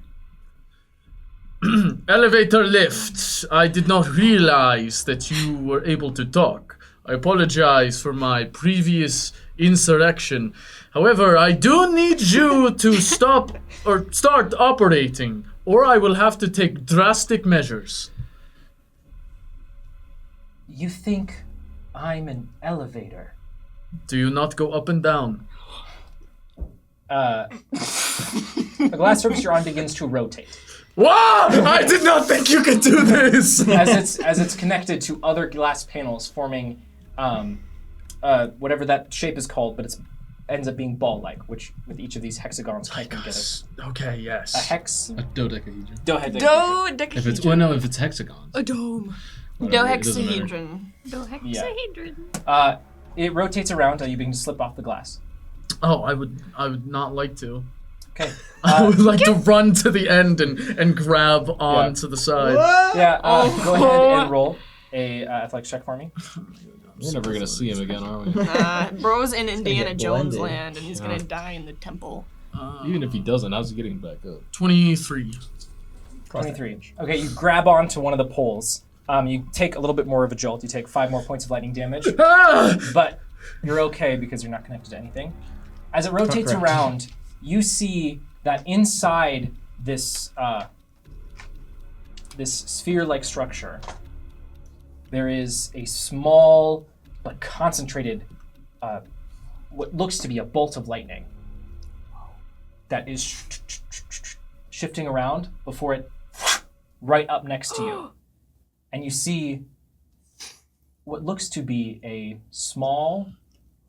Elevator lift. I did not realize that you were able to talk. I apologize for my previous insurrection. However, I do need you to stop or start operating, or I will have to take drastic measures. You think I'm an elevator? Do you not go up and down? The glass surface you're on begins to rotate. Wow! I did not think you could do this! as it's connected to other glass panels forming whatever that shape is called, but it ends up being ball-like, which with each of these hexagons connecting together. Okay, A yes. hex. A dodecahedron. Dodecahedron. If it's hexagons. A dome. Whatever, it doesn't matter. Dodecahedron. Dohexahedron. It rotates around, you begin to slip off the glass. Oh, I would not like to. Okay. I would like to run to the end and grab on to the side. Go ahead and roll a athletics check for me. We're never gonna see him again, are we? Bro's in Indiana get Jones blended. land, and he's gonna die in the temple. Even if he doesn't, how's he getting back up? 23. 23. Okay, you grab onto one of the poles. You take a little bit more of a jolt. You take 5 more points of lightning damage, Ah! but you're okay because you're not connected to anything. As it rotates Correct. around, you see that inside this this sphere-like structure, there is a small but concentrated, what looks to be a bolt of lightning that is shifting around before it right up next to you. And you see what looks to be a small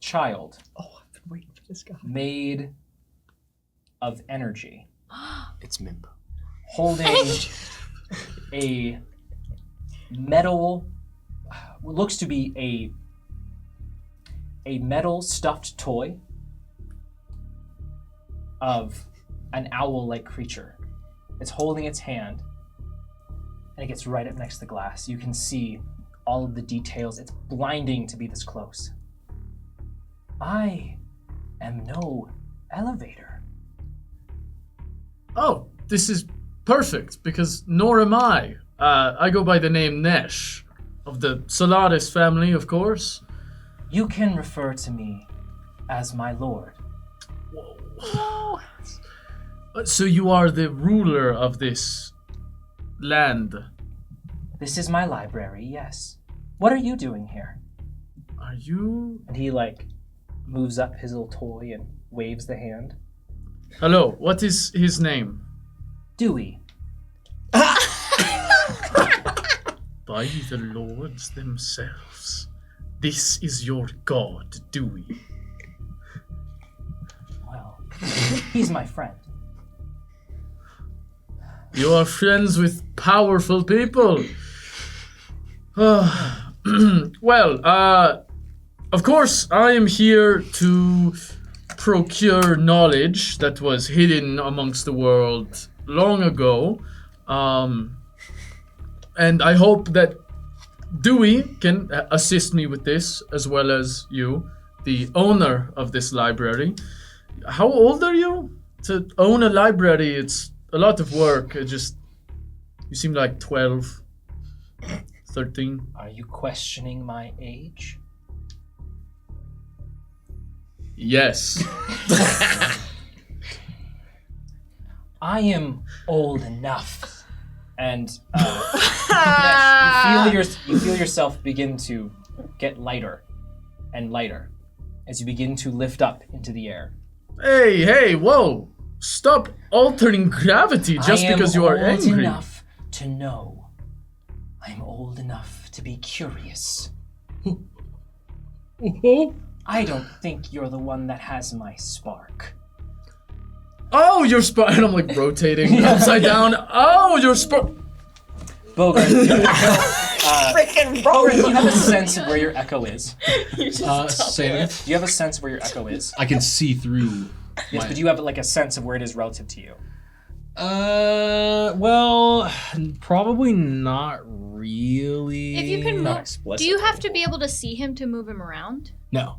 child Oh, I've been waiting for this guy. made of energy, It's Mimbo. holding a metal, what looks to be a metal stuffed toy of an owl-like creature. It's holding its hand, and it gets right up next to the glass. You can see all of the details. It's blinding to be this close. I am no elevator. Oh, this is perfect, because nor am I. I go by the name Nesh, of the Solaris family, of course. You can refer to me as my lord. So you are the ruler of this land. This is my library, yes. What are you doing here? Are you... And he, like, moves up his little toy and waves the hand. Hello, what is his name? Dewey. By the lords themselves. This is your god, Dewey. Well, he's my friend. You are friends with powerful people. Well, of course, I am here to procure knowledge that was hidden amongst the world long ago. And I hope that Dewey can assist me with this, as well as you, the owner of this library. How old are you? To own a library, it's a lot of work. You seem like 12, 13. Are you questioning my age? Yes. I am old enough. And yes, you feel yourself begin to get lighter and lighter as you begin to lift up into the air. Hey, whoa! Stop altering gravity just because you are angry. I am old enough to know. I'm old enough to be curious. I don't think you're the one that has my spark. Oh, your spark! And I'm like rotating upside down. Oh, your spark! Bogart, Bogart, do you have a sense of where your echo is? Say it. Do you have a sense of where your echo is? I can see through. Yes, but do you have like a sense of where it is relative to you? Well, probably not really. If you can Not move, explicitly. do you have to be able to see him to move him around? No,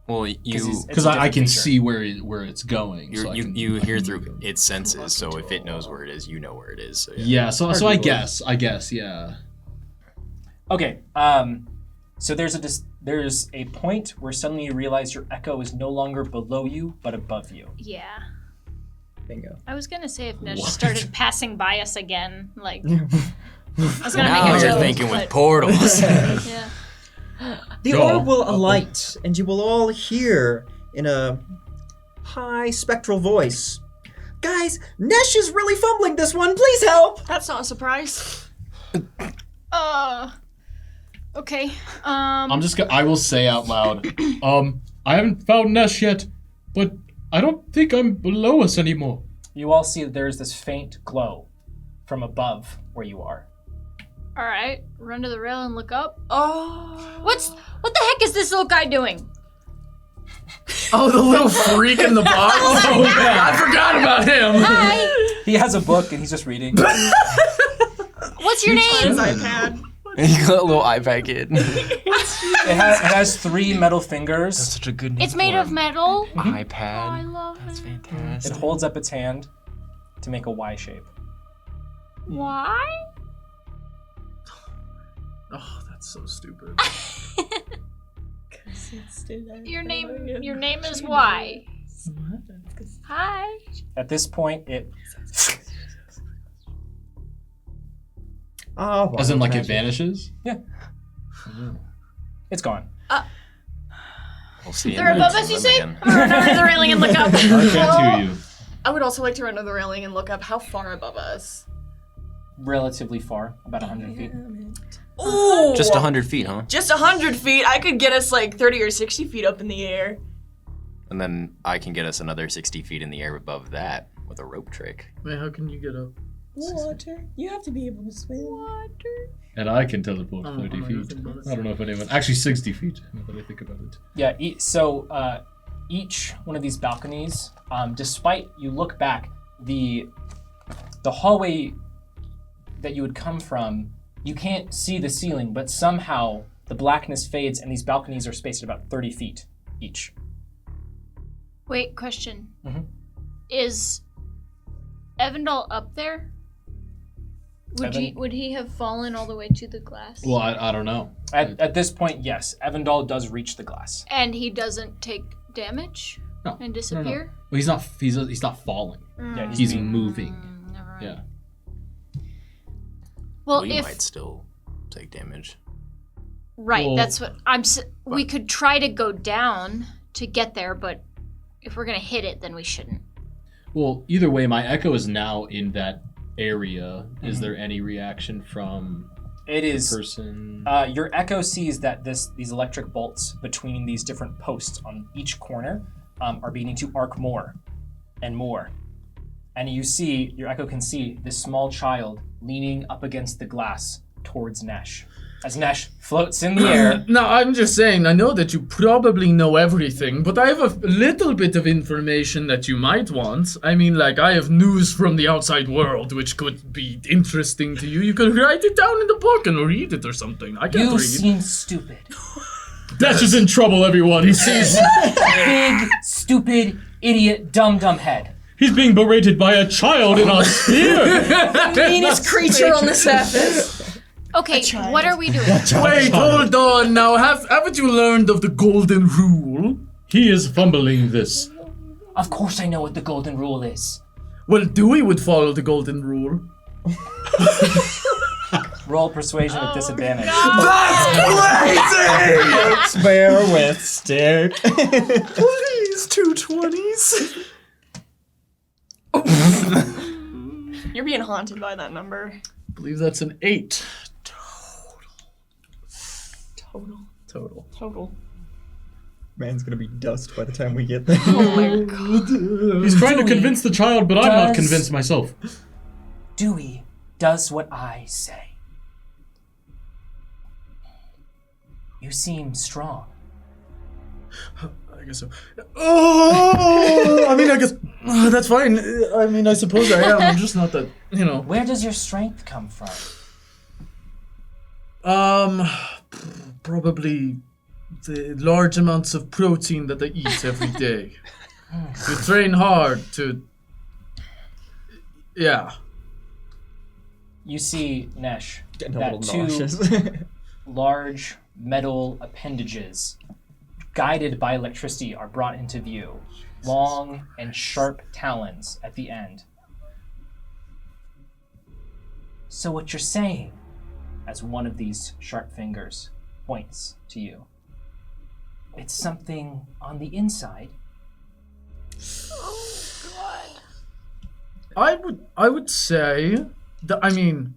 Well, because I can see where it's going. So you hear through its senses, so if it knows where it is, you know where it is. So Yeah, so I guess, yeah. Okay, so there's a point where suddenly you realize your echo is no longer below you, but above you. Yeah. Bingo. I was gonna say if Nesh What? started passing by us again, like I was gonna now make a you're joke, thinking with but- portals. Yeah. The Go. orb will alight, and you will all hear in a high spectral voice. Guys, Nesh is really fumbling this one. Please help. That's not a surprise. Okay. I will say out loud. I haven't found Nesh yet, but I don't think I'm below us anymore. You all see that there's this faint glow from above where you are. All right. Run to the rail and look up. Oh. What the heck is this little guy doing? Oh, the little freak in the box. Oh, yeah. I forgot about him. Hi. He has a book and he's just reading. What's your name? His iPad. You got a little iPad kid. It has 3 metal fingers. That's such a good name. It's made of metal. Oh, I iPad. love That's it. It fantastic. holds up its hand to make a Y shape. Why? Oh, that's so stupid. Your name is Y. Hi. At this point, it Oh, As in, like, it vanishes? it's gone. We'll see. They're above us, you say? I'm gonna run under the railing and look up. I can't hear you. I would also like to run to the railing and look up how far above us. Relatively far, about 100 feet. Ooh! Just 100 feet, huh? Just 100 feet. I could get us like 30 or 60 feet up in the air. And then I can get us another 60 feet in the air above that with a rope trick. Man, how can you get up? Water. You have to be able to swim. Water. And I can teleport Oh, 30 I'm not feet. thinking about it. I don't know if anyone... Actually, 60 feet, now that I think about it. Yeah, so each one of these balconies, despite you look back, the hallway that you would come from, you can't see the ceiling, but somehow the blackness fades and these balconies are spaced at about 30 feet each. Wait, question. Mhm. Is Evandal up there? Would he have fallen all the way to the glass? Well, I don't know. At this point, yes, Evandal does reach the glass. And he doesn't take damage No, and disappear? Well, he's not falling. Yeah, He's moving. Never mind. Yeah. Well, We if might still take damage. right, Well- that's what we could try to go down to get there, but if we're gonna hit it, then we shouldn't. Well, either way, my echo is now in that area. Is there any reaction from It the is. person? Your echo sees that these electric bolts between these different posts on each corner are beginning to arc more and more. And your echo can see this small child leaning up against the glass towards Nesh. As Nesh floats in the air. Now, I'm just saying, I know that you probably know everything, but I have a little bit of information that you might want. I mean, like, I have news from the outside world, which could be interesting to you. You could write it down in the book and read it or something. I can't You read. seem stupid. Dash is in trouble, everyone. Big, stupid, idiot, dumb head. He's being berated by a child in a sphere. Meanest creature on the surface. Okay, what are we doing? Wait, hold on now. Haven't you learned of the golden rule? He is fumbling this. Of course I know what the golden rule is. Well, Dewey would follow the golden rule. Roll persuasion with disadvantage. Spare with stick. Please, 2 20s. You're being haunted by that number. I believe that's an 8. Total. Man's gonna be dust by the time we get there. Oh my god. He's trying to convince the child, but I'm not Does- convinced myself. Dewey does what I say. You seem strong. I guess so. Oh, I mean, I guess that's fine. I mean, I suppose I am. I'm just not that, you know. Where does your strength come from? Probably the large amounts of protein that I eat every day. To train hard to. Yeah. You see, Nesh, Getting a that little nauseous. large metal appendages, guided by electricity, are brought into view. Long and sharp talons at the end. So what you're saying, as one of these sharp fingers points to you, it's something on the inside. I would say that, I mean,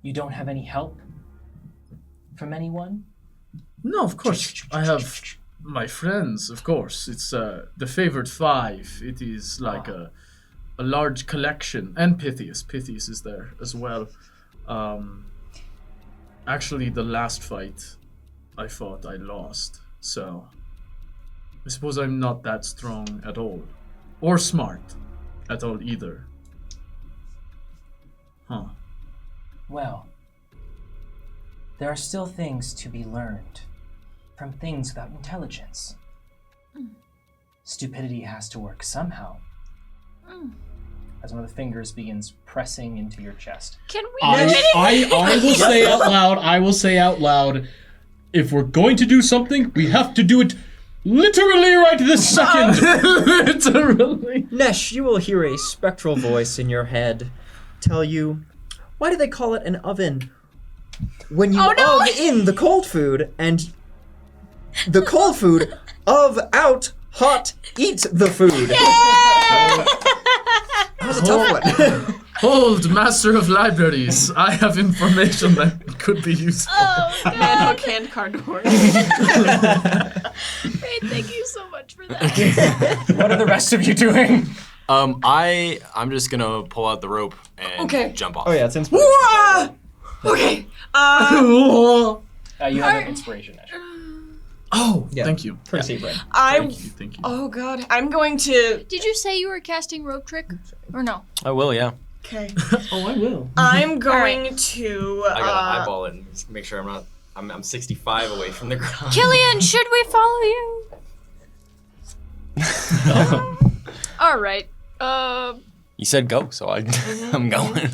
You don't have any help from anyone? no, of course. I have my friends, of course. It's the favored 5. It is like a large collection. And Pythias. Pythias is there as well. Actually, the last fight I fought, I lost. So, I suppose I'm not that strong at all. Or smart at all either. Huh. Well, there are still things to be learned from things without intelligence. Stupidity has to work somehow. As one of the fingers begins pressing into your chest. Can we I will say out loud, if we're going to do something, we have to do it literally right this second. Literally. Nesh, you will hear a spectral voice in your head tell you, why do they call it an oven? When you of in the cold food, and the cold food of out hot eat the food. That was a tough one. Hold, Master of Libraries. I have information that could be useful. Oh, God. Man who canned cardboard. Great, thank you so much for that. What are the rest of you doing? I'm just gonna pull out the rope and jump off. Oh yeah, it's inspiration. Okay. You have an inspiration, Nesh. Oh, Yeah. thank you. Courtesy, Brent. Thank you. Oh god, I'm going to. Did you say you were casting rope trick? Or no? I will, yeah. Okay. Oh, I will. I'm going to. I gotta eyeball it and just make sure I'm 65 away from the ground. Killian, should we follow you? All right. You said go, so I'm going.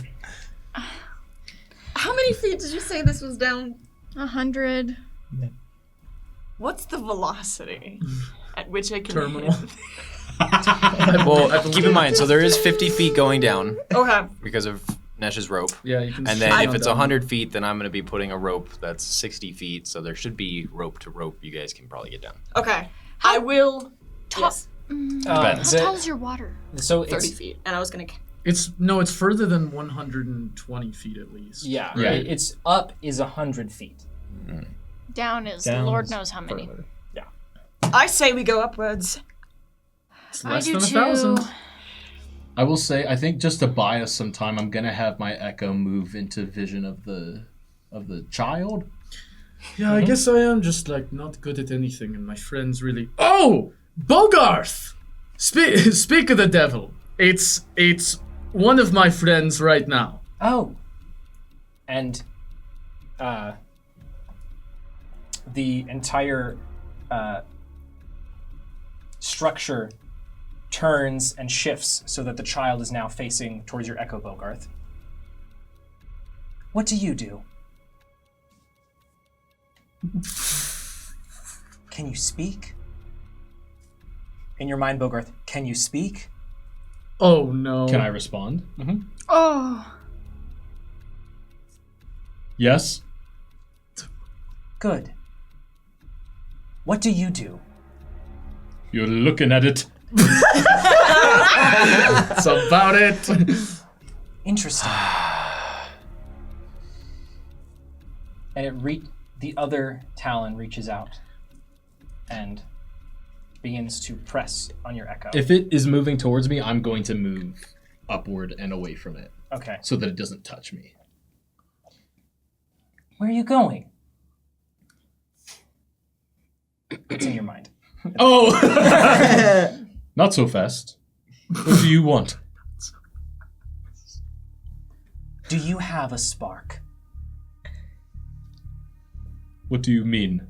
How many feet did you say this was down? 100. What's the velocity? at which I can Terminal. hit. Well, keep in mind, so there is 50 feet going down Okay. because of Nesh's rope. Yeah, you can. And then swing if it's down. 100 feet, then I'm going to be putting a rope that's 60 feet. So there should be rope to rope. You guys can probably get down. Okay. I will. Yes. Depends. How tall is your water? So 30 it's feet. And I was gonna. It's further than 120 feet at least. yeah. Yeah. It's up is 100 feet. Down is Down Lord is knows how many. further. I say we go upwards. It's I less do than too. 1,000. I will say, I think just to buy us some time, I'm gonna have my echo move into vision of the child. Yeah, I guess I am just like not good at anything, and my friends really. Oh, Bogarth! Speak of the devil. It's one of my friends right now. Oh. And the entire structure turns and shifts so that the child is now facing towards your Echo Bogarth. What do you do? Can you speak? In your mind, Bogarth, can you speak? Oh no. Can I respond? Mm-hmm. Oh. Yes. Good. What do you do? You're looking at it. That's about it. Interesting. And the other talon reaches out and begins to press on your echo. If it is moving towards me, I'm going to move upward and away from it Okay. so that it doesn't touch me. Where are you going? It's in your mind. Oh! Not so fast. What do you want? Do you have a spark? What do you mean?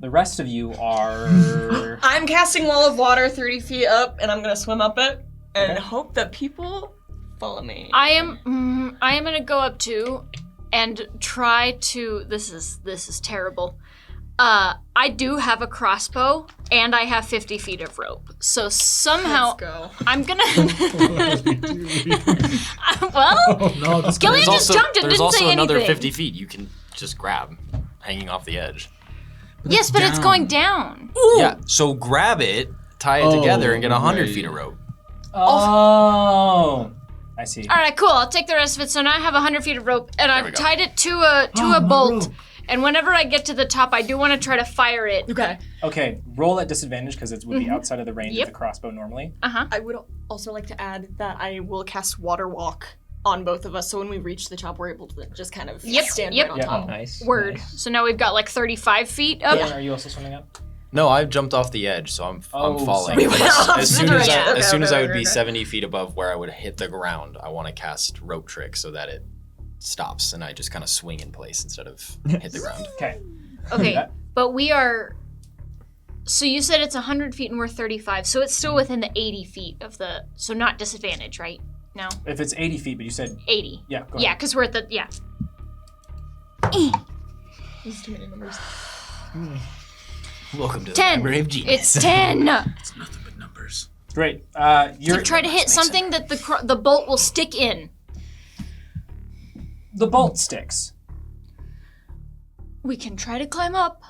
The rest of you are... I'm casting Wall of Water 30 feet up, and I'm gonna swim up it and Okay. hope that people follow me. I am gonna go up too and try to. This is terrible. I do have a crossbow and I have 50 feet of rope. So somehow Let's go. I'm gonna. Well, No, this Gillian just jumped and There's didn't also say another anything. 50 feet you can just grab, hanging off the edge. Yes, but it's going down. Yeah, so grab it, tie it together, and get 100 feet of rope. Oh! I see. All right, cool. I'll take the rest of it. So now I have 100 feet of rope, and we I've go. tied it to a bolt. And whenever I get to the top, I do want to try to fire it. Okay. Okay, roll at disadvantage because it would be outside of the range Yep. of the crossbow normally. I would also like to add that I will cast Water Walk on both of us, so when we reach the top, we're able to just kind of stand right on Yeah. top. Nice. Word. nice. So now we've got like 35 feet up. Dan, are you also swimming up? No, I jumped off the edge, so I'm Oh, falling. sorry. But as soon as Yeah. as soon as I would Okay. be 70 feet above where I would hit the ground, I want to cast rope trick so that it stops and I just kind of swing in place instead of hit the ground. Okay. Okay, that. but we are. So you said it's 100 feet and we're 35, so it's still within the 80 feet of the. So not disadvantage, right? No, If it's 80 feet, but you said, 80. yeah, go Yeah, ahead. because we're at the. Yeah. There's too many numbers. Welcome to the 10. Library of Genius. It's 10. It's nothing but numbers. Great. So You're try to hit something that the bolt will stick in. the bolt sticks. We can try to climb up.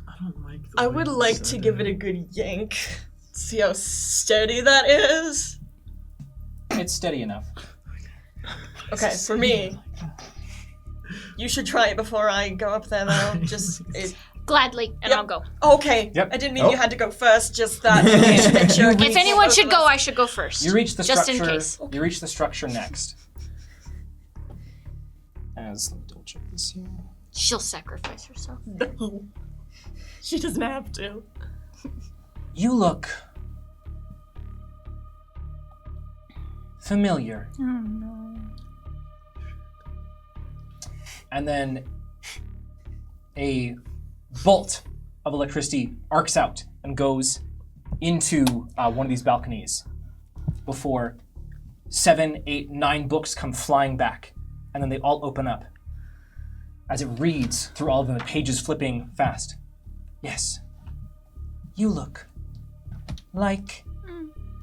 I don't like the I way would you like said to it. give it a good yank. See how steady that is. It's steady enough. Okay, for me. You should try it before I go up there, though. Just Gladly, and Yep. I'll go. okay. Yep. I didn't mean you had to go first. Just that. Make sure If anyone should go, I should go first. You reach the just structure. in case. You reach the structure next. Let me double check this here. She'll sacrifice herself. No. She doesn't have to. You look familiar. Oh no. And then a bolt of electricity arcs out and goes into one of these balconies before 7, 8, 9 books come flying back, and then they all open up as it reads through all of them, the pages flipping fast. Yes, you look like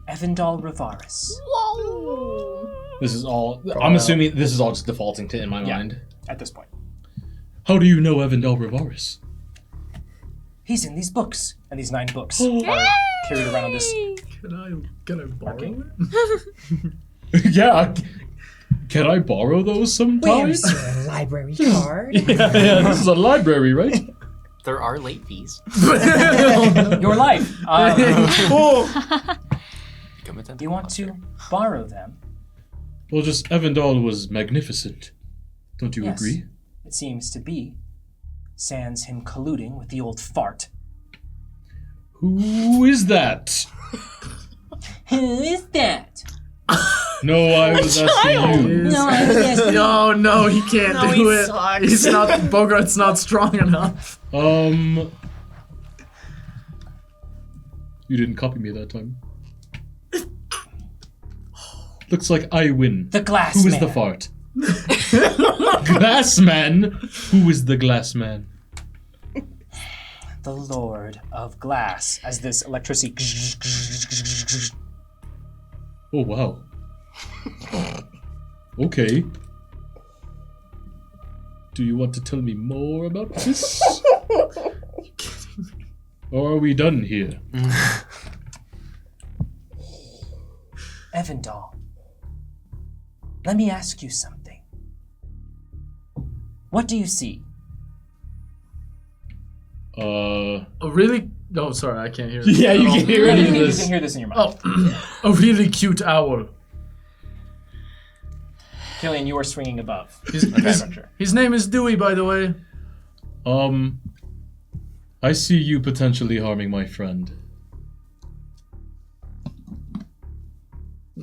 Evandal Rivaris. Whoa. This is all. I'm assuming this is all just defaulting to in my mind. At this point. How do you know Evandal Rivaris? He's in these books. And these 9 books are carried around on this. Can I borrow it? Yeah. Can I borrow those sometime? a library card. Yeah, this is a library, right? There are late fees. Your life. Committed? You want to borrow them? Well, just Evandal was magnificent. Don't you Yes. agree? It seems to be. Sans him colluding with the old fart. Who is that? Who is that? No, I was asking you. No, I was asking. No, he can't No, do he it. sucks. He's not. Bogart's not strong enough. You didn't copy me that time. Looks like I win. The glass Who is man. the fart? Glass man? Who is the glass man? The Lord of Glass. As this electricity. Oh, wow. Okay. Do you want to tell me more about this? Or are we done here? Evandal. Let me ask you something. What do you see? A really. Oh, sorry, I can't hear. Yeah, you can hear any of You this. can hear this in your mind. Oh, a really cute owl. Killian, you are swinging above. His name is Dewey, by the way. I see you potentially harming my friend.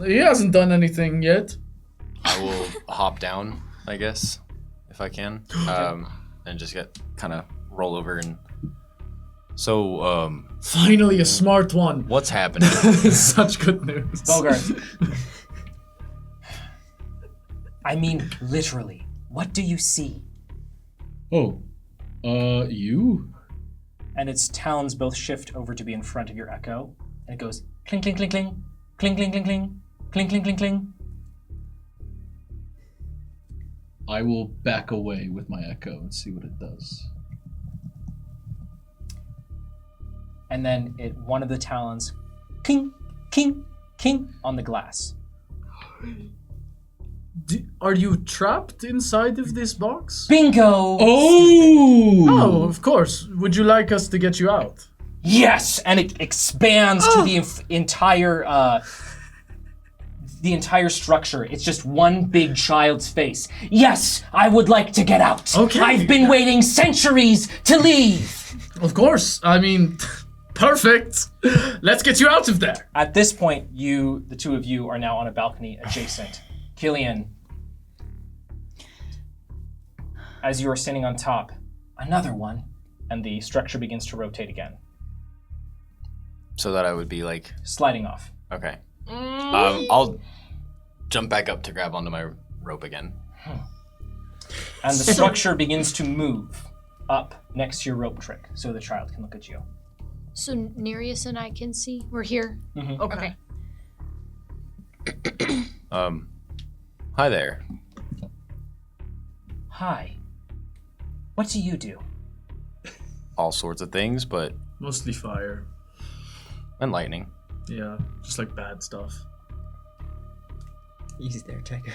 He hasn't done anything yet. I will hop down, I guess, if I can, and just get kind of roll over and. So, Finally, a smart one. what's happening? Such good news. Bogart. I mean, literally. What do you see? Oh, you? And its talons both shift over to be in front of your echo. And it goes cling, cling, cling, cling, cling, cling, cling, cling, cling, cling, cling, cling. I will back away with my echo and see what it does. And then one of the talons, king, king, king, on the glass. Are you trapped inside of this box? Bingo! Oh, of course. Would you like us to get you out? Yes, and it expands to the entire structure. It's just one big child's face. Yes, I would like to get out. Okay. I've been waiting centuries to leave. Of course. I mean, perfect. Let's get you out of there. At this point, the two of you, are now on a balcony adjacent. Killian, as you are standing on top, another one, and the structure begins to rotate again, So that I would be like, sliding off. okay. I'll jump back up to grab onto my rope again. And the structure begins to move up next to your rope trick, so the child can look at you. So Nereus and I can see. We're here. Mm-hmm. Okay. Hi there. Hi. What do you do? All sorts of things, but Mostly fire. and lightning. Yeah, just like bad stuff. Easy there, Tiger.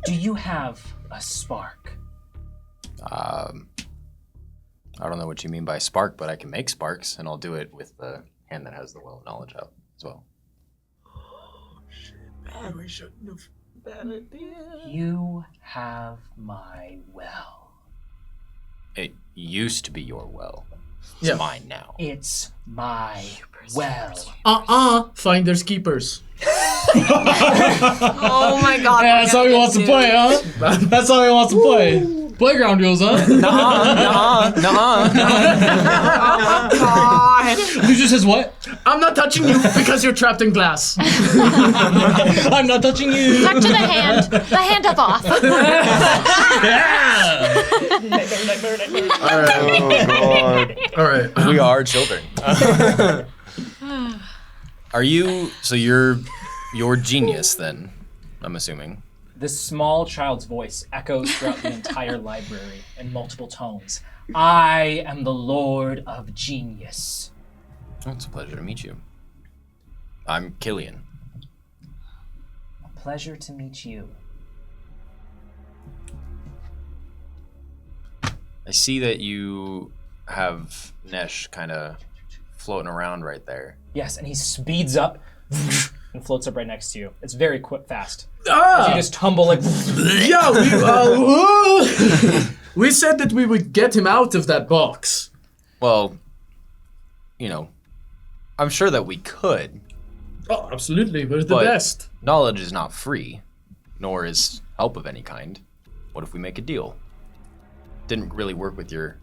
Do you have a spark? I don't know what you mean by spark, but I can make sparks, and I'll do it with the hand that has the well of knowledge out as well. We shouldn't have. Bad idea. You have my well. It used to be your well. It's Yeah. mine now. It's my well. Finders keepers. Oh my god. Yeah, that's how he wants to play, huh? That's how he wants to play. Playground rules, huh? Nuh-uh. Oh god. You just says what? I'm not touching you because you're trapped in glass. I'm not touching you. Back to the hand. The hand up off. Oh, God. All right. We are children. Are you? So you're genius then? I'm assuming. This small child's voice echoes throughout the entire library in multiple tones. I am the Lord of Genius. Oh, it's a pleasure to meet you. I'm Killian. A pleasure to meet you. I see that you have Nesh kind of floating around right there. Yes, and he speeds up and floats up right next to you. It's very quick, fast. Ah! As you just tumble like. Yeah, we said that we would get him out of that box. Well, I'm sure that we could. Oh, absolutely. We're the but best. Knowledge is not free, nor is help of any kind. What if we make a deal? Didn't really work with your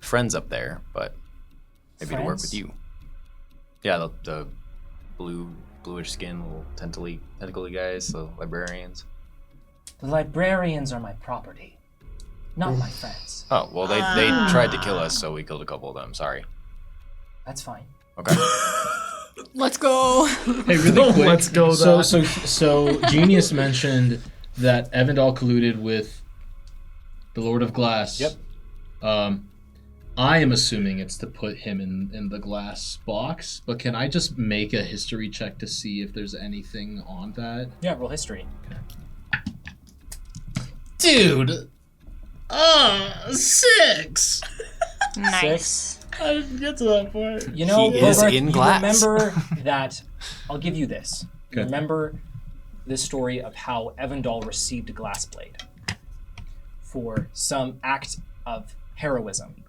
friends up there, but maybe it'll work with you. Yeah, the bluish skin, little tentacly guys, the librarians. The librarians are my property, not my friends. Oh, well, they tried to kill us, so we killed a couple of them. Sorry. That's fine. Okay. Let's go. Hey, really quick. Let's go. So Genius mentioned that Evandal colluded with the Lord of Glass. Yep. I am assuming it's to put him in the glass box, but can I just make a history check to see if there's anything on that? Yeah, roll history. Dude! 6! Nice. I didn't get to that part. You know, He is Bogart, in you glass. remember that. I'll give you this. You Okay. remember this story of how Evandal received a glass blade for some act of heroism.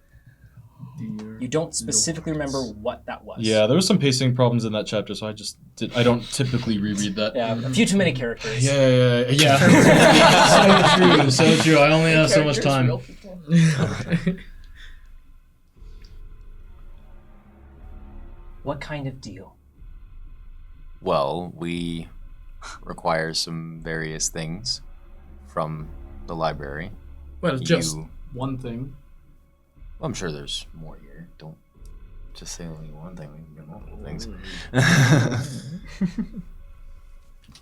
You don't specifically remember what that was. Yeah, there was some pacing problems in that chapter, so I don't typically reread that. Yeah, a few too many characters. Yeah. So true. I only have so much time. What kind of deal? Well, we require some various things from the library. Well, just one thing. I'm sure there's more here. Don't just say only one thing. We can get multiple things.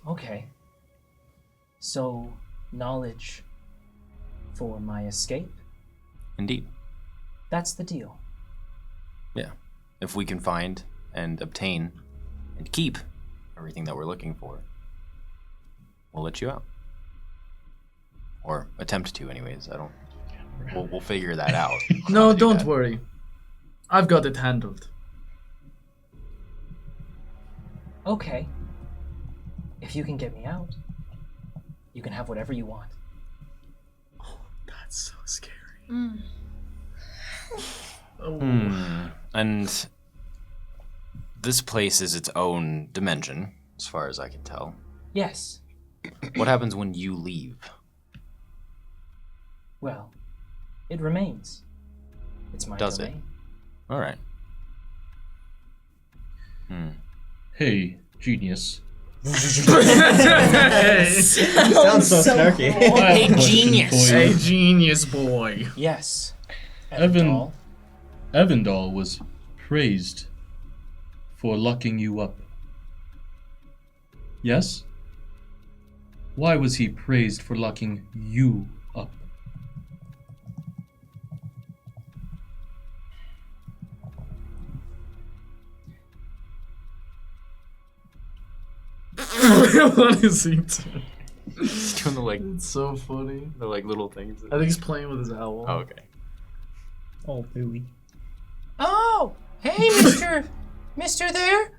Okay. So, knowledge for my escape? Indeed. That's the deal. Yeah. If we can find and obtain and keep everything that we're looking for, we'll let you out. Or attempt to, anyways. We'll figure that out. No, don't worry. I've got it handled. Okay. If you can get me out, you can have whatever you want. Oh, that's so scary. And this place is its own dimension, as far as I can tell. Yes. What happens when you leave? Well, it remains. It's my Does domain. it? All right. Hey, Genius. Sounds so snarky. Hey, genius. Hey, genius boy. Yes. Evandal was praised for locking you up. Yes? Why was he praised for locking you up? What is he doing? He's doing the It's so funny. the little things. I think he's playing with his owl. Oh, okay. Oh, booey. Oh, hey, Mr. there.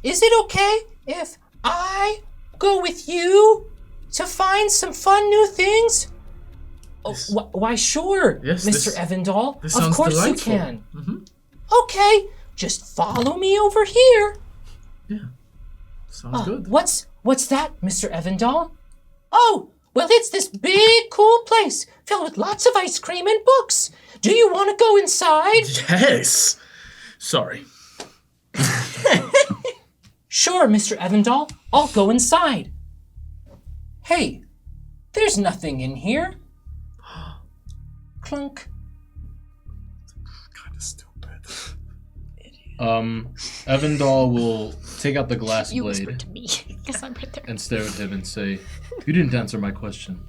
Is it okay if I go with you to find some fun new things? Oh, why, sure, Yes, Mr. Evandal. this Of sounds course delightful. you can. Mm-hmm. Okay, just follow me over here. Sounds good. What's that, Mr. Evandal? Oh, well, it's this big, cool place filled with lots of ice cream and books. Do you want to go inside? Yes. Sorry. Sure, Mr. Evandal. I'll go inside. Hey, there's nothing in here. Clunk. Kind of stupid. Evandal will take out the glass You blade whispered to me, because I'm right there. and stare at him and say, "You didn't answer my question.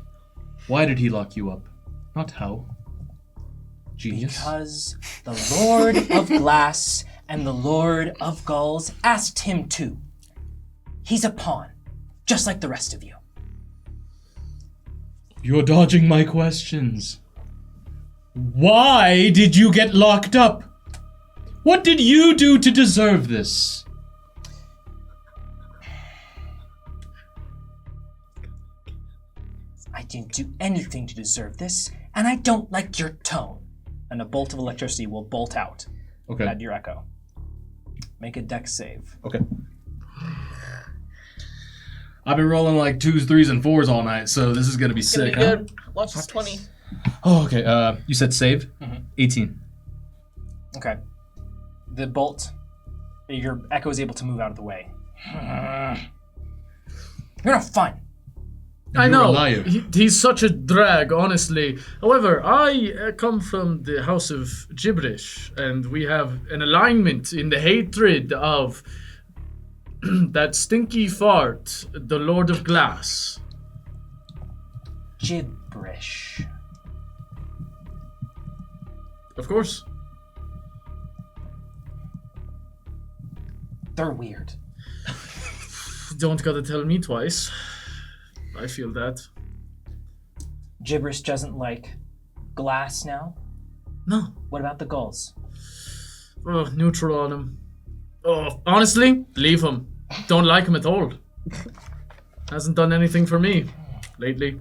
Why did he lock you up? Not how. Genius." Because the Lord of Glass and the Lord of Gulls asked him to. He's a pawn, just like the rest of you. You're dodging my questions. Why did you get locked up? What did you do to deserve this? I didn't do anything to deserve this, and I don't like your tone. And a bolt of electricity will bolt out Okay. at your echo. Make a dex save. Okay. I've been rolling like 2s, 3s, and 4s all night, so this is gonna be It's gonna sick, be huh? good. Watch this 20. Oh, okay. You said save? 18. Okay. The bolt, your echo is able to move out of the way. You're not fun. I You're a know. liar. He's such a drag, honestly. However, I come from the House of Gibberish, and we have an alignment in the hatred of that stinky fart, the Lord of Glass. Gibberish. Of course. They're weird. Don't gotta tell me twice. I feel that. Gibberish doesn't like glass now. No. What about the gulls? Oh, neutral on him. Oh, honestly, leave him. Don't like him at all. Hasn't done anything for me lately.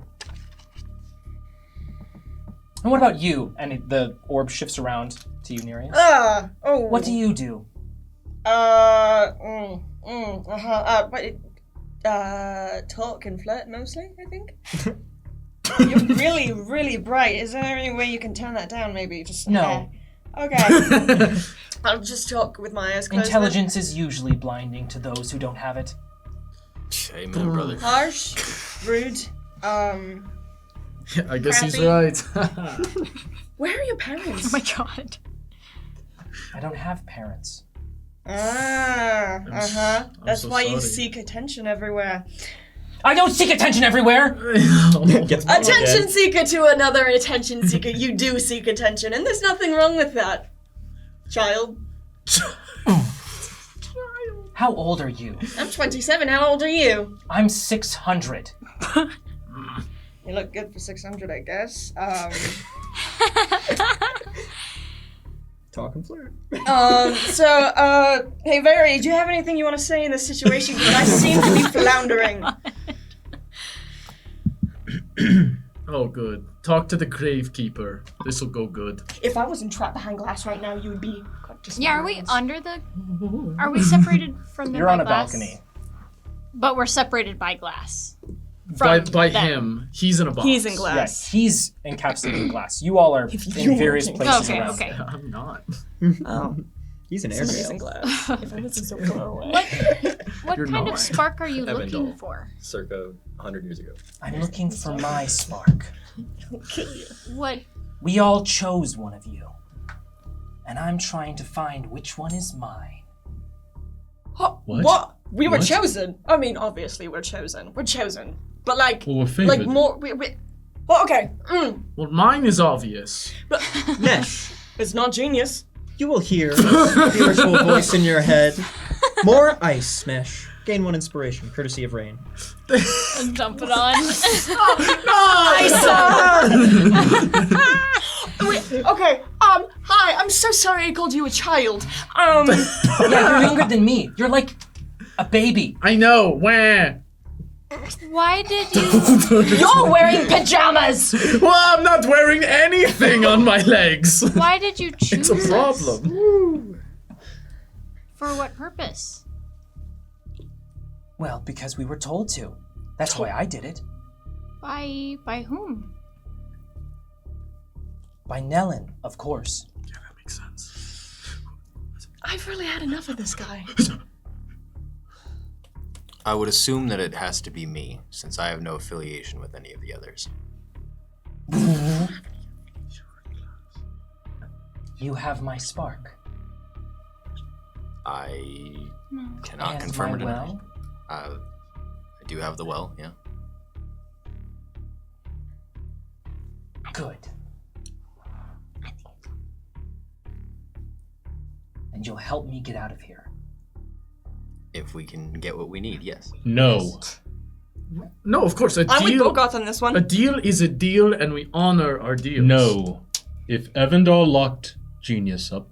And what about you? And the orb shifts around to you, Nereus. What do you do? Talk and flirt mostly, I think. You're really, really bright. Is there any way you can turn that down, maybe? Just No. Okay. I'll just talk with my eyes closed. Intelligence is usually blinding to those who don't have it. Amen, brother. Harsh, rude. I guess he's Crappy. right. Where are your parents? Oh my god. I don't have parents. That's so why you sorry. seek attention everywhere. I don't seek attention everywhere! Gets me Attention again. seeker to another attention seeker. You do seek attention, and there's nothing wrong with that. Child. How old are you? I'm 27. How old are you? I'm 600. You look good for 600, I guess. Talk and flirt. Hey, Veri, do you have anything you want to say in this situation? Because I seem to be floundering. Oh, good. Talk to the Gravekeeper. This'll go good. If I wasn't trapped behind glass right now, you would be. Yeah, are we under the... Are we separated from them You're by on a glass? balcony. But we're separated by glass. By From them. him. He's in a box. He's in Yeah, glass. he's encapsulated in glass. You all are in various places Okay, around. okay. I'm not. Oh, He's an somebody's airedale. in glass. If I wasn't so far away. What You're kind not. of spark are you Evandel. looking for? Circa 100 years ago. I'm looking for my spark. What? We all chose one of you. And I'm trying to find which one is mine. What? We were What? chosen. I mean, obviously we're chosen. We're chosen. But like, Well, we're favored. like more. Well, okay. Well, mine is obvious. Nesh, It's not genius. you will hear a spiritual voice in your head. More ice, Mesh. Gain 1 inspiration, courtesy of rain. Dump it on. Wait, okay. Hi. I'm so sorry I called you a child. Yeah, you're younger than me. You're like a baby. I know. Where? Why did you... You're wearing pajamas. Well, I'm not wearing anything on my legs. Why did you choose It's a problem. For what purpose? Well, because we were told to. That's why I did it. By whom? By Nellen, of course. Yeah, that makes sense. I've really had enough of this guy. I would assume that it has to be me, since I have no affiliation with any of the others. You have my spark. I cannot And confirm or my deny. well? I do have the well, yeah. Good. And you'll help me get out of here. If we can get what we need, yes. No. No, of course. I'm with Bogarth on this one. A deal is a deal, and we honor our deals. No. If Evandar locked Genius up,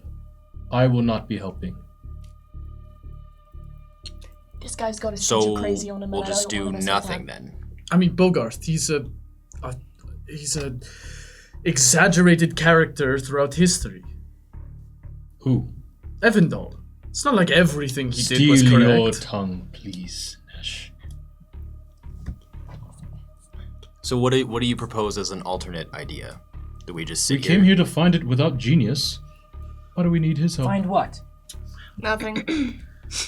I will not be helping. This guy's got a So sense of crazy on him. we'll and I just don't do wanna mess with nothing that. then. I mean, Bogarth, he's a exaggerated character throughout history. Who? Evandal. It's not like everything he did was Steal correct. your tongue, please, Nesh. So what do you propose as an alternate idea? Do we just sit We came here to find it without Genius. Why do we need his help? Find what? Nothing.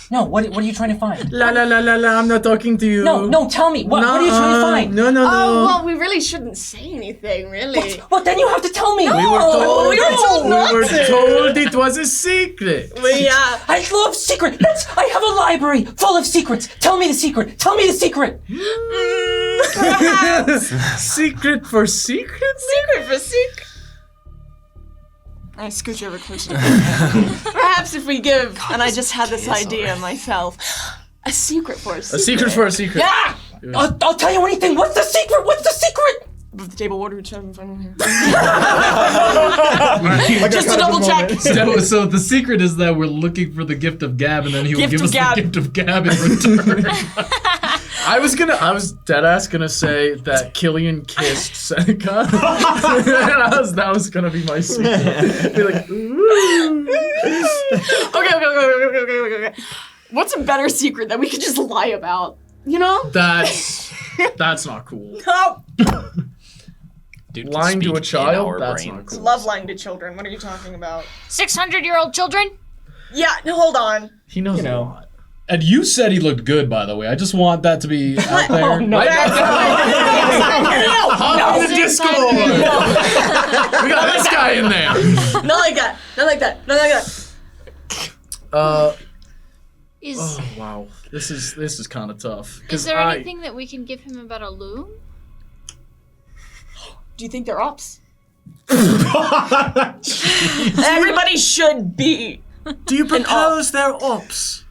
No, what are you trying to find? La la la la la, I'm not talking to you. No, tell me. What are you trying to find? No. Oh, well, we really shouldn't say anything, really. Well, then you have to tell me. No, We were told, we were told not we were to. told it was a secret. I love secrets. I have a library full of secrets. Tell me the secret. Tell me the secret. Perhaps. Secret for secret? Secret for secret. I scooch over closer. Perhaps if we give, and I just had this idea myself, a secret for a secret. A secret for a secret. Yeah! I'll tell you anything. What's the secret? What's the secret? Of the table order, which I'm finding here. Like Just a to double check. So the secret is that we're looking for the gift of Gab, and then he will Gift give of us Gab. the gift of Gab in return. I was deadass gonna say that Killian kissed Seneca. that was gonna be my secret. Be like, ooh. Okay. What's a better secret that we could just lie about? You know? That's not cool. Oh, Dude, Lying to speak a in child? our That's brains. not cool. love lying to children. What are you talking about? 600-year-old children? Yeah, no, hold on. He knows You know. a lot. And you said he looked good, by the way. I just want that to be out there. Oh, no. Hop in the Discord! We got this guy in there! Not like that. Not like that. Not like that. Is Oh wow, this is kind of tough. is there anything that we can give him about a loom? Do you think they're ops? Everybody should be. Do you propose their ops?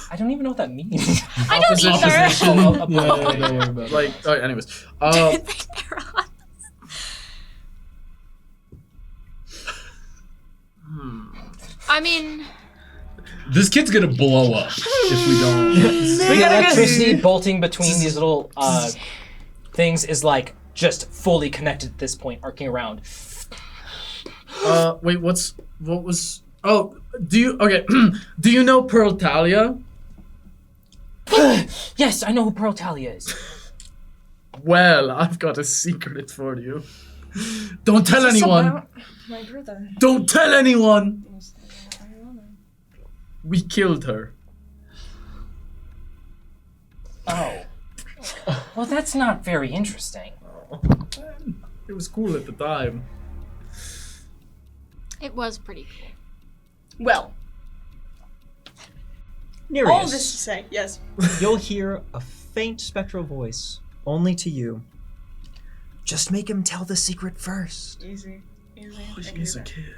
I don't even know what that means. I don't either. Oh, Yeah, don't worry about it. Like, anyways. I mean, This kid's gonna blow up if we don't. The electricity bolting between these little things is like just fully connected at this point, arcing around. Wait, what was? Oh, do you do you know Pearl Talia? Yes, I know who Pearl Talia is. Well, I've got a secret for you. Don't tell anyone. My brother. Don't tell anyone. We killed her. Oh. Well, that's not very interesting. It was cool at the time. it was pretty cool. Well, Nereus, all this to say, yes. you'll hear a faint spectral voice, only to you. Just make him tell the secret first. Easy. He's a kid.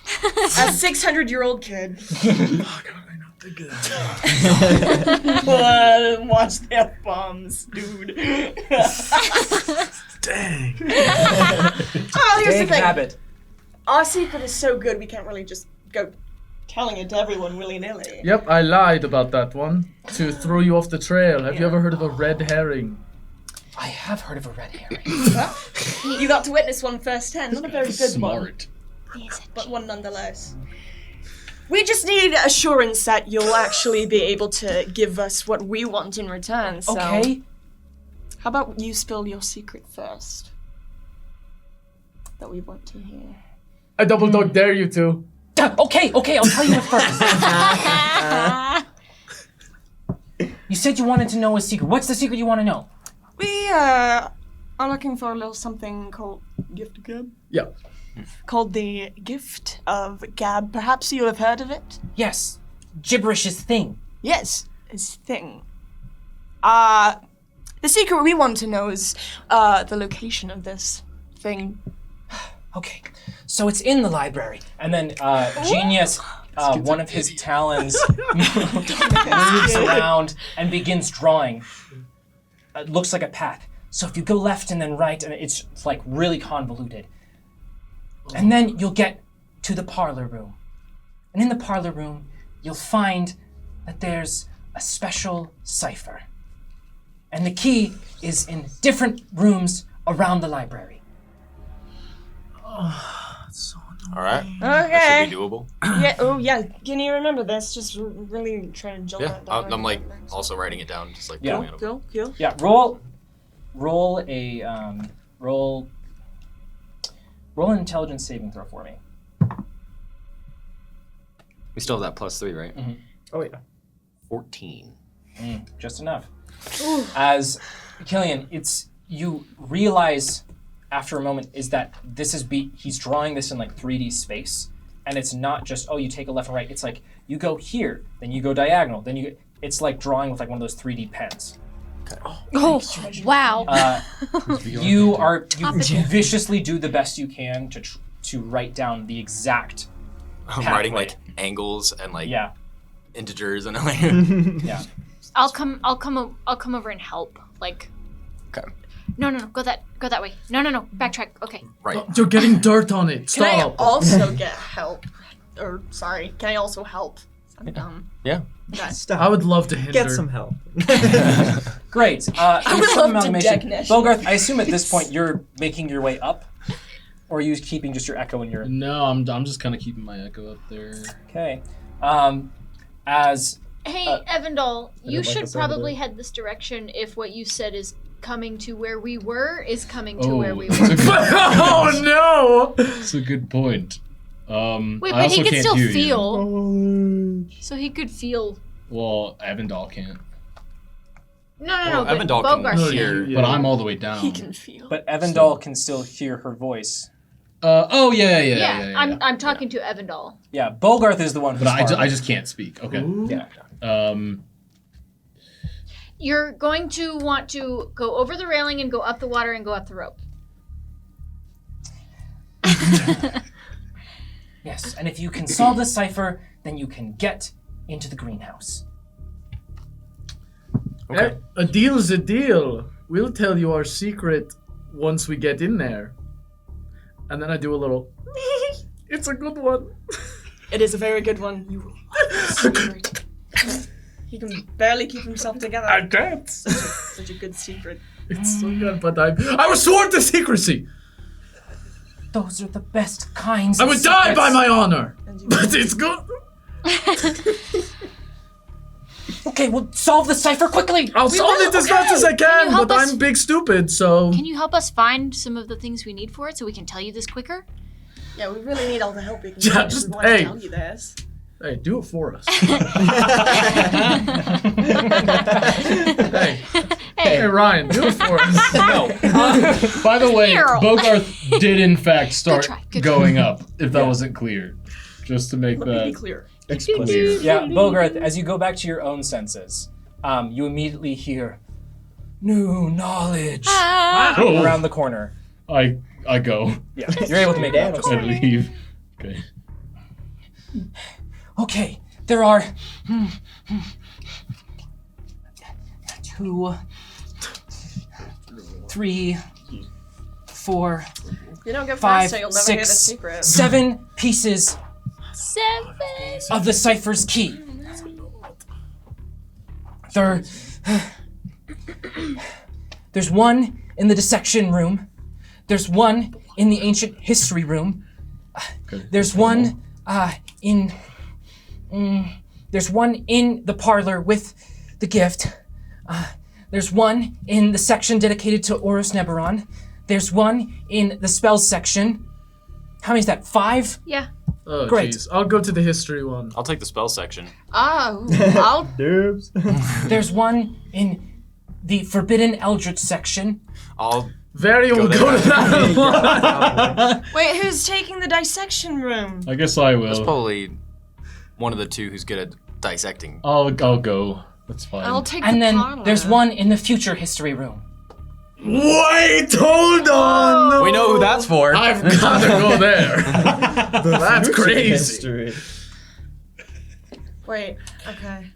A 600-year-old kid. Oh god, I not think of that. Watch the F-bombs, dude. Dang. Oh, here's the Big thing. habit. Our secret is so good, we can't really just go telling it to everyone willy-nilly. Yep, I lied about that one to throw you off the trail. Have you ever heard of a red herring? I have heard of a red herring. Well, you got to witness one firsthand. Not a very good one, Smart. but one nonetheless. We just need assurance that you'll actually be able to give us what we want in return, so... Okay. How about you spill your secret first? That we want to hear. I double dog dare you to. Okay, I'll tell you it first. You said you wanted to know a secret. What's the secret you want to know? We are looking for a little something called Gift of Gab. Yeah. Called the Gift of Gab. Perhaps you have heard of it? Yes. gibberish thing. Yes, his thing. The secret we want to know is the location of this thing. Okay, so it's in the library. And then Genius, one of his talons, moves around and begins drawing. It looks like a path. So if you go left and then right, and it's like really convoluted. And then you'll get to the parlor room. And in the parlor room, you'll find that there's a special cipher. And the key is in different rooms around the library. All right. Okay. That should be doable. Yeah. Oh, yeah. Can you remember this? Just really try to jot Yeah. that down. I'm like also writing it down, just like Yeah. going out of it. Cool. Yeah, roll an intelligence saving throw for me. We still have that +3, right? Mhm. Oh yeah. 14. Just enough. As Killian, you realize after a moment is that he's drawing this in like 3D space, and it's not just you take a left and right. It's like you go here, then you go diagonal, then it's like drawing with like one of those 3D pens. Oh, wow. You viciously do the best you can to write down the exact I'm pathway. writing like angles and like integers and like. Yeah. I'll come over and help. Like. Okay. No, go that way. No, backtrack. Okay. Right. You're getting dirt on it. Can I Stop. also get help? Or sorry, can I also help? I'm dumb. Yeah. Okay. Stop. I would love to hinder. Get some help. Great. I would love to deck Nash. Bogarth, I assume at this point you're making your way up, or are you keeping just your echo in your? No, I'm just kind of keeping my echo up there. Okay. As Hey, Evandal, you like should the sound of probably it. head this direction if what you said is coming to where we were is coming to where we that's were. a good, Oh no! that's a good point. Wait, I but also he could can't still hear you. feel. So he could feel. Well, Avondale can't. No, but Evandal can Bogart hear. But I'm all the way down. He can feel. but Evandal can still hear her voice. Yeah, I'm talking to Evandal. Yeah, Bogarth is the one who's But I farther. just can't speak. Okay. Yeah. You're going to want to go over the railing and go up the water and go up the rope. Yes, and if you can solve the cipher, then you can get into the greenhouse. Okay. A deal's a deal. We'll tell you our secret once we get in there. And then I do a little. It's a good one. It is a very good one. You secret. He can barely keep himself together. I can't. Such a good secret. It's so good, but I was sworn to secrecy. Those are the best kinds I of would die by secrets. my honor. But it's good. Okay, well, solve the cipher quickly! I'll solve it as fast as I can, help but us? I'm big stupid, so. Can you help us find some of the things we need for it so we can tell you this quicker? Yeah, we really need all the help we can Yeah, get. just- We want to hey. tell you this. Hey, do it for us. Hey, Ryan, do it for us. No. By the way, Carol. Bogarth did in fact start try, good going up. If that wasn't clear, just to make Let me be that clear. clear. Yeah, Bogarth, as you go back to your own senses, you immediately hear new knowledge Oh. around the corner. I go. Yeah, you're able to make that. I leave. Okay. Okay, there are 2, 3, 4, You don't go 5, faster, you'll never hear the 6, secret. 7 pieces 7. of the cipher's key. There's one in the dissection room. There's one in the ancient history room. There's one there's one in the parlor with the gift. There's one in the section dedicated to Oros Neberon. There's one in the spells section. How many is that? 5? Yeah. Oh, Great. jeez. I'll go to the history one. I'll take the spell section. I'll Dibs. There's one in the Forbidden Eldritch section. I'll Very well, go to that one. Wait, who's taking the dissection room? I guess I That's will. probably one of the two who's good at dissecting. I'll go. That's fine. I'll take And the then parlor. there's one in the future history room. Wait, hold on. We know who that's for. I've gotta go there. That's crazy. History. Wait, okay.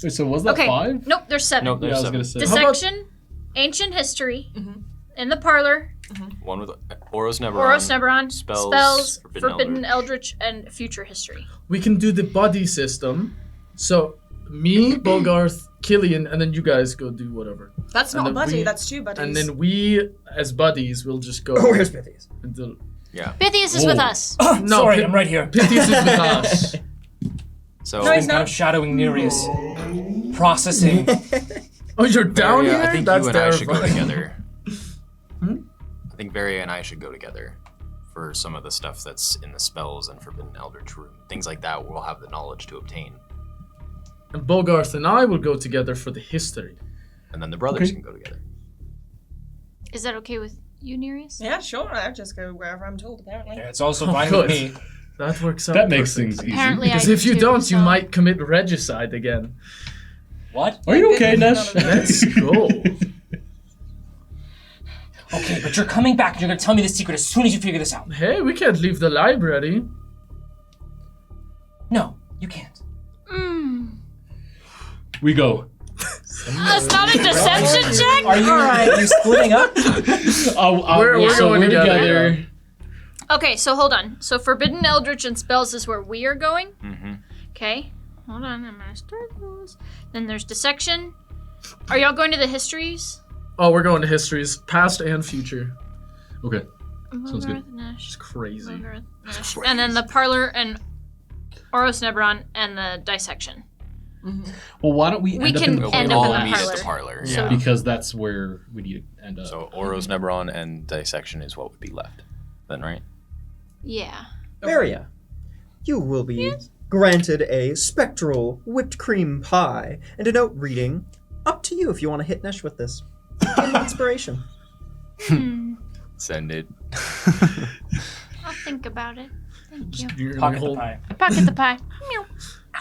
Wait, so was that Okay. 5? Nope, there's 7. Nope, Yeah, I there's was gonna seven. say. Dissection, ancient history, in the parlor, One with Oros Neberon. Oros Neberon, Spells, Forbidden Eldritch, and future history. We can do the buddy system. So me, Bogarth, Killian, and then you guys go do whatever. That's And not a then buddy, we- that's 2 buddies. And then we, as buddies, will just go. Oh, where's Pythias? until- Yeah. Pythias is with us. No, Sorry, I'm right here. Pythias is with us. So No, he's Kind of shadowing Nereus. Processing. Oh, you're down Varia, here? I think That's you and I should go terrifying. together. I think Varia and I should go together for some of the stuff that's in the spells and Forbidden Eldritch room. Things like that we'll have the knowledge to obtain. And Bogarth and I will go together for the history. And then the brothers Okay. can go together. Is that okay with you, Nereus? Yeah, sure, I'll just go wherever I'm told, apparently. It's also Oh, fine good. with me. That works out. That makes perfect. things easy. Apparently, Because I if you do, don't, you so- might commit regicide again. What? Are you okay, Nesh? Let's go. Okay, but you're coming back and you're gonna tell me the secret as soon as you figure this out. Hey, we can't leave the library. No, you can't. We go. That's not a deception check? Are you splitting up? We're so going we're together. together. Okay, so hold on. So Forbidden Eldritch and Spells is where we are going. Mm-hmm. Okay. Hold on, I'm gonna start those. Then there's Dissection. Are y'all going to the histories? Oh, we're going to histories, past and future. Okay. Sounds good. Logarth, Nash, It's crazy. Logarth, Nash. And then the parlor and Oros Neberon and the dissection. Well, why don't we We end can up in end the up all in the meet at parlor. the parlor. So- because that's where we need to end up. So Oros Neberon and Dissection is what would be left. Then, right? Yeah. Varia, you will be granted a spectral whipped cream pie and a note reading. Up to you if you want to hit Nesh with this. Give him inspiration. Send it. I'll think about it. Thank you. Pocket the pie. Pocket the pie. Meow.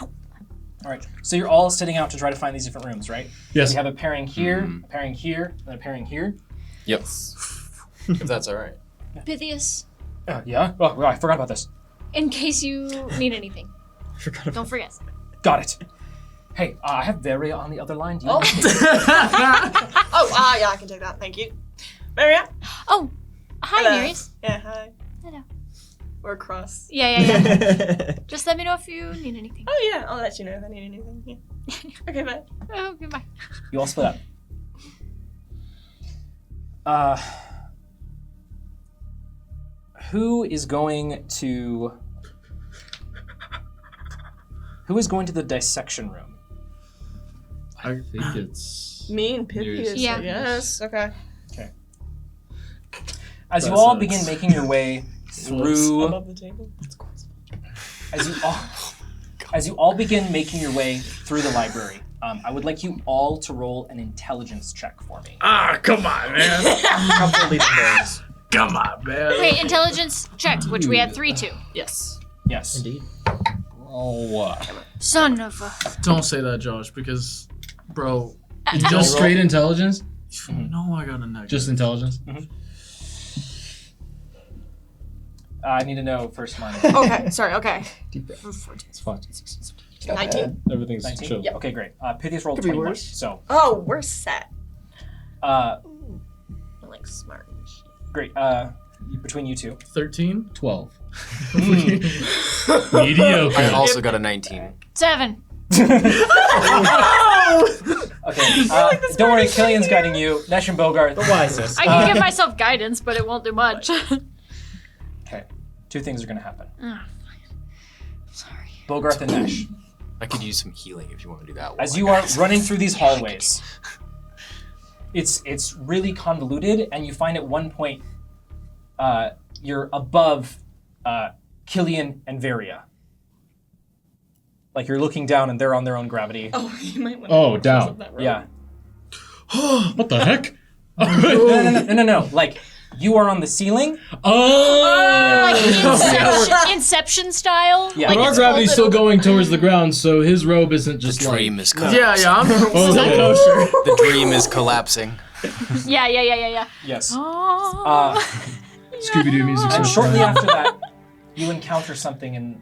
All right. So you're all sitting out to try to find these different rooms, right? Yes. We have a pairing here, a pairing here, and a pairing here. Yep. If that's all right. Pythias, Yeah. Oh, I forgot about this. in case you need anything. Don't forget. Got it. Hey, I have Varia on the other line. Do you Oh. want to take it? Yeah, I can take that, thank you. Maria? Oh, hi, Hello. Nereus. Yeah, hi. Hello. We're across. Yeah. Just let me know if you need anything. Oh yeah, I'll let you know if I need anything. Yeah. Okay, bye. Oh, goodbye. You all split up. Who is going to the dissection room? I think it's Me and Pythias, Yeah. yes. Okay. As you That's all nice. begin making your way through, Above the table. as you all begin making your way through the library, I would like you all to roll an intelligence check for me. Ah, come on, man. Comfortable leading those. Come on, man. Wait, intelligence check, which we had 3 to. Yes. Yes. Indeed. oh, Son of a. Don't say that, Josh, because, bro, just straight intelligence. no, I got a negative. Just intelligence. I need to know first mine. Okay, sorry, okay. Deep breath. 14, It's fine. 19. Everything's 19? chill. Yeah. Okay, great. Pythias rolled Could be 21. worse. So, Oh, we're set. uh, I'm like smart and shit. great. Between you two. 13? 12. I Mediocre. also got a 19. 7. Okay. Don't worry, Killian's guiding you. Nesh and Bogart. The wisest. I can give myself guidance, but it won't do much. Okay. Two things are going to happen. Oh, sorry. Bogarth and Nesh. I could use some healing if you want to do that. As you are running through these hallways, it's really convoluted, and you find at one point you're above Killian and Varia. Like you're looking down, and they're on their own gravity. Oh, you might want Oh, down. Yeah. What the heck? No. Like You are on the ceiling. Like Oh! Inception style. Yeah. But Like our it's gravity's still folded going towards the ground, so his robe isn't just The dream is Yeah, collapsing. yeah, I'm Okay. kosher. The dream is collapsing. Yeah. Yes. Oh. Scooby-Doo music. And starts shortly playing. after that, you encounter something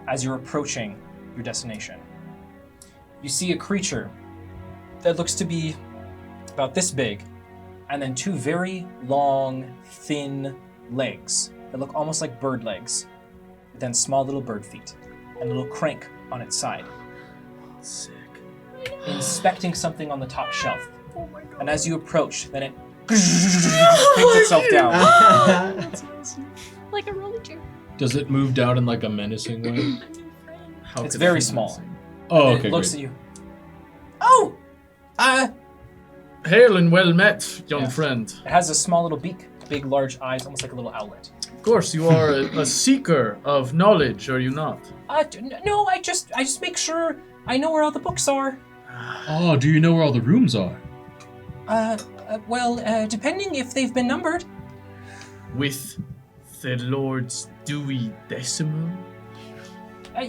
as you're approaching your destination. You see a creature that looks to be about this big, and then two very long, thin legs that look almost like bird legs, but then small little bird feet, and a little crank on its side. Sick. Inspecting something on the top shelf. And as you approach, then it picks itself down. Like a rolling chair. Does it move down in like a menacing way? How It's could very it be small. missing? Oh, And okay, it looks great. at you. Oh! Hail and well met, young Yeah. friend. It has a small little beak, big large eyes, almost like a little owlet. Of course, you are a seeker of knowledge, are you not? No, I just make sure I know where all the books are. Oh, do you know where all the rooms are? Well, depending if they've been numbered. With the Lord's Dewey Decimal?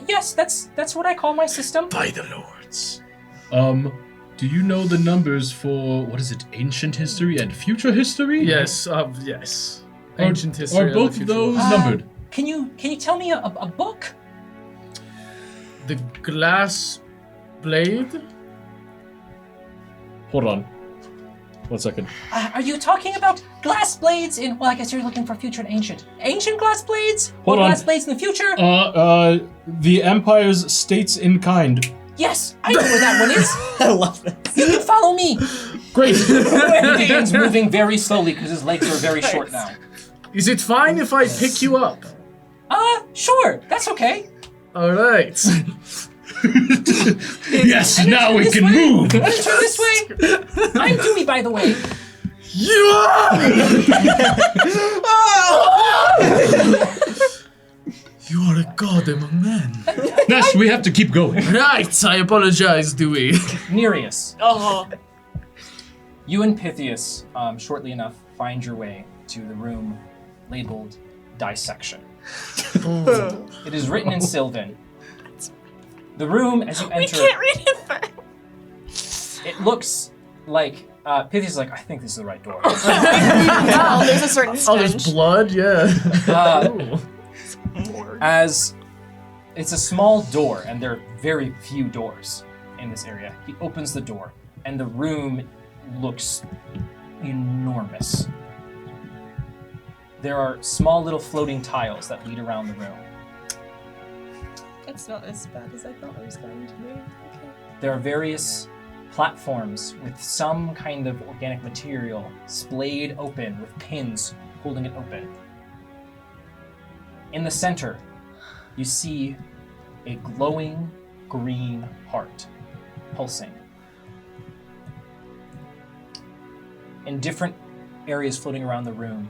Yes, that's what I call my system. By the Lords. Do you know the numbers for, what is it, ancient history and future history? Yes, yes. Are- Ancient history. Are of the both of future. those numbered? Can you tell me a book? The Glass Blade? Hold on. 1 second. Are you talking about glass blades in? Well, I guess you're looking for future and ancient. Ancient glass blades Hold or on. glass blades in the future? The Empire's states in kind. Yes, I know where that one is. I love this. You can follow me. Great. He begins moving very slowly because his legs are very short now. Is it fine if I pick you up? Sure, that's okay. Alright. Yes, now we This can way. move. Wanna turn this way? I'm Dewey, by the way. You are! You are a god among men. Nash, we have to keep going. Right, I apologize, Dewey. Nereus, Oh. you and Pythias, shortly enough, find your way to the room labeled Dissection. It is written in Sylvan. The room, as you We enter, can't read it back. it looks like Pythias is like, I think this is the right door. Wow, there's a certain Oh, there's stench. blood? Yeah. As it's a small door, and there are very few doors in this area. He opens the door, and the room looks enormous. There are small little floating tiles that lead around the room. It's not as bad as I thought it was going to be. Okay. There are various platforms with some kind of organic material splayed open with pins holding it open. In the center, you see a glowing green heart pulsing. In different areas floating around the room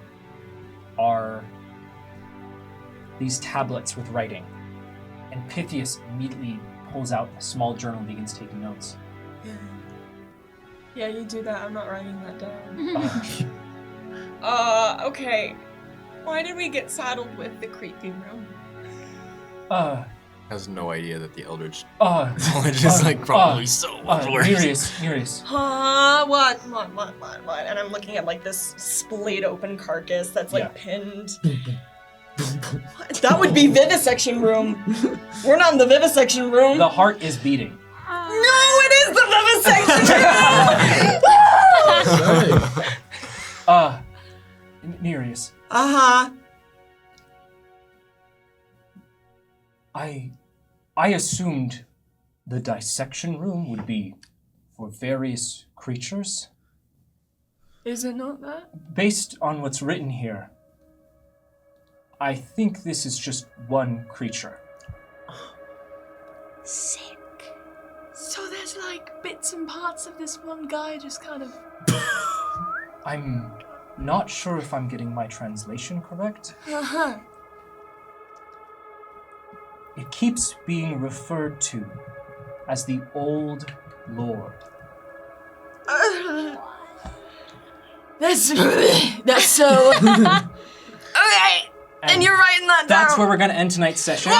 are these tablets with writing. And Pythias immediately pulls out a small journal and begins taking notes. Yeah, you do that. I'm not writing that down. Uh, Okay. Why did we get saddled with the creepy room? Has no idea that the Eldritch uh, knowledge is like probably so much worse. Nereus. What? And I'm looking at like this splayed open carcass that's like Yeah. pinned. What? That would be vivisection room. We're not in the vivisection room. The heart is beating. No, it is the vivisection room. Nereus, Uh-huh. I assumed the dissection room would be for various creatures. Is it not that? Based on what's written here, I think this is just one creature. Sick. So there's like bits and parts of this one guy just kind of... I'm not sure if I'm getting my translation correct. Uh-huh. It keeps being referred to as the Old Lord. That's so. Okay, and you're writing that down. That's where we're gonna end tonight's session.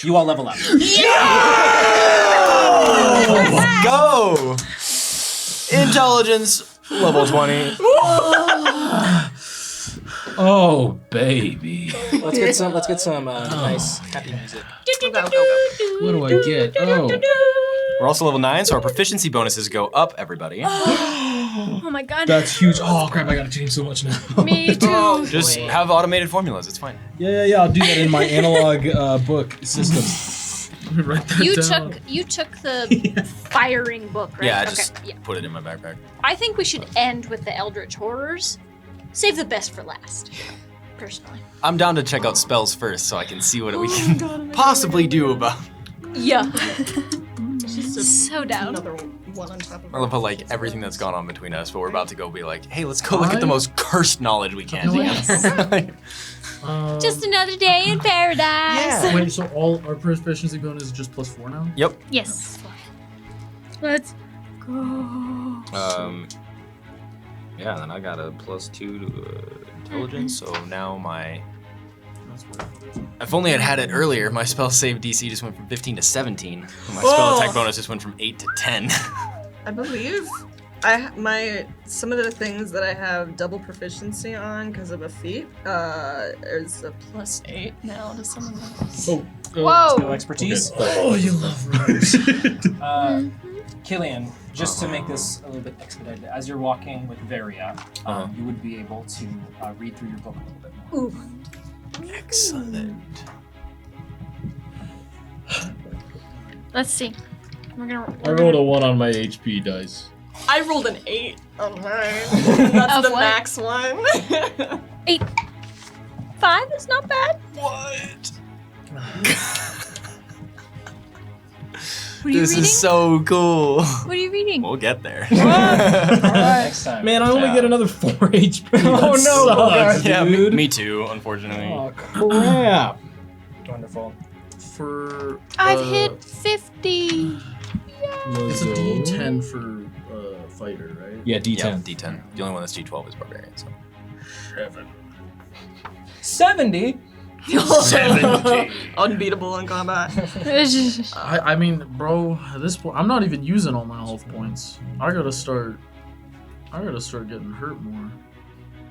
You all level up. Let's go! Intelligence, level 20. Oh, baby. Let's get some nice happy music. What do I get? Oh. We're also level 9, so our proficiency bonuses go up, everybody. Oh my god. That's huge. Oh, crap, I gotta change so much now. Me too. Just have automated formulas, it's fine. Yeah, I'll do that in my analog book system. Write that down. You took the firing book, right? Yeah, I Okay, just yeah. put it in my backpack. I think we should end with the Eldritch Horrors. Save the best for last, personally. I'm down to check out spells first so I can see what we can possibly do about. Yeah. Just So down. another one on top of I love how like everything that's gone on between us, but we're about to go be like, hey, let's go look at the most cursed knowledge we can. Just another day in paradise. Wait, so all our proficiency bonus is just +4 now? Yep. Yes. Let's go. Yeah, then I got a +2 to intelligence, so now if only I'd had it earlier, my spell save DC just went from 15 to 17. My spell attack bonus just went from 8 to 10. I believe some of the things that I have double proficiency on because of a feat is a +8 now to some of those. Whoa. Skill expertise. Oh, you love rose. Killian, just to make this a little bit expedited, as you're walking with Varia, you would be able to read through your book a little bit more. Ooh. Excellent. Let's see. We're gonna. I rolled a 1 on my HP dice. I rolled an 8 on mine. That's Of the what? max one. 8. 5 is not bad. What? What are you This reading? is so cool. What are you reading? We'll get there. Next time. Man, I only get another 4 HP. Oh, That no. sucks, Yeah, dude. me too, unfortunately. Oh, crap. Wonderful. For I've hit 50. it's a D10 for fighter, right? Yeah, D10. Yeah, D10. The only one that's D12 is barbarian. So 70? 70. Unbeatable in combat. I mean, bro, at this point, I'm not even using all my health points. I gotta start getting hurt more.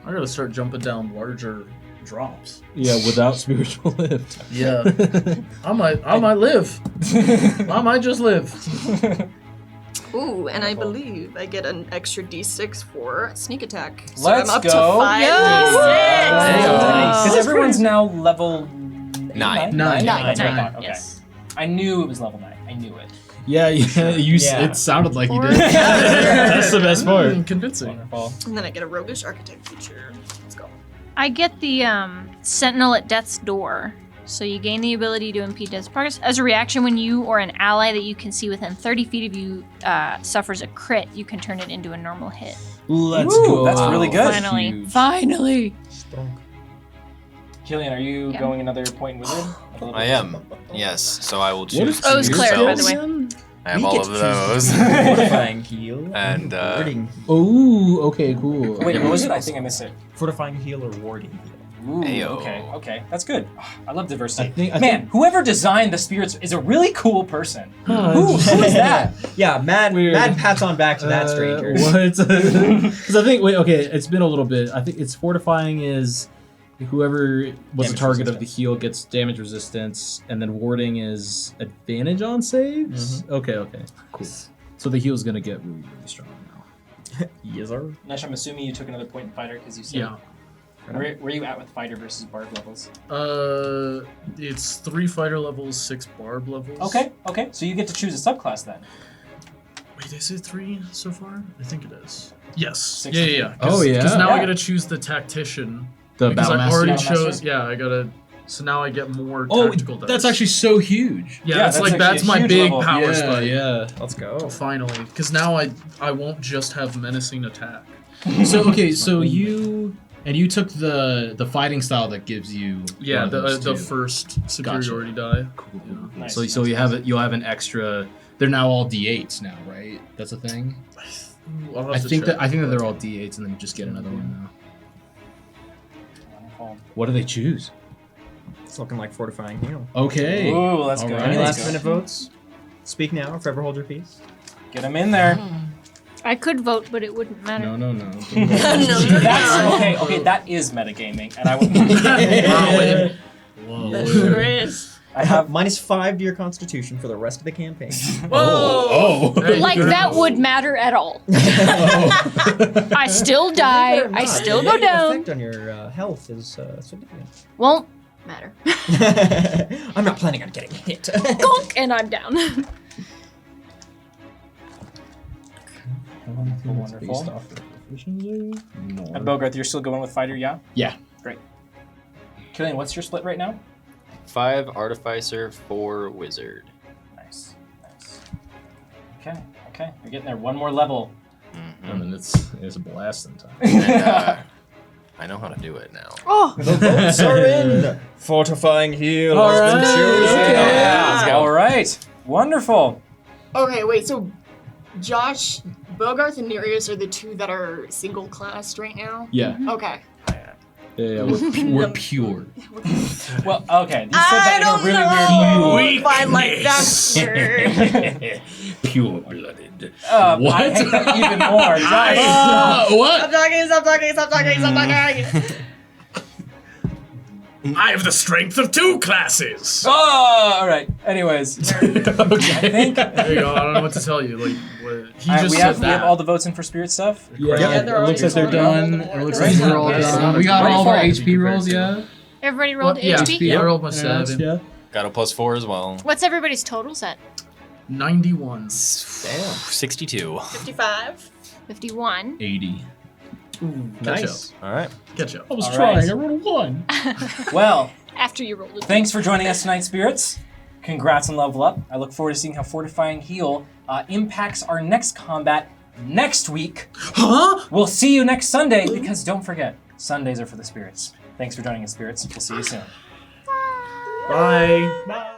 I gotta start jumping down larger drops. Yeah, without spiritual lift. Yeah, I might live. I might just live. Ooh, and I believe I get an extra d6 for sneak attack. So Let's I'm up go. to 5 Yes. d6. Because everyone's now level 9. Nine. Nine. Okay. Yes. I knew it was level 9. I knew it. Yeah, Yeah. it sounded like you Four. did. That's the best part. Convincing. Wonderful. And then I get a roguish architect feature. Let's go. I get the Sentinel at Death's Door. So you gain the ability to impede death's progress. As a reaction, when you or an ally that you can see within 30 feet of you suffers a crit, you can turn it into a normal hit. Let's Ooh, go. that's really good. Finally. Huge. Finally. Killian, are you going another point wizard? I am. Yes. So I will What choose is Oh, it's two cleric, by spells. the way. I have We all get of to choose those. Fortifying heal. And, warding. Ooh, okay, cool. Wait, what was it? I think I missed it. Fortifying heal or warding heal. Ooh, Ayo. okay. That's good. I love diversity. I Man, think- whoever designed the spirits is a really cool person. Huh, Who is that? Yeah, mad Weird. pats on back to that stranger. What? Because I think, it's been a little bit. I think it's fortifying is whoever was the Damage target of the resistance. heal gets damage resistance, and then warding is advantage on saves? Okay, cool. So the heal's gonna get really, really strong now. Yes, sir. Nesh, I'm assuming you took another point in fighter because you said. Yeah. Where are you at with fighter versus barb levels? It's 3 fighter levels, 6 barb levels. Okay. So you get to choose a subclass then. Wait, is it 3 so far? I think it is. Yes. 6. Yeah. Oh, yeah. Because now Yeah. I gotta choose the tactician. The Because I Battlemaster. already Battlemaster? chose. Yeah, I gotta. So now I get more Oh, tactical dice. that's actually so huge. Yeah, Yeah, that's that's that's actually a my huge big level. power Yeah, spike. yeah. Let's go. Finally, because now I won't just have menacing attack. So you took the fighting style that gives you Yeah, one of those the too. first superiority die. Cool. Nice, So nice, you nice. have you'll have an extra. They're now all D8s now, right? That's a thing. I'll have I to think check. that they're all D8s, and then you just get another one now. Wonderful. What do they choose? It's looking like fortifying heal. Okay. Ooh, let's All go. right. Any Let's last go. minute votes? Speak now, or forever hold your peace. Get him in there. I could vote, but it wouldn't matter. No. That's okay. Okay, that is metagaming, and I wouldn't. I have -5 to your constitution for the rest of the campaign. Oh. Like that would matter at all. I still die. Believe it or I not, still the go negative down. effect on your health is significant. Won't matter. I'm not planning on getting hit. Gonk, and I'm down. Wonderful. No. And Bogart, you're still going with fighter, yeah? Yeah. Great. Killian, what's your split right now? 5 artificer, 4 wizard. Nice. Okay. You're getting there. One more level. I mean, it's a blasting time. And, I know how to do it now. Oh, The votes are in. Fortifying heal All has been right. chosen. Yeah. All right. Wonderful. Okay, wait, so Josh, Bogarth, and Nereus are the two that are single classed right now? Yeah. Okay. Yeah, we're pure. Well, okay. You said that in a really weird way. If I like that word. Pure blooded. I hate that even more. Josh. What? Stop talking. I have the strength of 2 classes. Oh, all right. Anyways, Okay. There you go. I don't know what to tell you. Like, what, he just we said have that. all the votes in for spirit stuff. Yeah, they're it looks like they're already done. done. It looks like we're all done. We got all of our HP rolls, yeah? everybody rolled yeah, HP. I rolled my 7. Yeah. Got a +4 as well. What's everybody's total set? 91. Damn. 62. 55. 51. 80. Nice. All right. Catch up. I was All trying. right. I rolled a 1. Well, After you rolled it. thanks for joining us tonight, spirits. Congrats on Level Up. I look forward to seeing how Fortifying Heal impacts our next combat next week. Huh? We'll see you next Sunday, because don't forget, Sundays are for the spirits. Thanks for joining us, spirits. We'll see you soon. Bye. Bye.